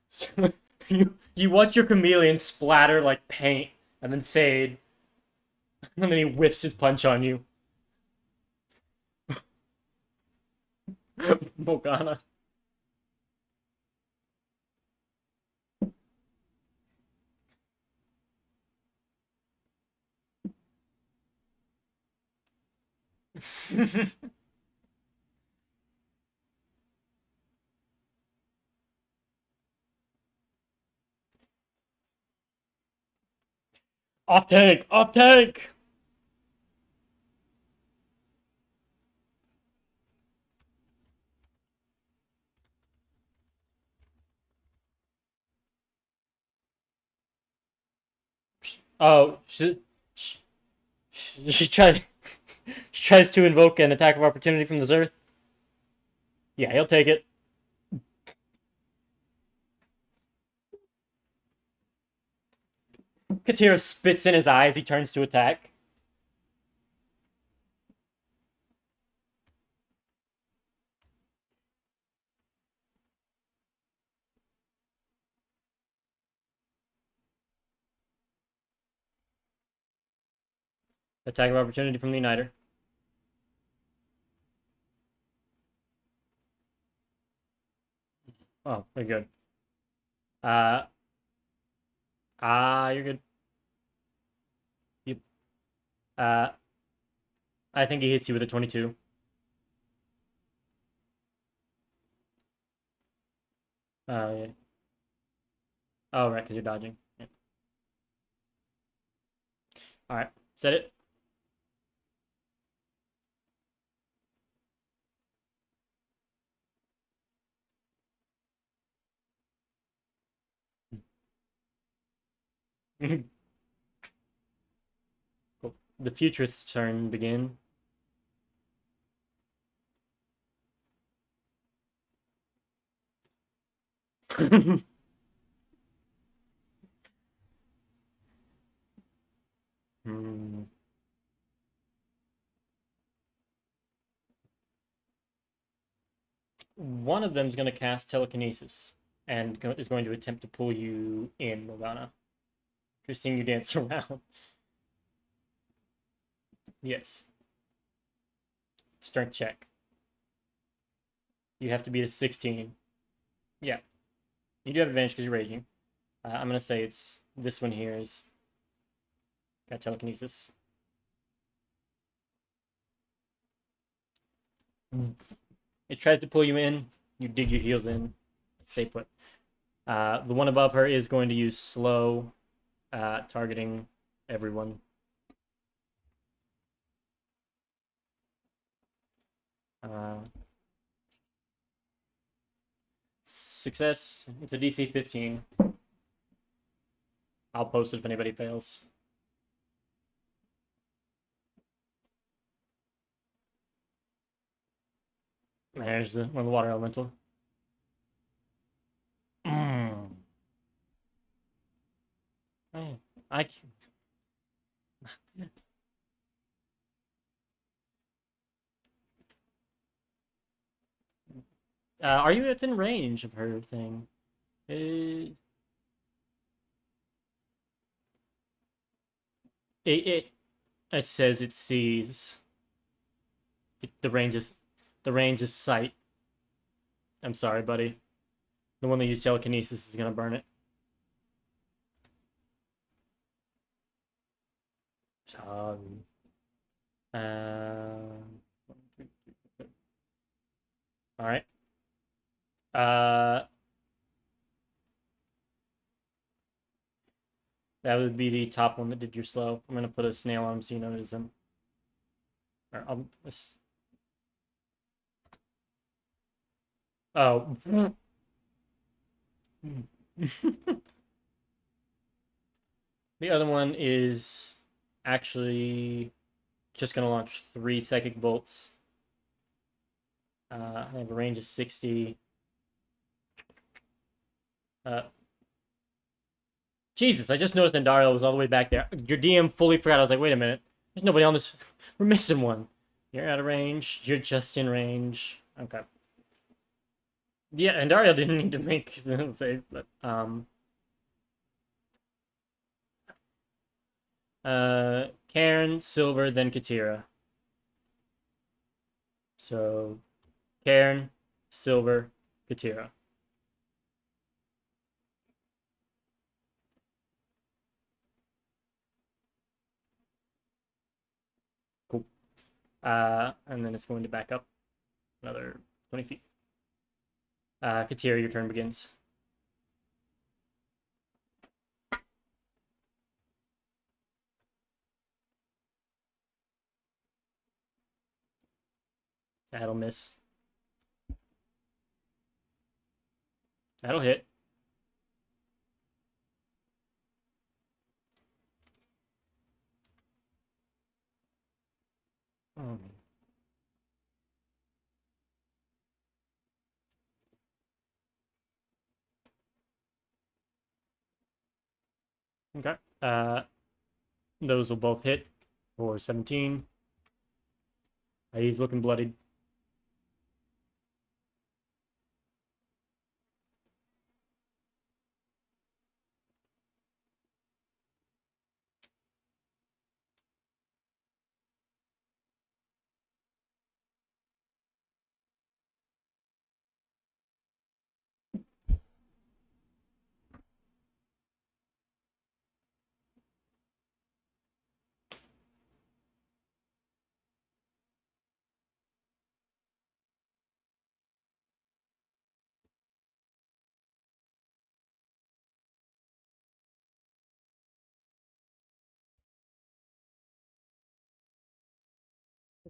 So, you watch your chameleon splatter like paint and then fade, and then he whiffs his punch on you. Morgana. Off tank! Off tank! Oh, she tries. She tries to invoke an attack of opportunity from the Zerth. Yeah, he'll take it. Katira spits in his eyes. He turns to attack. Attack of opportunity from the Uniter. Oh, very good. Uh, you're good. Yep. Uh, I think he hits you with a 22. Yeah. Oh, right, because you're dodging. Yeah. All right, set it. Cool. The futurist's turn begin. Hmm. One of them is going to cast telekinesis and is going to attempt to pull you in, Morgana. You're seeing you dance around. Yes. Strength check. You have to beat a 16. Yeah. You do have advantage because you're raging. I'm going to say it's this one here is got telekinesis. It tries to pull you in. You dig your heels in. Stay put. The one above her is going to use slow, targeting everyone. Success. It's a DC 15. I'll post it if anybody fails. There's the water elemental. Are you within range of her thing? It it says it sees. The range is sight. I'm sorry, buddy. The one that used telekinesis is gonna burn it. All right. That would be the top one that did your slow. I'm gonna put a snail on him so you notice him. Or Oh. The other one is actually just gonna launch 3 psychic bolts. I have a range of 60. Jesus, I just noticed Andario was all the way back there. Your DM fully forgot. I was like, wait a minute. There's nobody on this. We're missing one. You're out of range. You're just in range. Okay. Yeah, Andario didn't need to make the save, but Karen, Silver, then Katira. So Karen, Silver, Katira. Cool. And then it's going to back up another 20 feet. Katira, your turn begins. That'll miss. That'll hit. Oh. Okay. Those will both hit for 17. He's looking bloodied.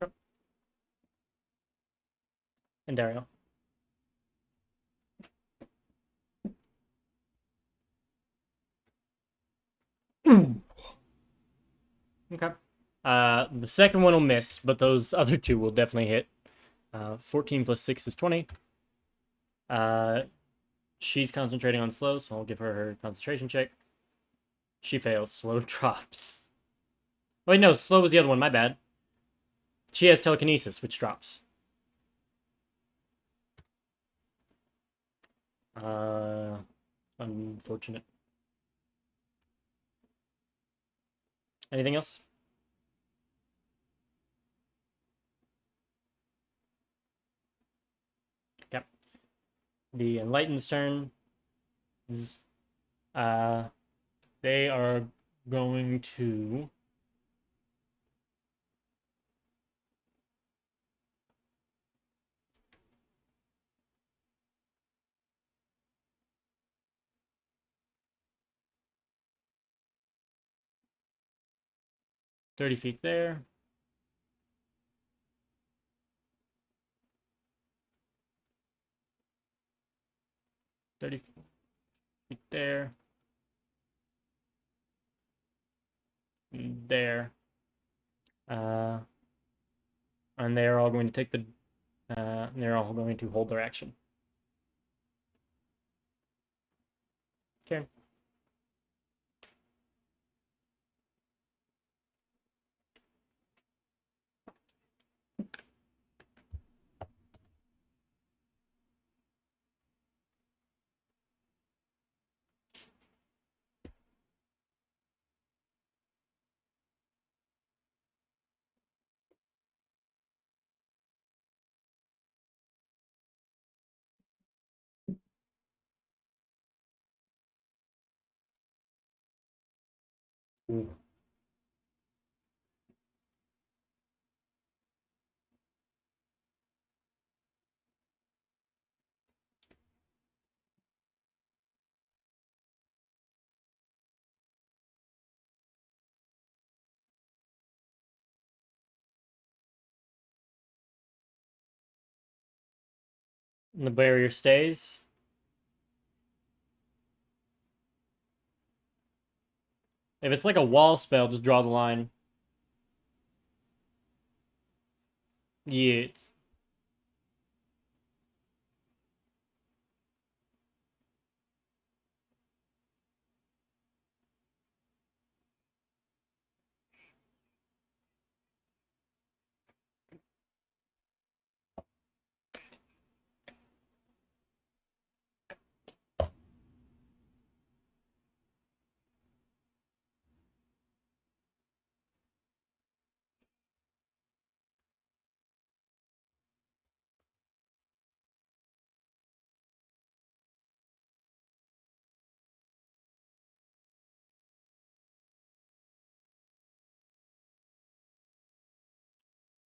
Okay. And Dario. Okay. The second one will miss, but those other two will definitely hit. 14 plus 6 is 20. She's concentrating on slow, so I'll give her her concentration check. She fails. Slow drops. Wait, no, slow was the other one. My bad. She has telekinesis, which drops. Unfortunate. Anything else? Okay. The Enlightened's turn. They are going to... ...30 feet there. $30 feet there. There. And they're all going to take the... they're all going to hold their action. Okay. Ooh. And the barrier stays. If it's like a wall spell, just draw the line. Yeah.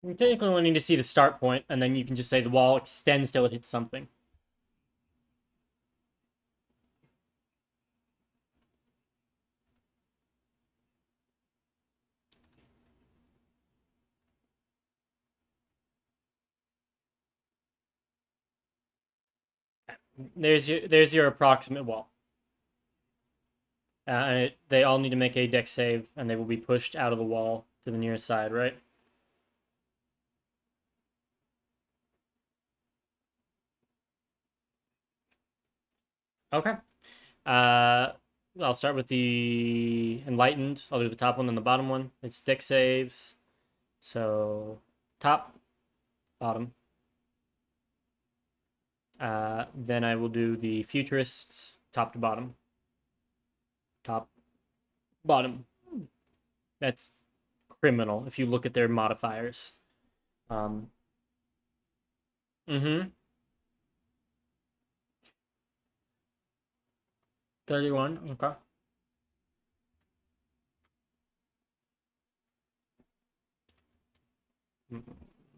We technically only need to see the start point, and then you can just say the wall extends till it hits something. There's your approximate wall. And they all need to make a dex save, and they will be pushed out of the wall to the nearest side, right? Okay. I'll start with the Enlightened. I'll do the top one, then the bottom one. It's dex saves. So, top, bottom. Then I will do the Futurists, top to bottom. Top, bottom. That's criminal if you look at their modifiers. Mm-hmm. 31, okay.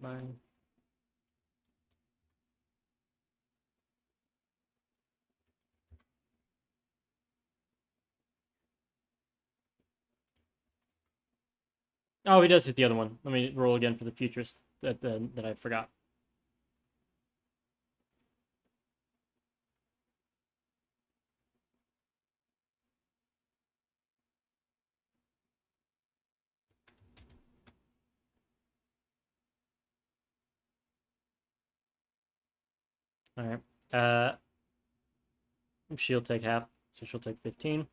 Mine. Oh, he does hit the other one. Let me roll again for the Futurist that I forgot. All right. She'll take half, so she'll take 15.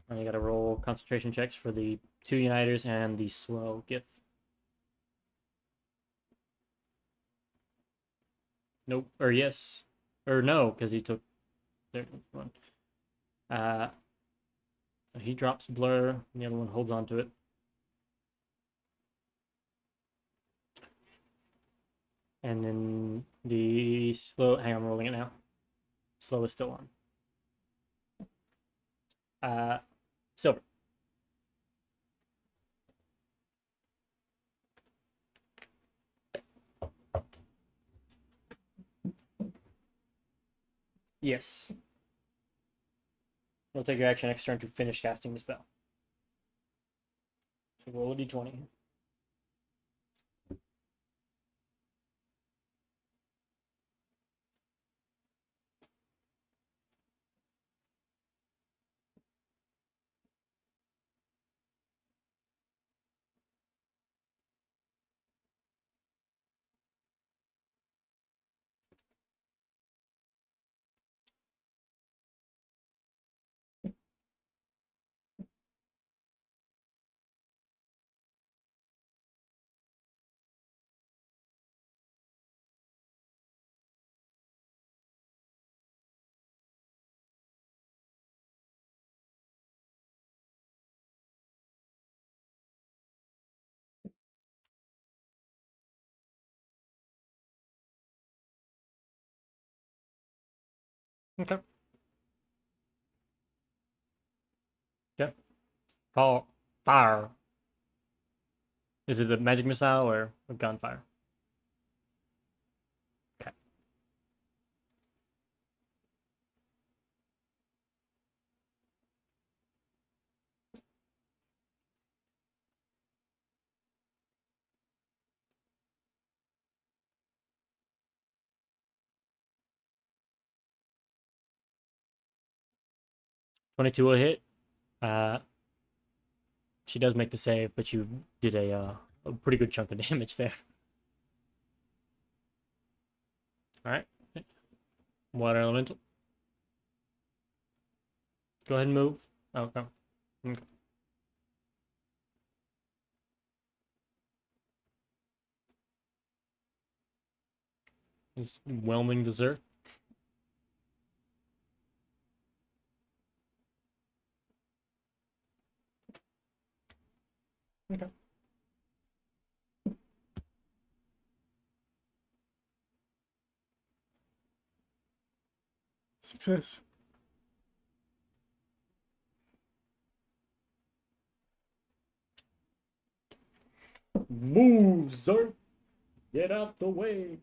And you gotta roll concentration checks for the 2 Uniters and the slow GITH. Nope. Or yes. Or no, because he took their one. So he drops Blur, and the other one holds on to it. And then the slow, hang on, I'm rolling it now. Slow is still on. Silver. Yes. You'll take your action next turn to finish casting the spell. So roll a d20. Okay. Okay. Paul. Fire. Is it a magic missile or a gunfire? Okay. $22 will hit. She does make the save, but you did a pretty good chunk of damage there. All right. Water elemental. Go ahead and move. Oh, no. Okay. He's whelming the earth. Okay. Success. Move, Zerg. Get out the way.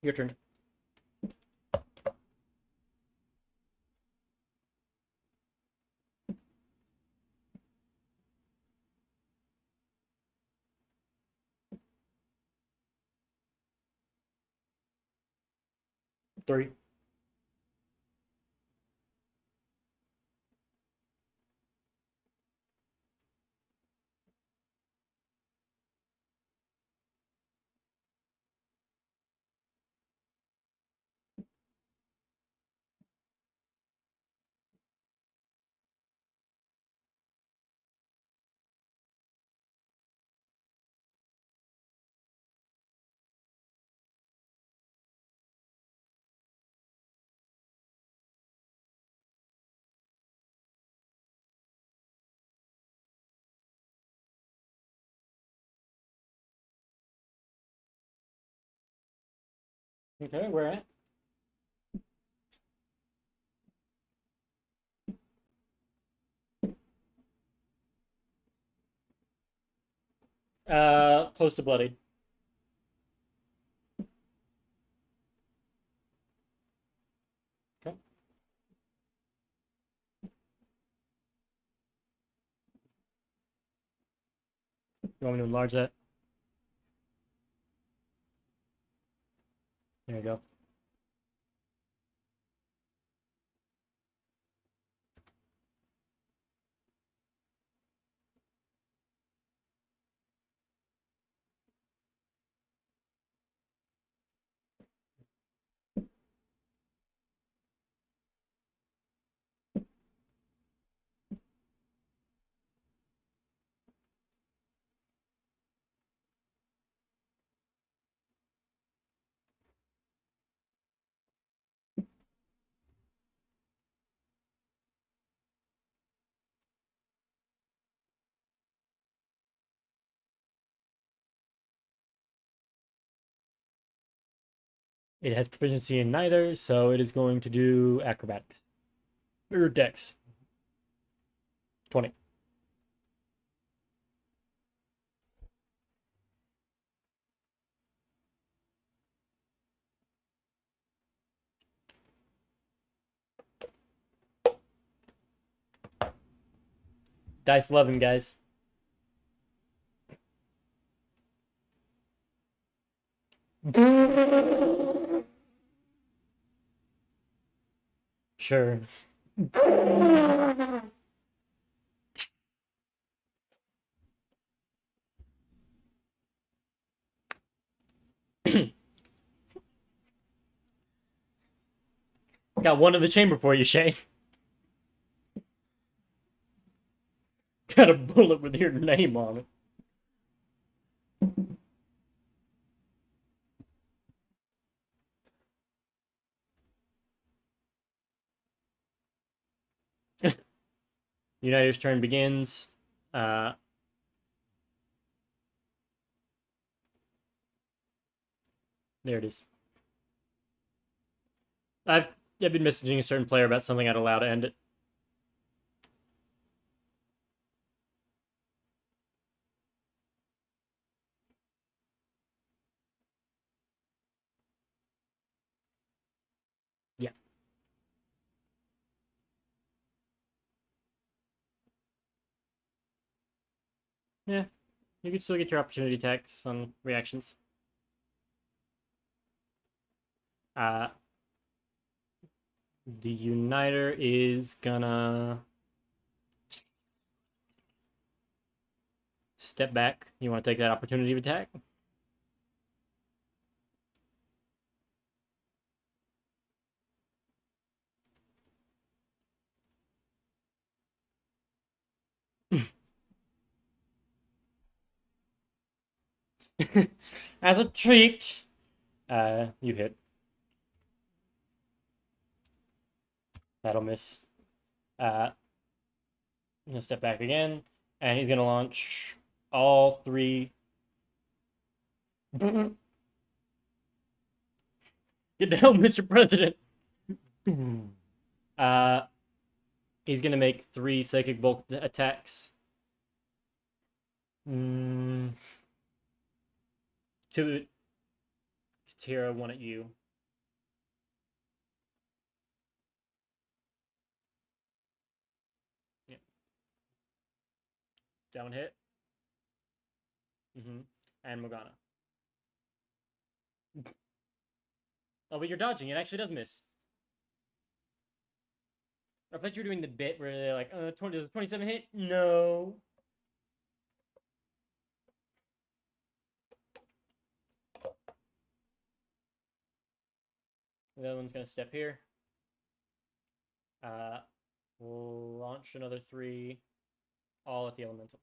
Your turn. Three. Okay, where at? Close to bloodied. Okay. You want me to enlarge that? There you go. It has proficiency in neither, so it is going to do acrobatics. Or dex. 20. Dice 11, guys. Sure. Got one in the chamber for you, Shane. Got a bullet with your name on it. Uniter's turn begins. There it is. I've been messaging a certain player about something I'd allow to end it. Yeah. Yeah. You can still get your opportunity attacks on reactions. Uh, the Uniter is gonna step back. You want to take that opportunity of attack? As a treat, you hit. That'll miss. He's gonna step back again, and he's gonna launch all three. Get down, Mr. President. Uh, he's gonna make 3 psychic bolt attacks. Two Katira, 1 at you. Yeah. Down hit. And Morgana. Oh, but you're dodging. It actually does miss. I thought you were doing the bit where they're like, does a 27 hit? No. The other one's gonna step here. We'll launch another 3, all at the elemental.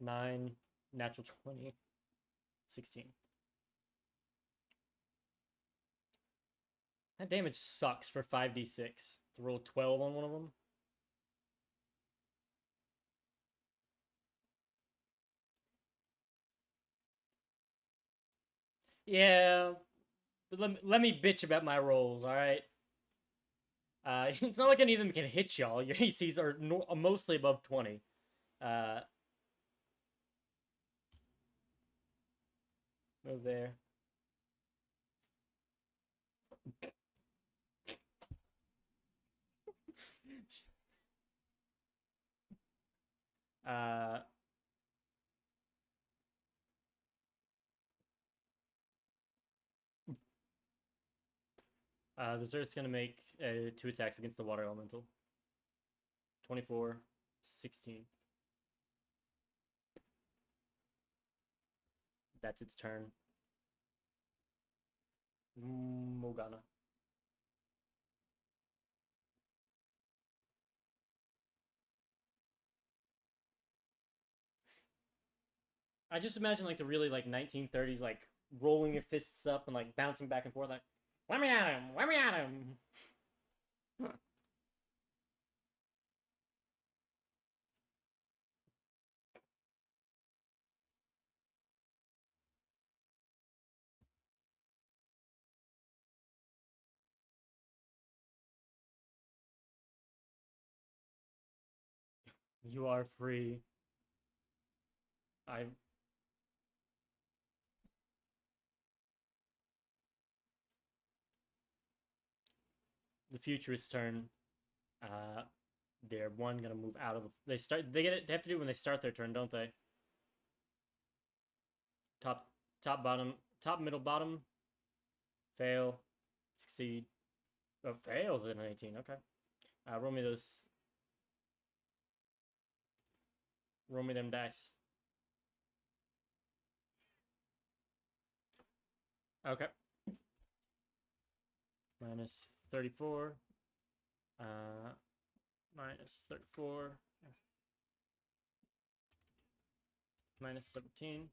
9, natural 20, 16. That damage sucks for 5d6. To roll 12 on one of them. Yeah, but let me bitch about my rolls, alright? It's not like any of them can hit y'all. Your ACs are mostly above 20. Move there. The Zerth's gonna make 2 attacks against the water elemental. 24, 16. That's its turn. Morgana. I just imagine like the really like 1930s like rolling your fists up and like bouncing back and forth like, let me at him, let me at him. You are free. I. The futurist's turn. They're gonna move out of. They start. They get it. They have to do it when they start their turn, don't they? Top, bottom, top, middle, bottom. Fail, succeed. Oh, fails at an 18. Okay. Roll me those. Roll me them dice. Okay. Minus 34. Minus 34. Minus 17.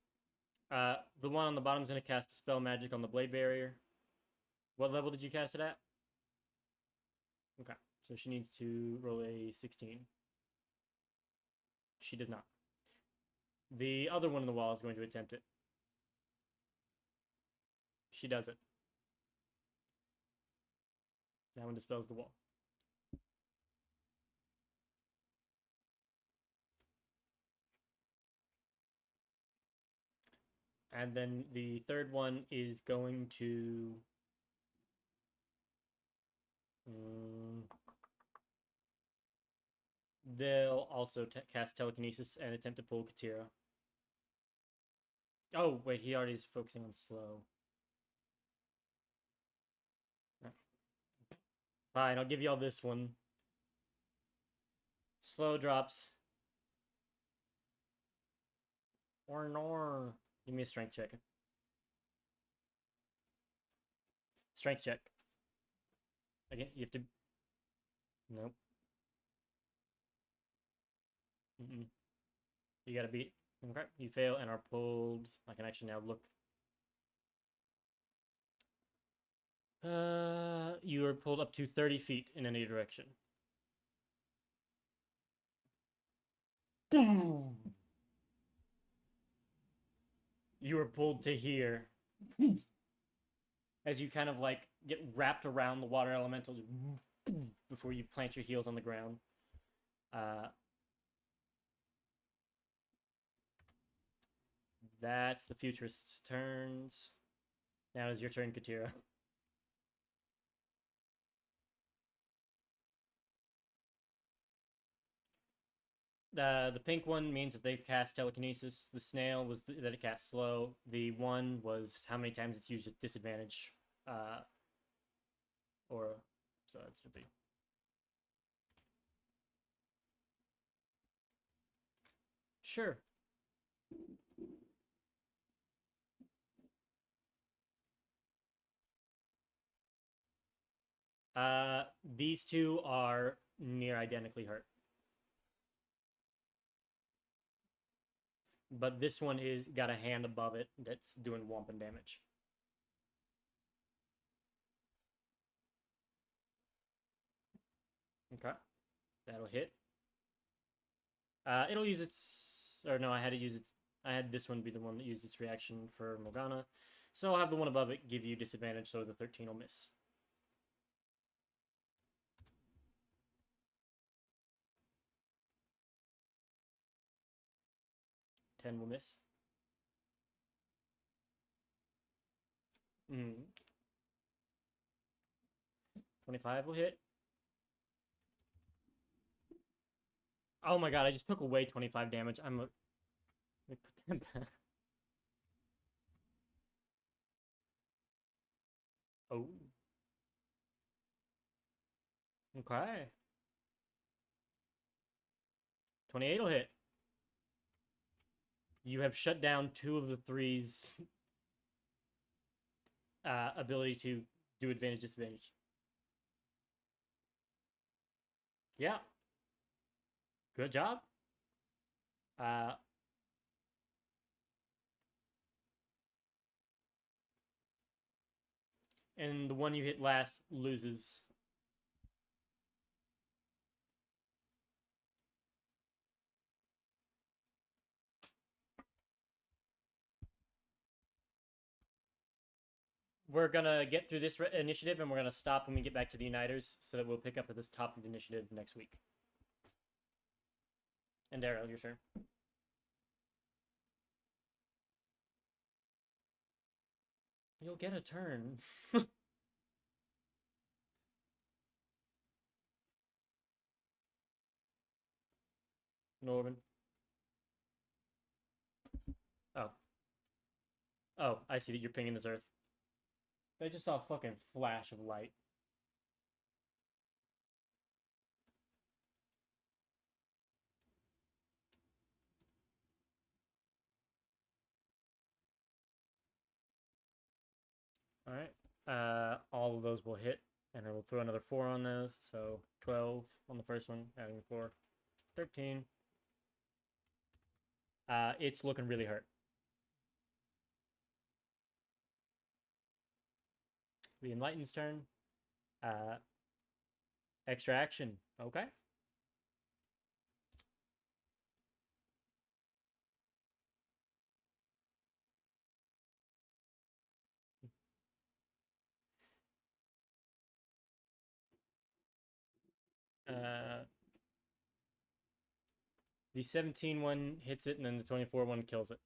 The one on the bottom is going to cast a spell magic on the blade barrier. What level did you cast it at? Okay. So she needs to roll a 16. She does not. The other one on the wall is going to attempt it. She does it. That one dispels the wall. And then the third one is going to... they'll also cast telekinesis and attempt to pull Katira. Oh, wait, he already is focusing on slow. Fine, I'll give y'all this one. Slow drops. Or nor. Give me a strength check. Strength check. Again, you have to... Nope. You gotta beat... Okay, you fail and are pulled. I can actually now look. You are pulled up to 30 feet in any direction. Boom! You are pulled to here. As you kind of like get wrapped around the water elemental before you plant your heels on the ground. That's the futurist's turns. Now is your turn, Katira. The pink one means if they cast telekinesis. The snail was that it casts slow. The one was how many times it's used at disadvantage. So that should be. Sure. These two are near identically hurt. But this one is got a hand above it that's doing whomping damage. Okay. That'll hit. It'll use its... Or no, I had to use its... I had this one be the one that used its reaction for Morgana. So I'll have the one above it give you disadvantage, so the 13 will miss. Will miss. 25 will hit. Oh my god, I just took away 25 damage. Let me put them back. Oh. Okay. 28 will hit. You have shut down 2 of the 3's ability to do advantage disadvantage. Yeah. Good job. And the one you hit last loses. We're gonna get through this initiative, and we're gonna stop when we get back to the Uniters, so that we'll pick up at this top of the initiative next week. And Daryl, your turn. You'll get a turn. Norman. Oh. Oh, I see that you're pinging this earth. I just saw a fucking flash of light. Alright. All of those will hit, and I will throw another 4 on those. So 12 on the first one, adding 4. 13. It's looking really hurt. The Enlightened's turn. Extra action. Okay. The 17 one hits it, and then the 24 one kills it.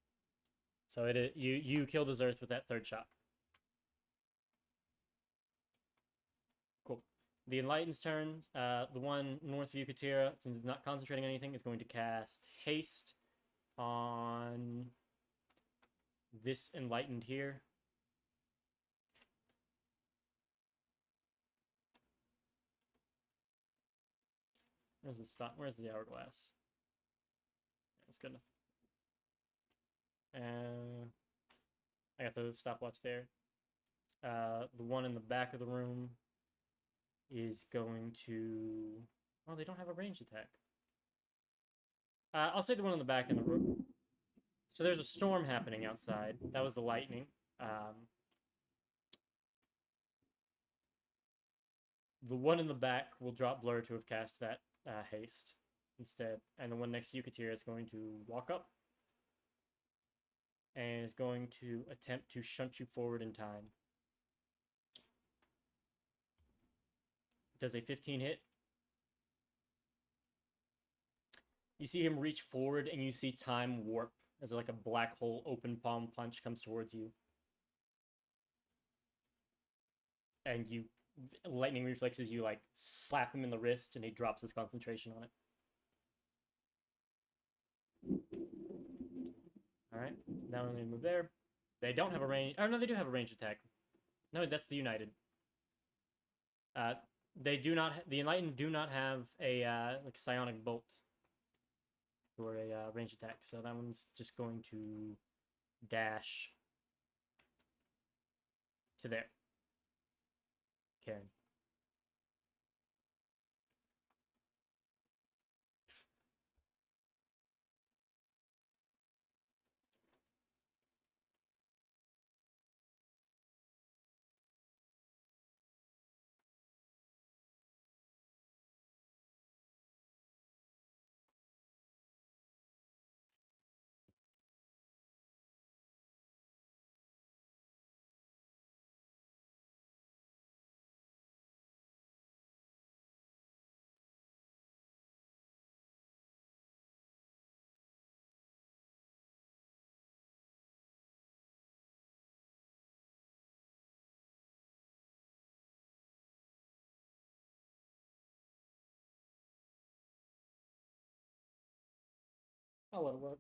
So you killed his Earth with that third shot. Cool. The Enlightened's turn. The one north of Yucatira, since it's not concentrating on anything, is going to cast Haste on this Enlightened here. Where's the stop? Where's the hourglass? That's good enough. I got the stopwatch there. The one in the back of the room is going to... Oh, they don't have a range attack. I'll say the one in the back in the room. So there's a storm happening outside. That was the lightning. The one in the back will drop Blur to have cast that haste instead. And the one next to Yucatira is going to walk up and is going to attempt to shunt you forward in time. Does a 15 hit? You see him reach forward and you see time warp as like a black hole open palm punch comes towards you. And you, lightning reflexes, you like slap him in the wrist and he drops his concentration on it. Alright, now we're going to move there. They don't have a range. Oh, no, they do have a range attack. No, that's the United. They do not. The Enlightened do not have a like psionic bolt or a range attack, so that one's just going to dash to there. Karen. I'll let it work.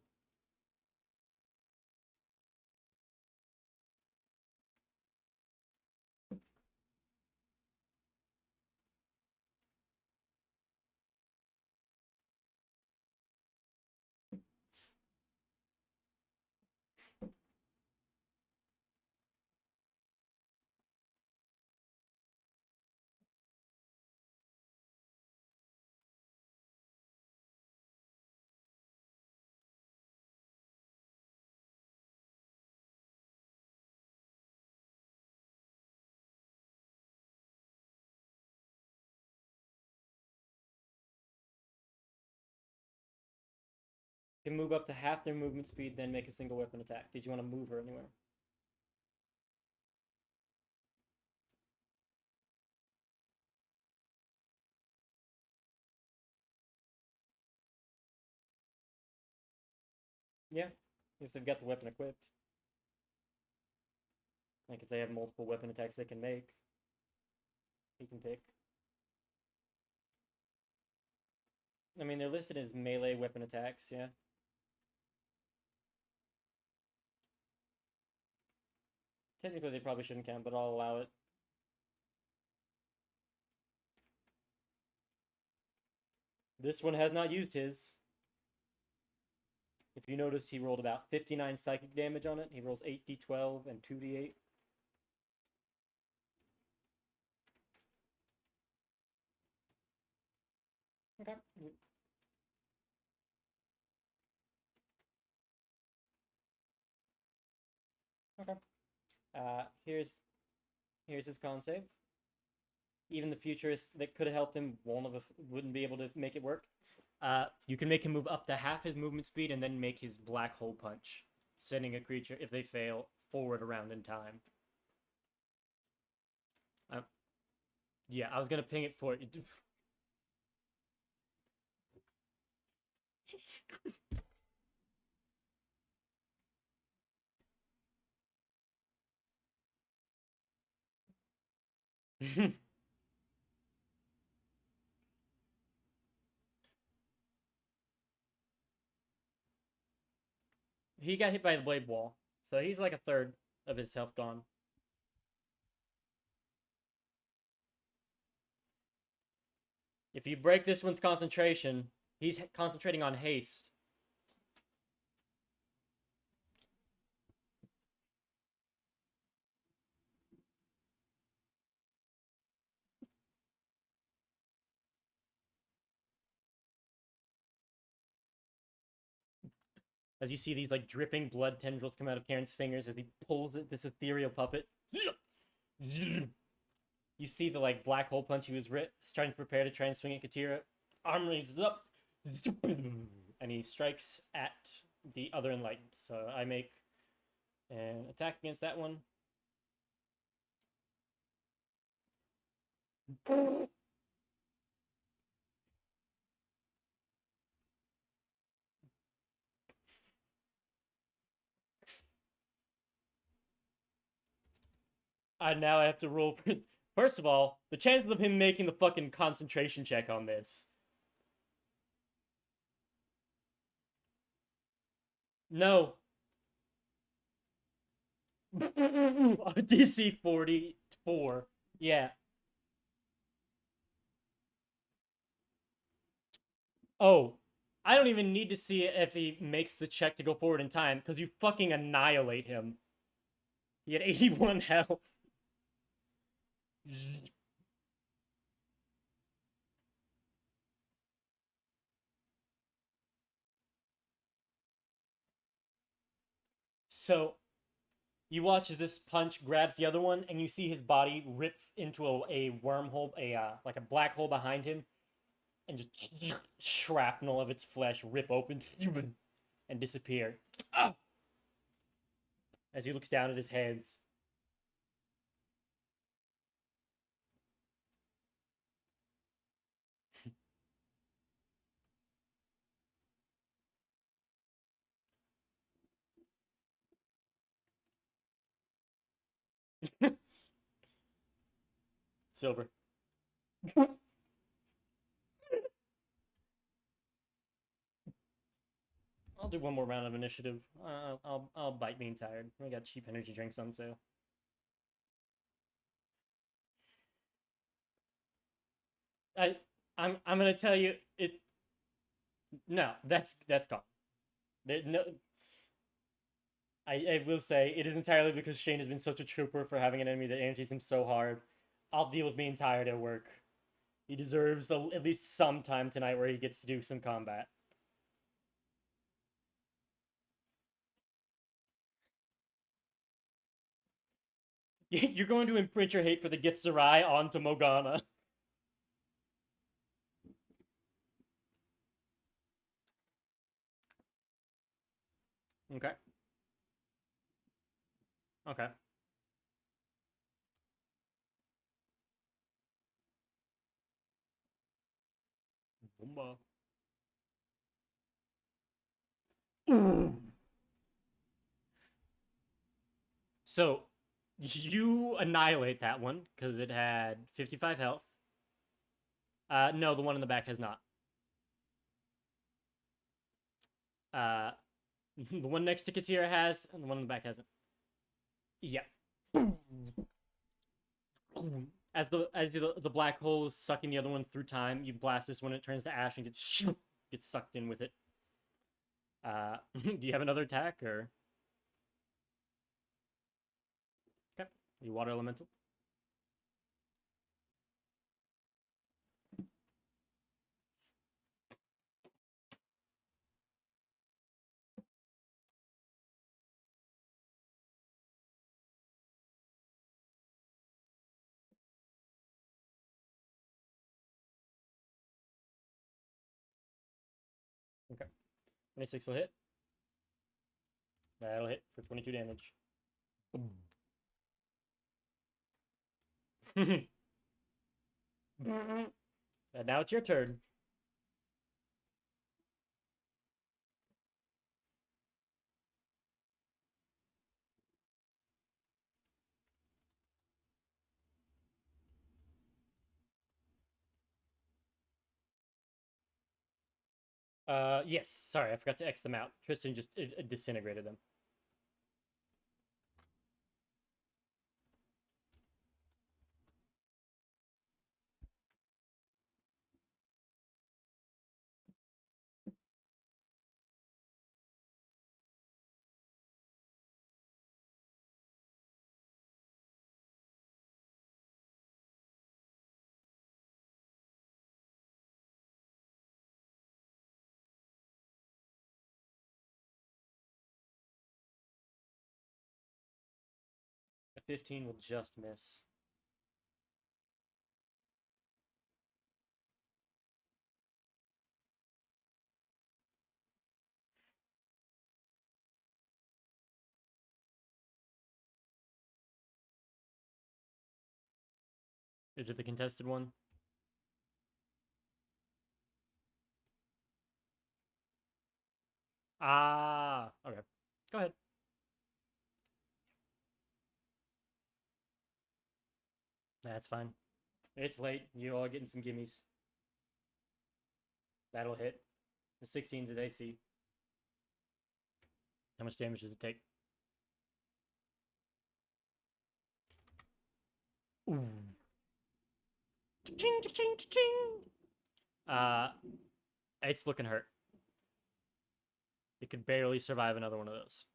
Can move up to half their movement speed, then make a single weapon attack. Did you want to move her anywhere? Yeah, if they've got the weapon equipped. Like if they have multiple weapon attacks they can make, he can pick. I mean, they're listed as melee weapon attacks, yeah. Technically, they probably shouldn't count, but I'll allow it. This one has not used his. If you noticed, he rolled about 59 psychic damage on it. He rolls 8d12 and 2d8. Okay. Okay. Here's his con save. Even the futurist that could have helped him wouldn't be able to make it work. You can make him move up to half his movement speed and then make his black hole punch, sending a creature, if they fail, forward around in time. Yeah, I was gonna ping it for you. He got hit by the blade wall, so he's like a third of his health gone. If you break this one's concentration, he's concentrating on haste. As you see these like dripping blood tendrils come out of Karen's fingers as he pulls it, this ethereal puppet. You see the like black hole punch he was starting to prepare to try and swing at Katira. Arm raises up, and he strikes at the other enlightened. So I make an attack against that one. Now I have to roll. First of all, the chances of him making the fucking concentration check on this. No. DC 44. Yeah. Oh, I don't even need to see if he makes the check to go forward in time, because you fucking annihilate him. He had 81 health. So, you watch as this punch grabs the other one, and you see his body rip into a wormhole, like a black hole behind him, and just shrapnel of its flesh rip open and disappear. As he looks down at his hands. Silver. I'll do one more round of initiative. I'll bite being tired. We got cheap energy drinks on sale. I'm gonna tell you it. No, that's gone. No, I will say it is entirely because Shane has been such a trooper for having an enemy that annotates him so hard. I'll deal with being tired at work. He deserves at least some time tonight where he gets to do some combat. You're going to imprint your hate for the Githzerai onto Morgana. Okay. Okay. Boomba. So, you annihilate that one because it had 55 health. No, the one in the back has not. The one next to Katira has, and the one in the back hasn't. Yeah. As the black hole is sucking the other one through time, you blast this one, it turns to ash and gets sucked in with it. Do you have another attack or? Okay, you water elemental. Okay, 26 will hit. That'll hit for 22 damage. And now it's your turn. Yes. Sorry, I forgot to X them out. Tristan just disintegrated them. A 15 will just miss. Is it the contested one? Ah, okay. Go ahead. That's fine. It's late. You all are getting some gimmies. That'll hit. The 16's is AC. How much damage does it take? Ooh. Ching, ching, ching. It's looking hurt. It could barely survive another one of those.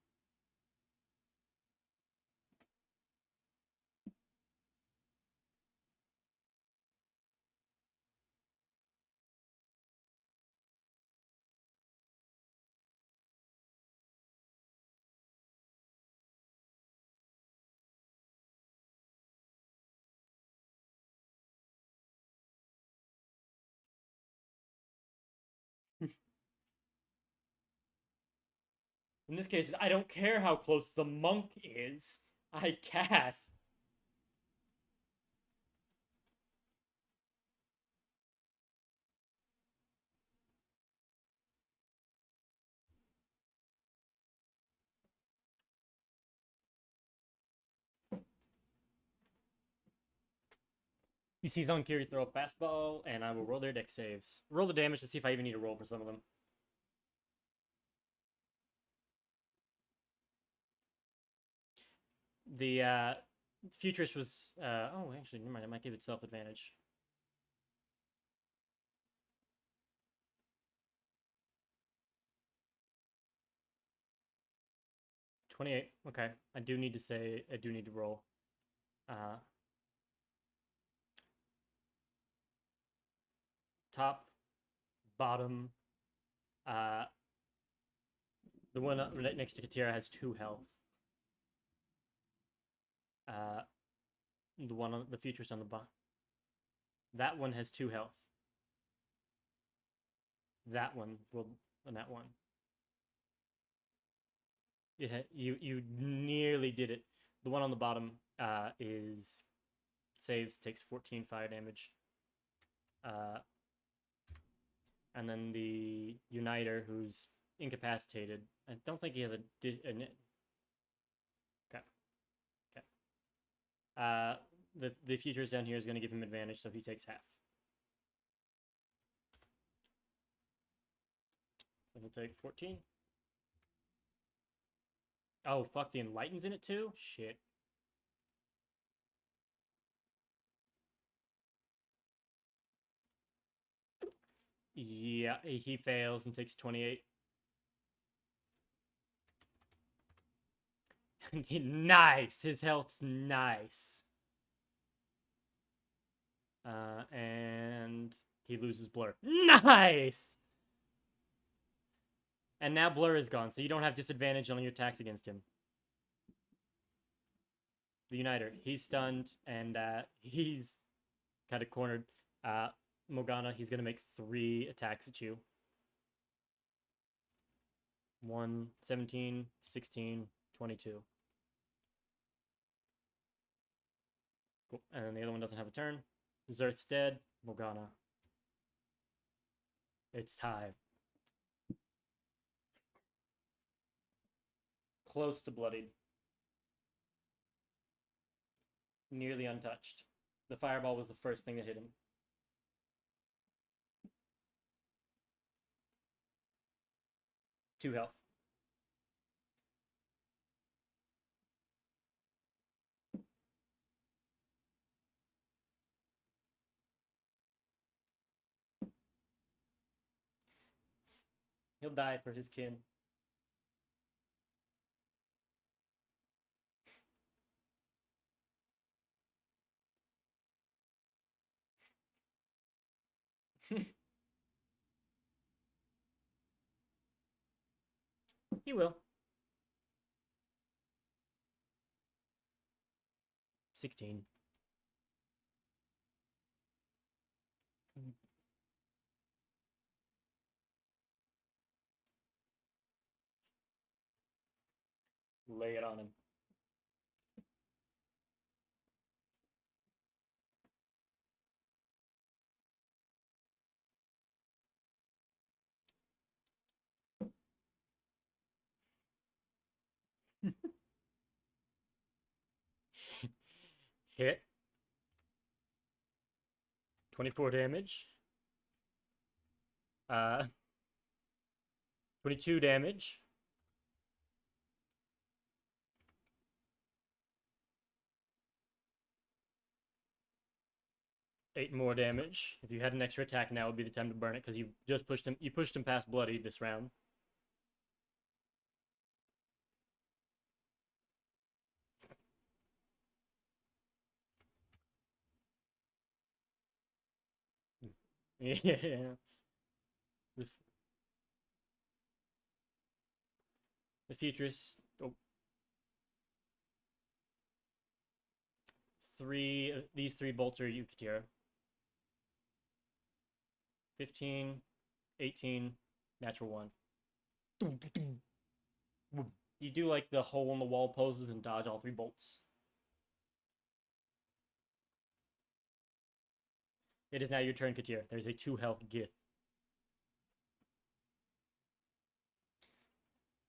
In this case, I don't care how close the monk is. I cast. He sees Onkiri throw a fastball, and I will roll their deck saves. Roll the damage to see if I even need to roll for some of them. The Futurist was... oh, actually, never mind. I might give itself advantage. $28. Okay. I do need to roll. Top, bottom. The one right next to Katira has 2 health. The one on the Futurist on the bottom. That one has 2 health. That one will, and that one. You nearly did it. The one on the bottom is saves, takes 14 fire damage. And then the Uniter, who's incapacitated. I don't think he has okay. Okay. The Futurist down here is going to give him advantage, so he takes half. So he'll take 14. Oh, fuck, the Enlighten's in it too? Shit. Yeah, he fails and takes 28. Nice! His health's nice. And he loses Blur. Nice! And now Blur is gone, so you don't have disadvantage on your attacks against him. The Uniter, he's stunned, and he's kind of cornered. Morgana, he's going to make 3 attacks at you. 1, 17, 16, 22. Cool. And then the other one doesn't have a turn. Zerth's dead. Morgana. It's time. Close to bloodied. Nearly untouched. The fireball was the first thing that hit him. 2 health. He'll die for his kin. He will. 16. Lay it on him. Hit. 24 damage. 22 damage. Eight more damage. If you had an extra attack, now would be the time to burn it because you just pushed him. You pushed him past bloody this round. Yeah. The futurist. Oh. These 3 bolts are Yukichira. 15, 18, natural 1. You do like the hole in the wall poses and dodge all 3 bolts. It is now your turn, Katir. There's a 2 health GITH.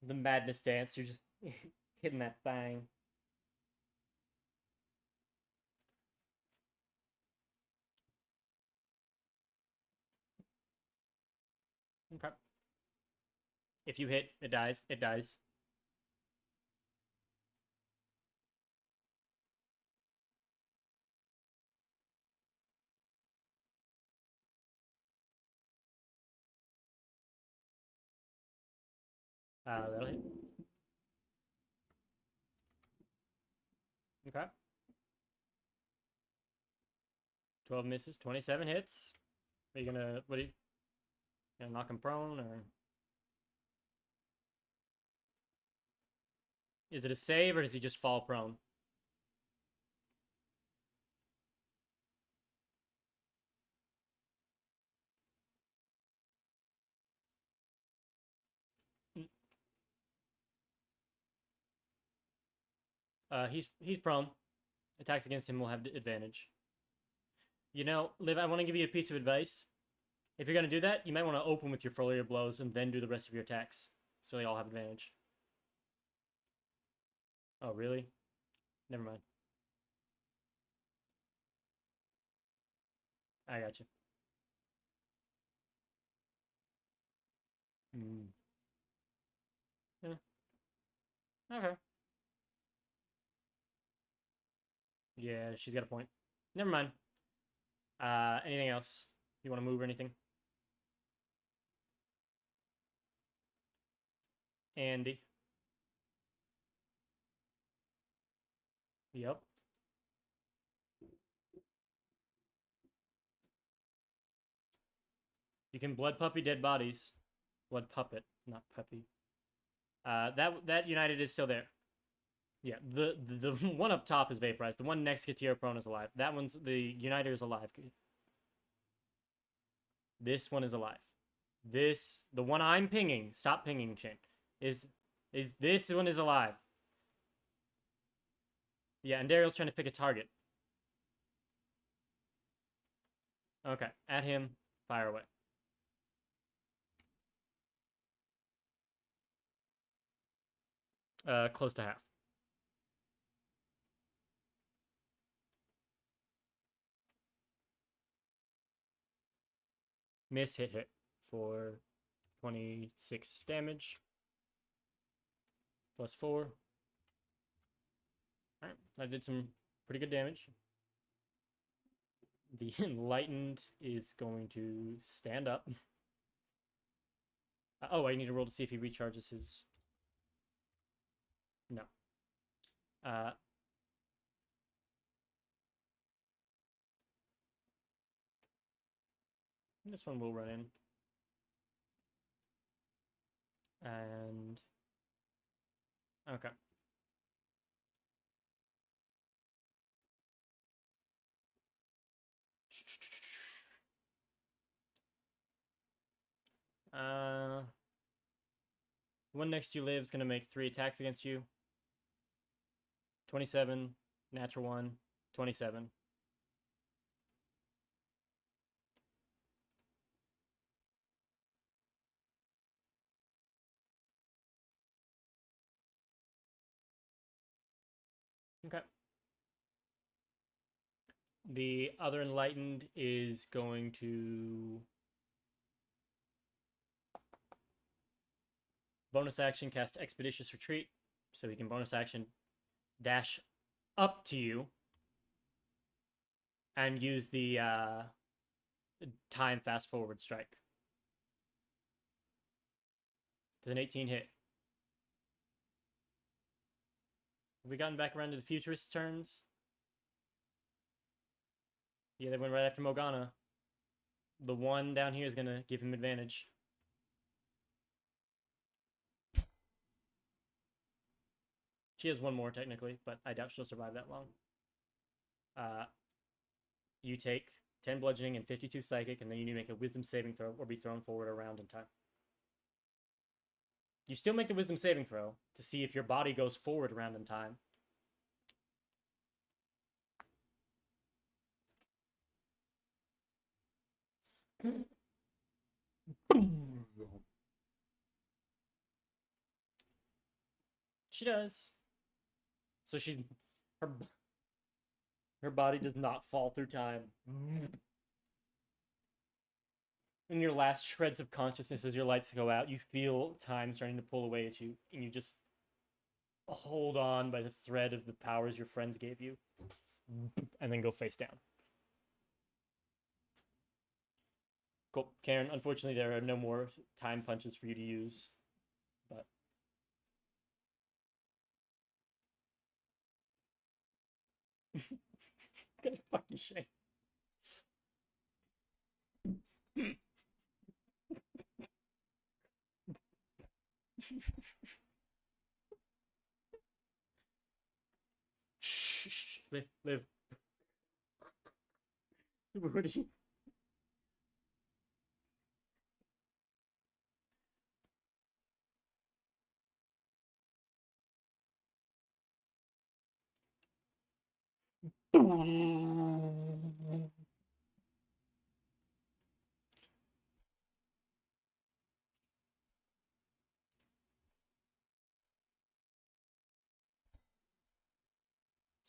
The madness dance, you're just hitting that thing. Okay. If you hit, it dies. It dies. That'll hit. Okay. 12 misses, 27 hits. Are you gonna, what are you gonna knock him prone, or? Is it a save, or does he just fall prone? He's prone. Attacks against him will have advantage. You know, Liv, I want to give you a piece of advice. If you're gonna do that, you might want to open with your flurry of blows and then do the rest of your attacks, so they all have advantage. Oh, really? Never mind. I got you. Yeah. Okay. Yeah, she's got a point. Never mind. Anything else? You want to move or anything? Andy. Yep. You can blood puppy dead bodies. Blood puppet, not puppy. That United is still there. Yeah, the one up top is vaporized. The one next to Katir prone is alive. That one's the Uniter is alive. This one is alive. The one I'm pinging. Stop pinging, Shane. Is this one is alive? Yeah, and Daryl's trying to pick a target. Okay, at him, fire away. Close to half. Miss, hit for 26 damage. +4. Alright, that did some pretty good damage. The enlightened is going to stand up. Oh, I need to roll to see if he recharges his... No. This one will run in. And... Okay. One next to you live is going to make 3 attacks against you. 27, natural 1, 27. Okay. The other enlightened is going to bonus action cast Expeditious Retreat, so he can bonus action dash up to you and use the time fast forward strike. Does an 18 hit? Have we gotten back around to the futurist turns? Yeah, they went right after Morgana. The one down here is going to give him advantage. She has one more, technically, but I doubt she'll survive that long. You take 10 bludgeoning and 52 psychic, and then you need to make a wisdom saving throw or be thrown forward around in time. You still make the wisdom saving throw to see if your body goes forward around in time. She does. So she's her body does not fall through time. In your last shreds of consciousness, as your lights go out, you feel time starting to pull away at you, and you just hold on by the thread of the powers your friends gave you, and then go face down. Cool. Karen, unfortunately, there are no more time punches for you to use, but... Okay, fuck you, Shane. Shh, live. What are you...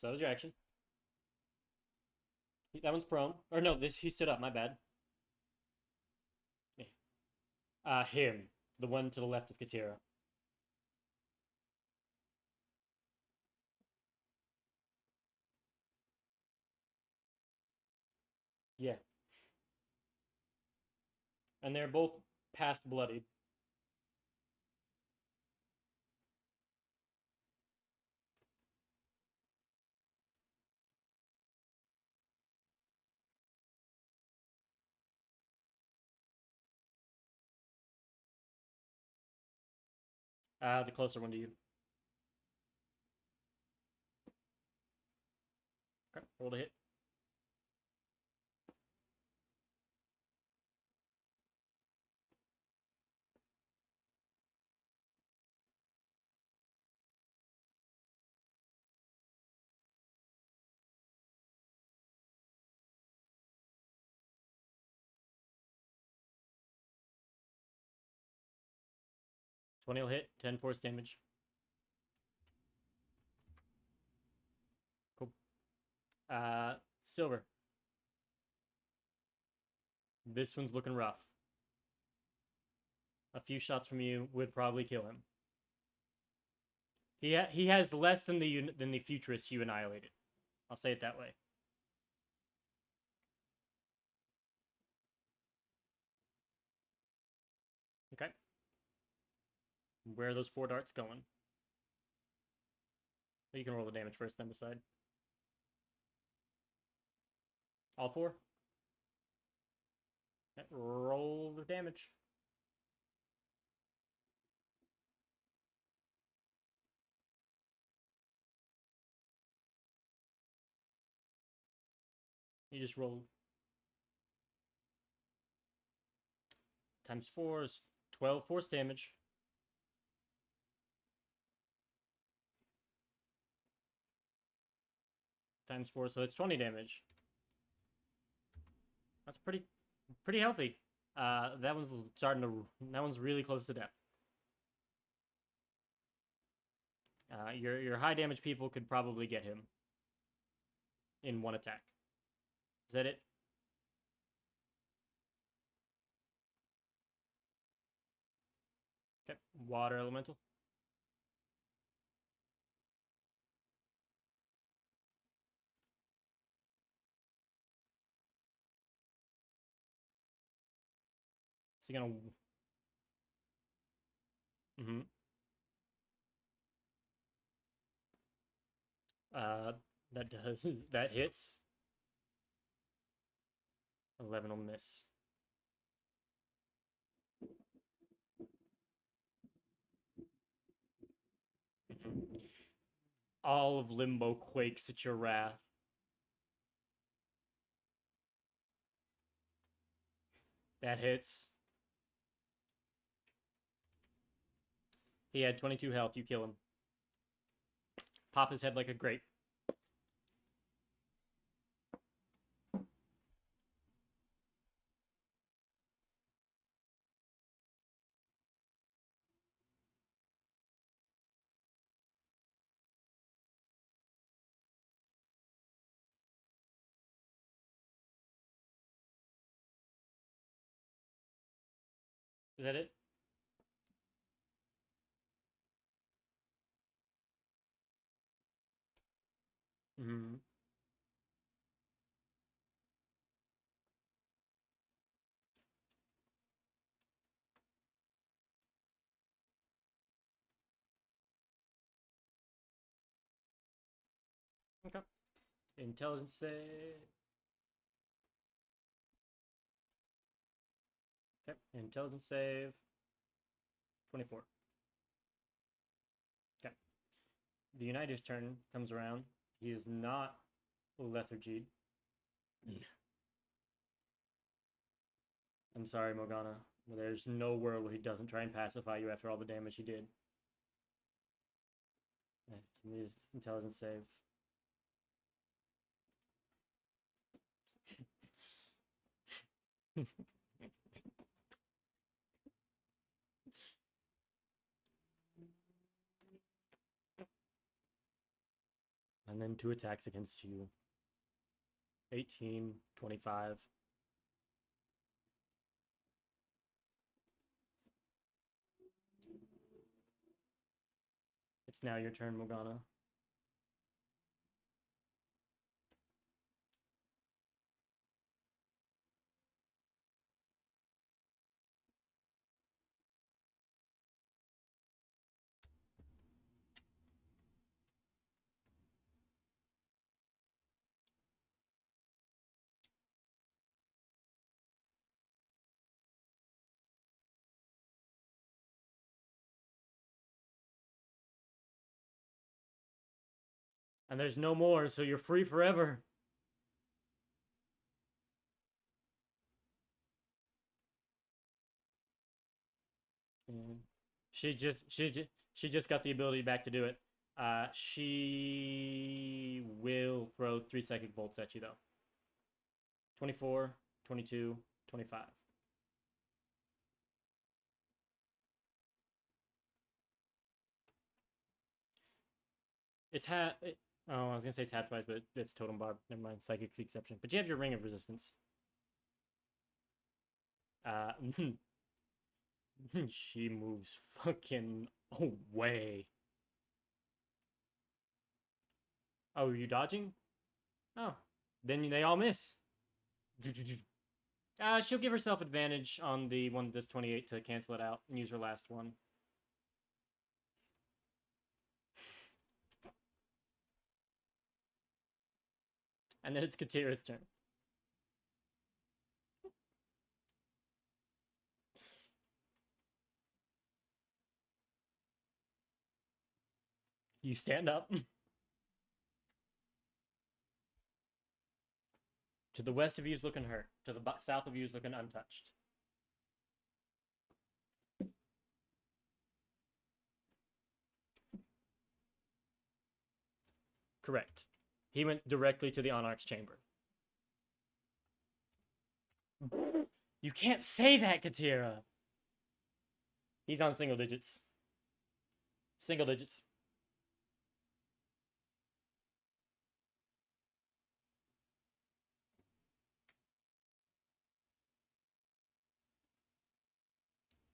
So that was your action. That one's prone. Or no, he stood up, my bad. Him. The one to the left of Katira. Yeah. And they're both past bloodied. The closer one to you. Okay, roll to hit. Twenty will hit. 10 force damage. Cool. Silver. This one's looking rough. A few shots from you would probably kill him. He has less than the futurists you annihilated. I'll say it that way. Okay. Where are those 4 darts going? You can roll the damage first, then decide. All 4? Okay, roll the damage. You just roll times 4 is 12 force damage. Times 4, so it's 20 damage. That's pretty healthy. That one's really close to death. Your high damage people could probably get him in 1 attack. Is that it? Okay. Water elemental. So you're gonna. Mm-hmm. That does that hits. 11 will miss. All of Limbo quakes at your wrath. That hits. He had 22 health. You kill him. Pop his head like a grape. Is that it? Mm-hmm. Okay. Intelligence save. Okay. Intelligence save. 24. Okay. The Uniter's turn comes around. He is not lethargied. I'm sorry, Morgana. There's no world where he doesn't try and pacify you after all the damage he did. Give me his intelligence save. And then 2 attacks against you. 18, 25. It's now your turn, Morgana. And there's no more, so you're free forever. And she just got the ability back to do it. She will throw 3 psychic bolts at you though. 24, 22, 25. It's half. Oh, I was gonna say it's half twice, but it's totem bar. Never mind, psychic's the exception. But you have your ring of resistance. Uh, she moves fucking away. Oh, are you dodging? Oh, then they all miss. She'll give herself advantage on the one that does 28 to cancel it out and use her last one. And then it's Katira's turn. You stand up. To the west of you is looking hurt. To the south of you is looking untouched. Correct. He went directly to the Onarch's chamber. You can't say that, Katira. He's on single digits. Single digits.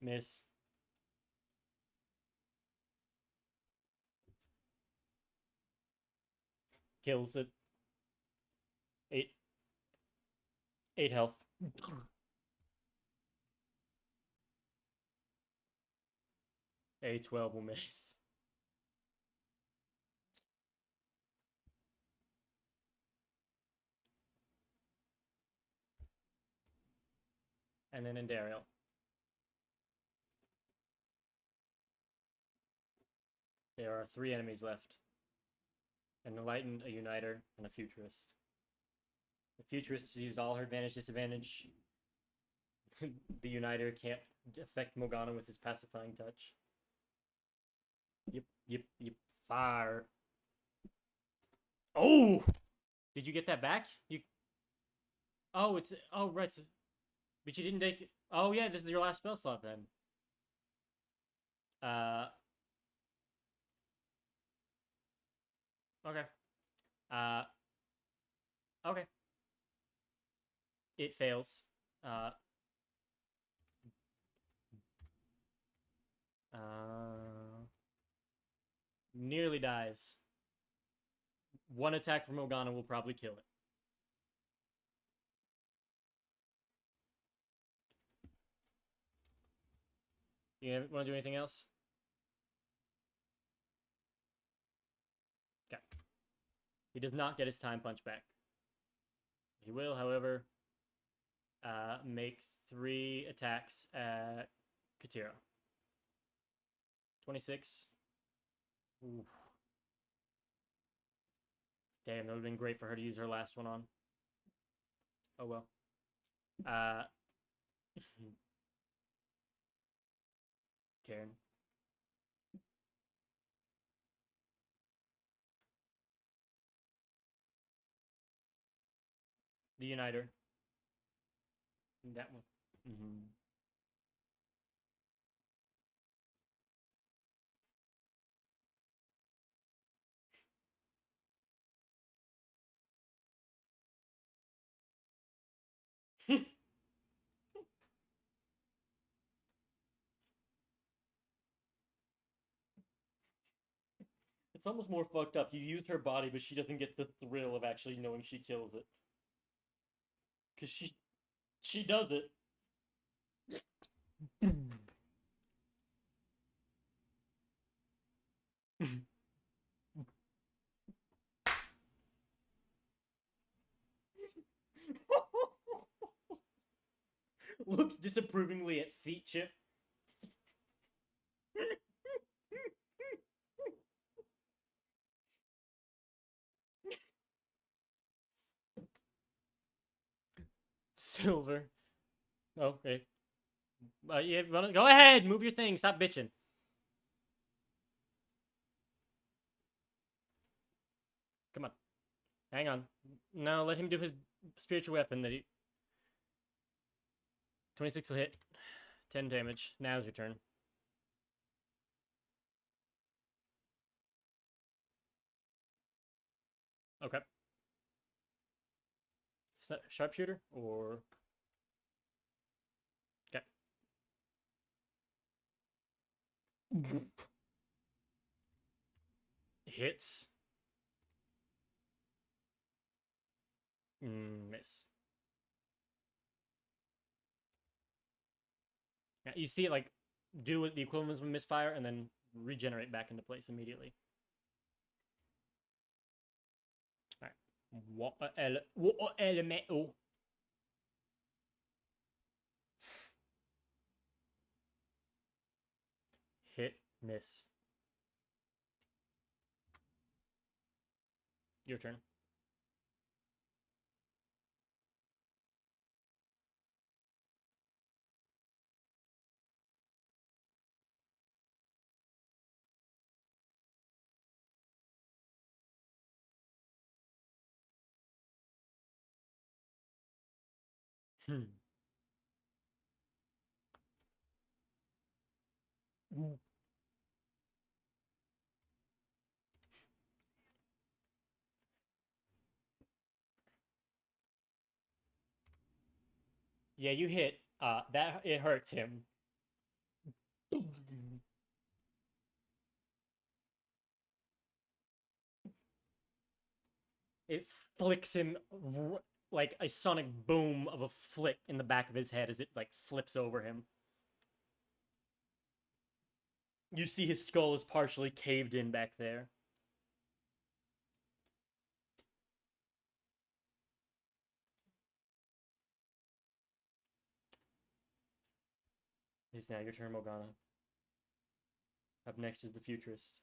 Miss. Kills it. 8 health. A 12 will miss. And then Indariel. There are 3 enemies left. An Enlightened, a Uniter, and a Futurist. The Futurist has used all her advantage, disadvantage. The Uniter can't affect Morgana with his pacifying touch. Yep. Fire. Oh! Did you get that back? You. Oh, it's. Oh, right. But you didn't take it. Oh, yeah, this is your last spell slot then. Okay. Okay. It fails. Nearly dies. One attack from Morgana will probably kill it. You want to do anything else? Okay. He does not get his time punch back. He will, however, make 3 attacks at Katira. 26. Ooh. Damn, that would have been great for her to use her last one on. Oh well. Karen. The Uniter. That one. It's almost more fucked up. You use her body, but she doesn't get the thrill of actually knowing she kills it. Because she does it. Looks disapprovingly at Feet Chip. Silver. Okay. Yeah, go ahead. Move your thing. Stop bitching. Come on. Hang on. No, let him do his spiritual weapon that he... 26 will hit. 10 damage. Now's your turn. Okay. Sharpshooter or... Okay. Hits. Miss. Yeah, you see it like do the equivalent of misfire and then regenerate back into place immediately. All right. What elemental? Hit, miss. Your turn. Yeah, you hit. That it hurts him. It flicks him like a sonic boom of a flick in the back of his head as it like flips over him. You see his skull is partially caved in back there. It's now your turn, Morgana. Up next is the Futurist.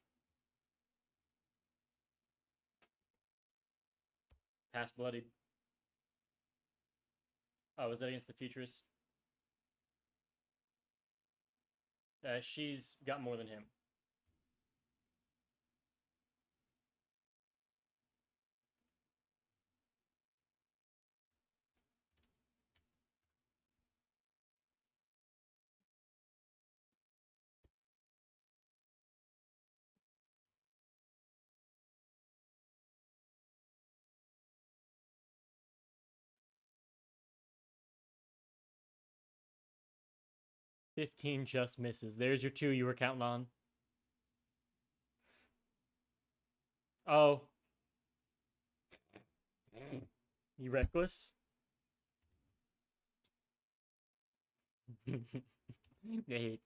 Pass bloodied. Oh, is that against the Futurist? She's got more than him. $15 just misses. There's your 2 you were counting on. Oh. You reckless? Hate.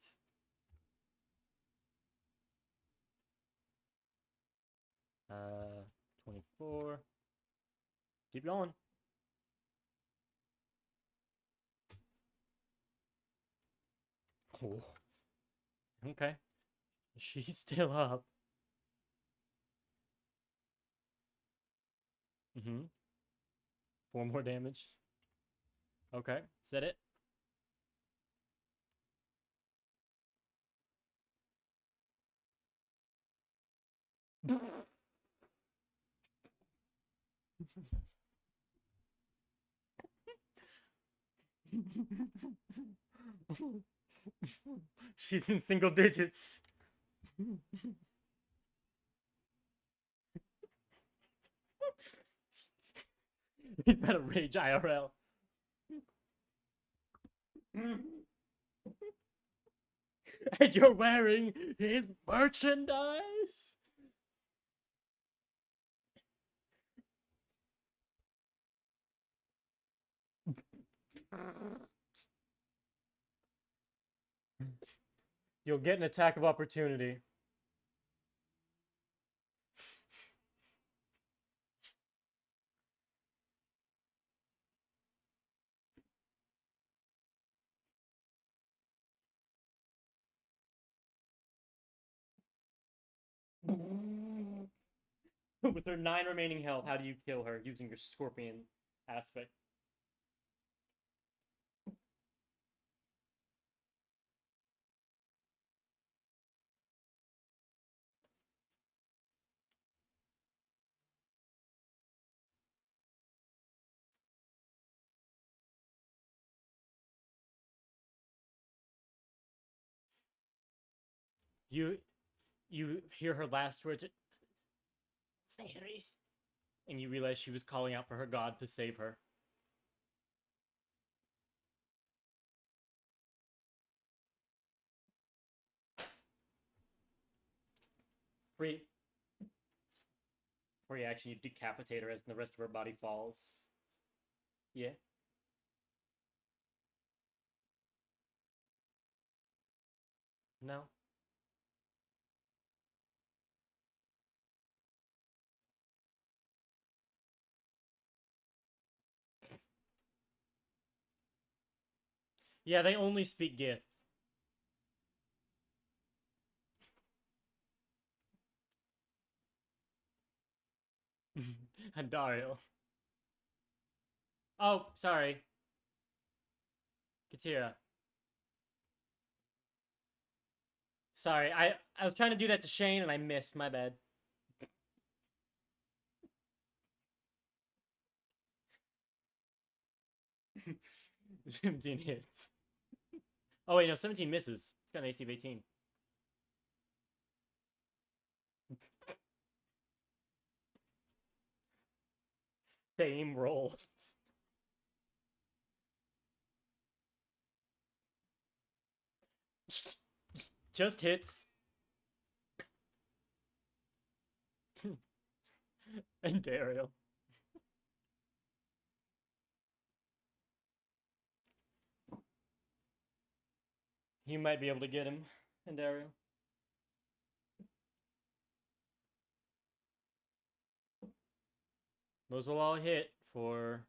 24. Keep going. Oh. Okay. She's still up. 4 more damage. Okay. Is that it? She's in single digits. He's better rage IRL. And you're wearing his merchandise. You'll get an attack of opportunity. With her 9 remaining health, how do you kill her using your scorpion aspect? You hear her last words, Ceres, and you realize she was calling out for her god to save her. Free action, you decapitate her as the rest of her body falls. Yeah. No. Yeah, they only speak GITH. And Dario. Oh, sorry. Katira. Sorry, I was trying to do that to Shane and I missed. My bad. 17 hits. Oh wait, no, 17 misses. It's got an AC of 18. Same rolls. Just hits. And Dario. You might be able to get him. And Dario. Those will all hit for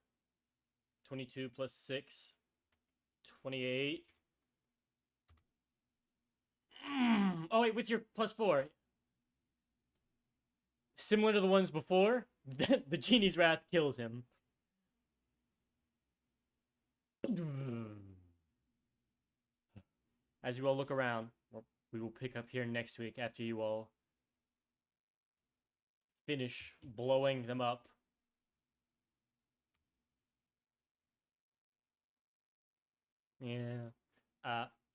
22 plus 6. 28. Oh wait, with your plus 4. Similar to the ones before, the genie's wrath kills him. As you all look around, we will pick up here next week after you all finish blowing them up. Yeah.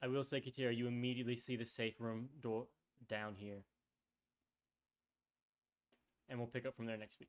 I will say, Katira, you immediately see the safe room door down here. And we'll pick up from there next week.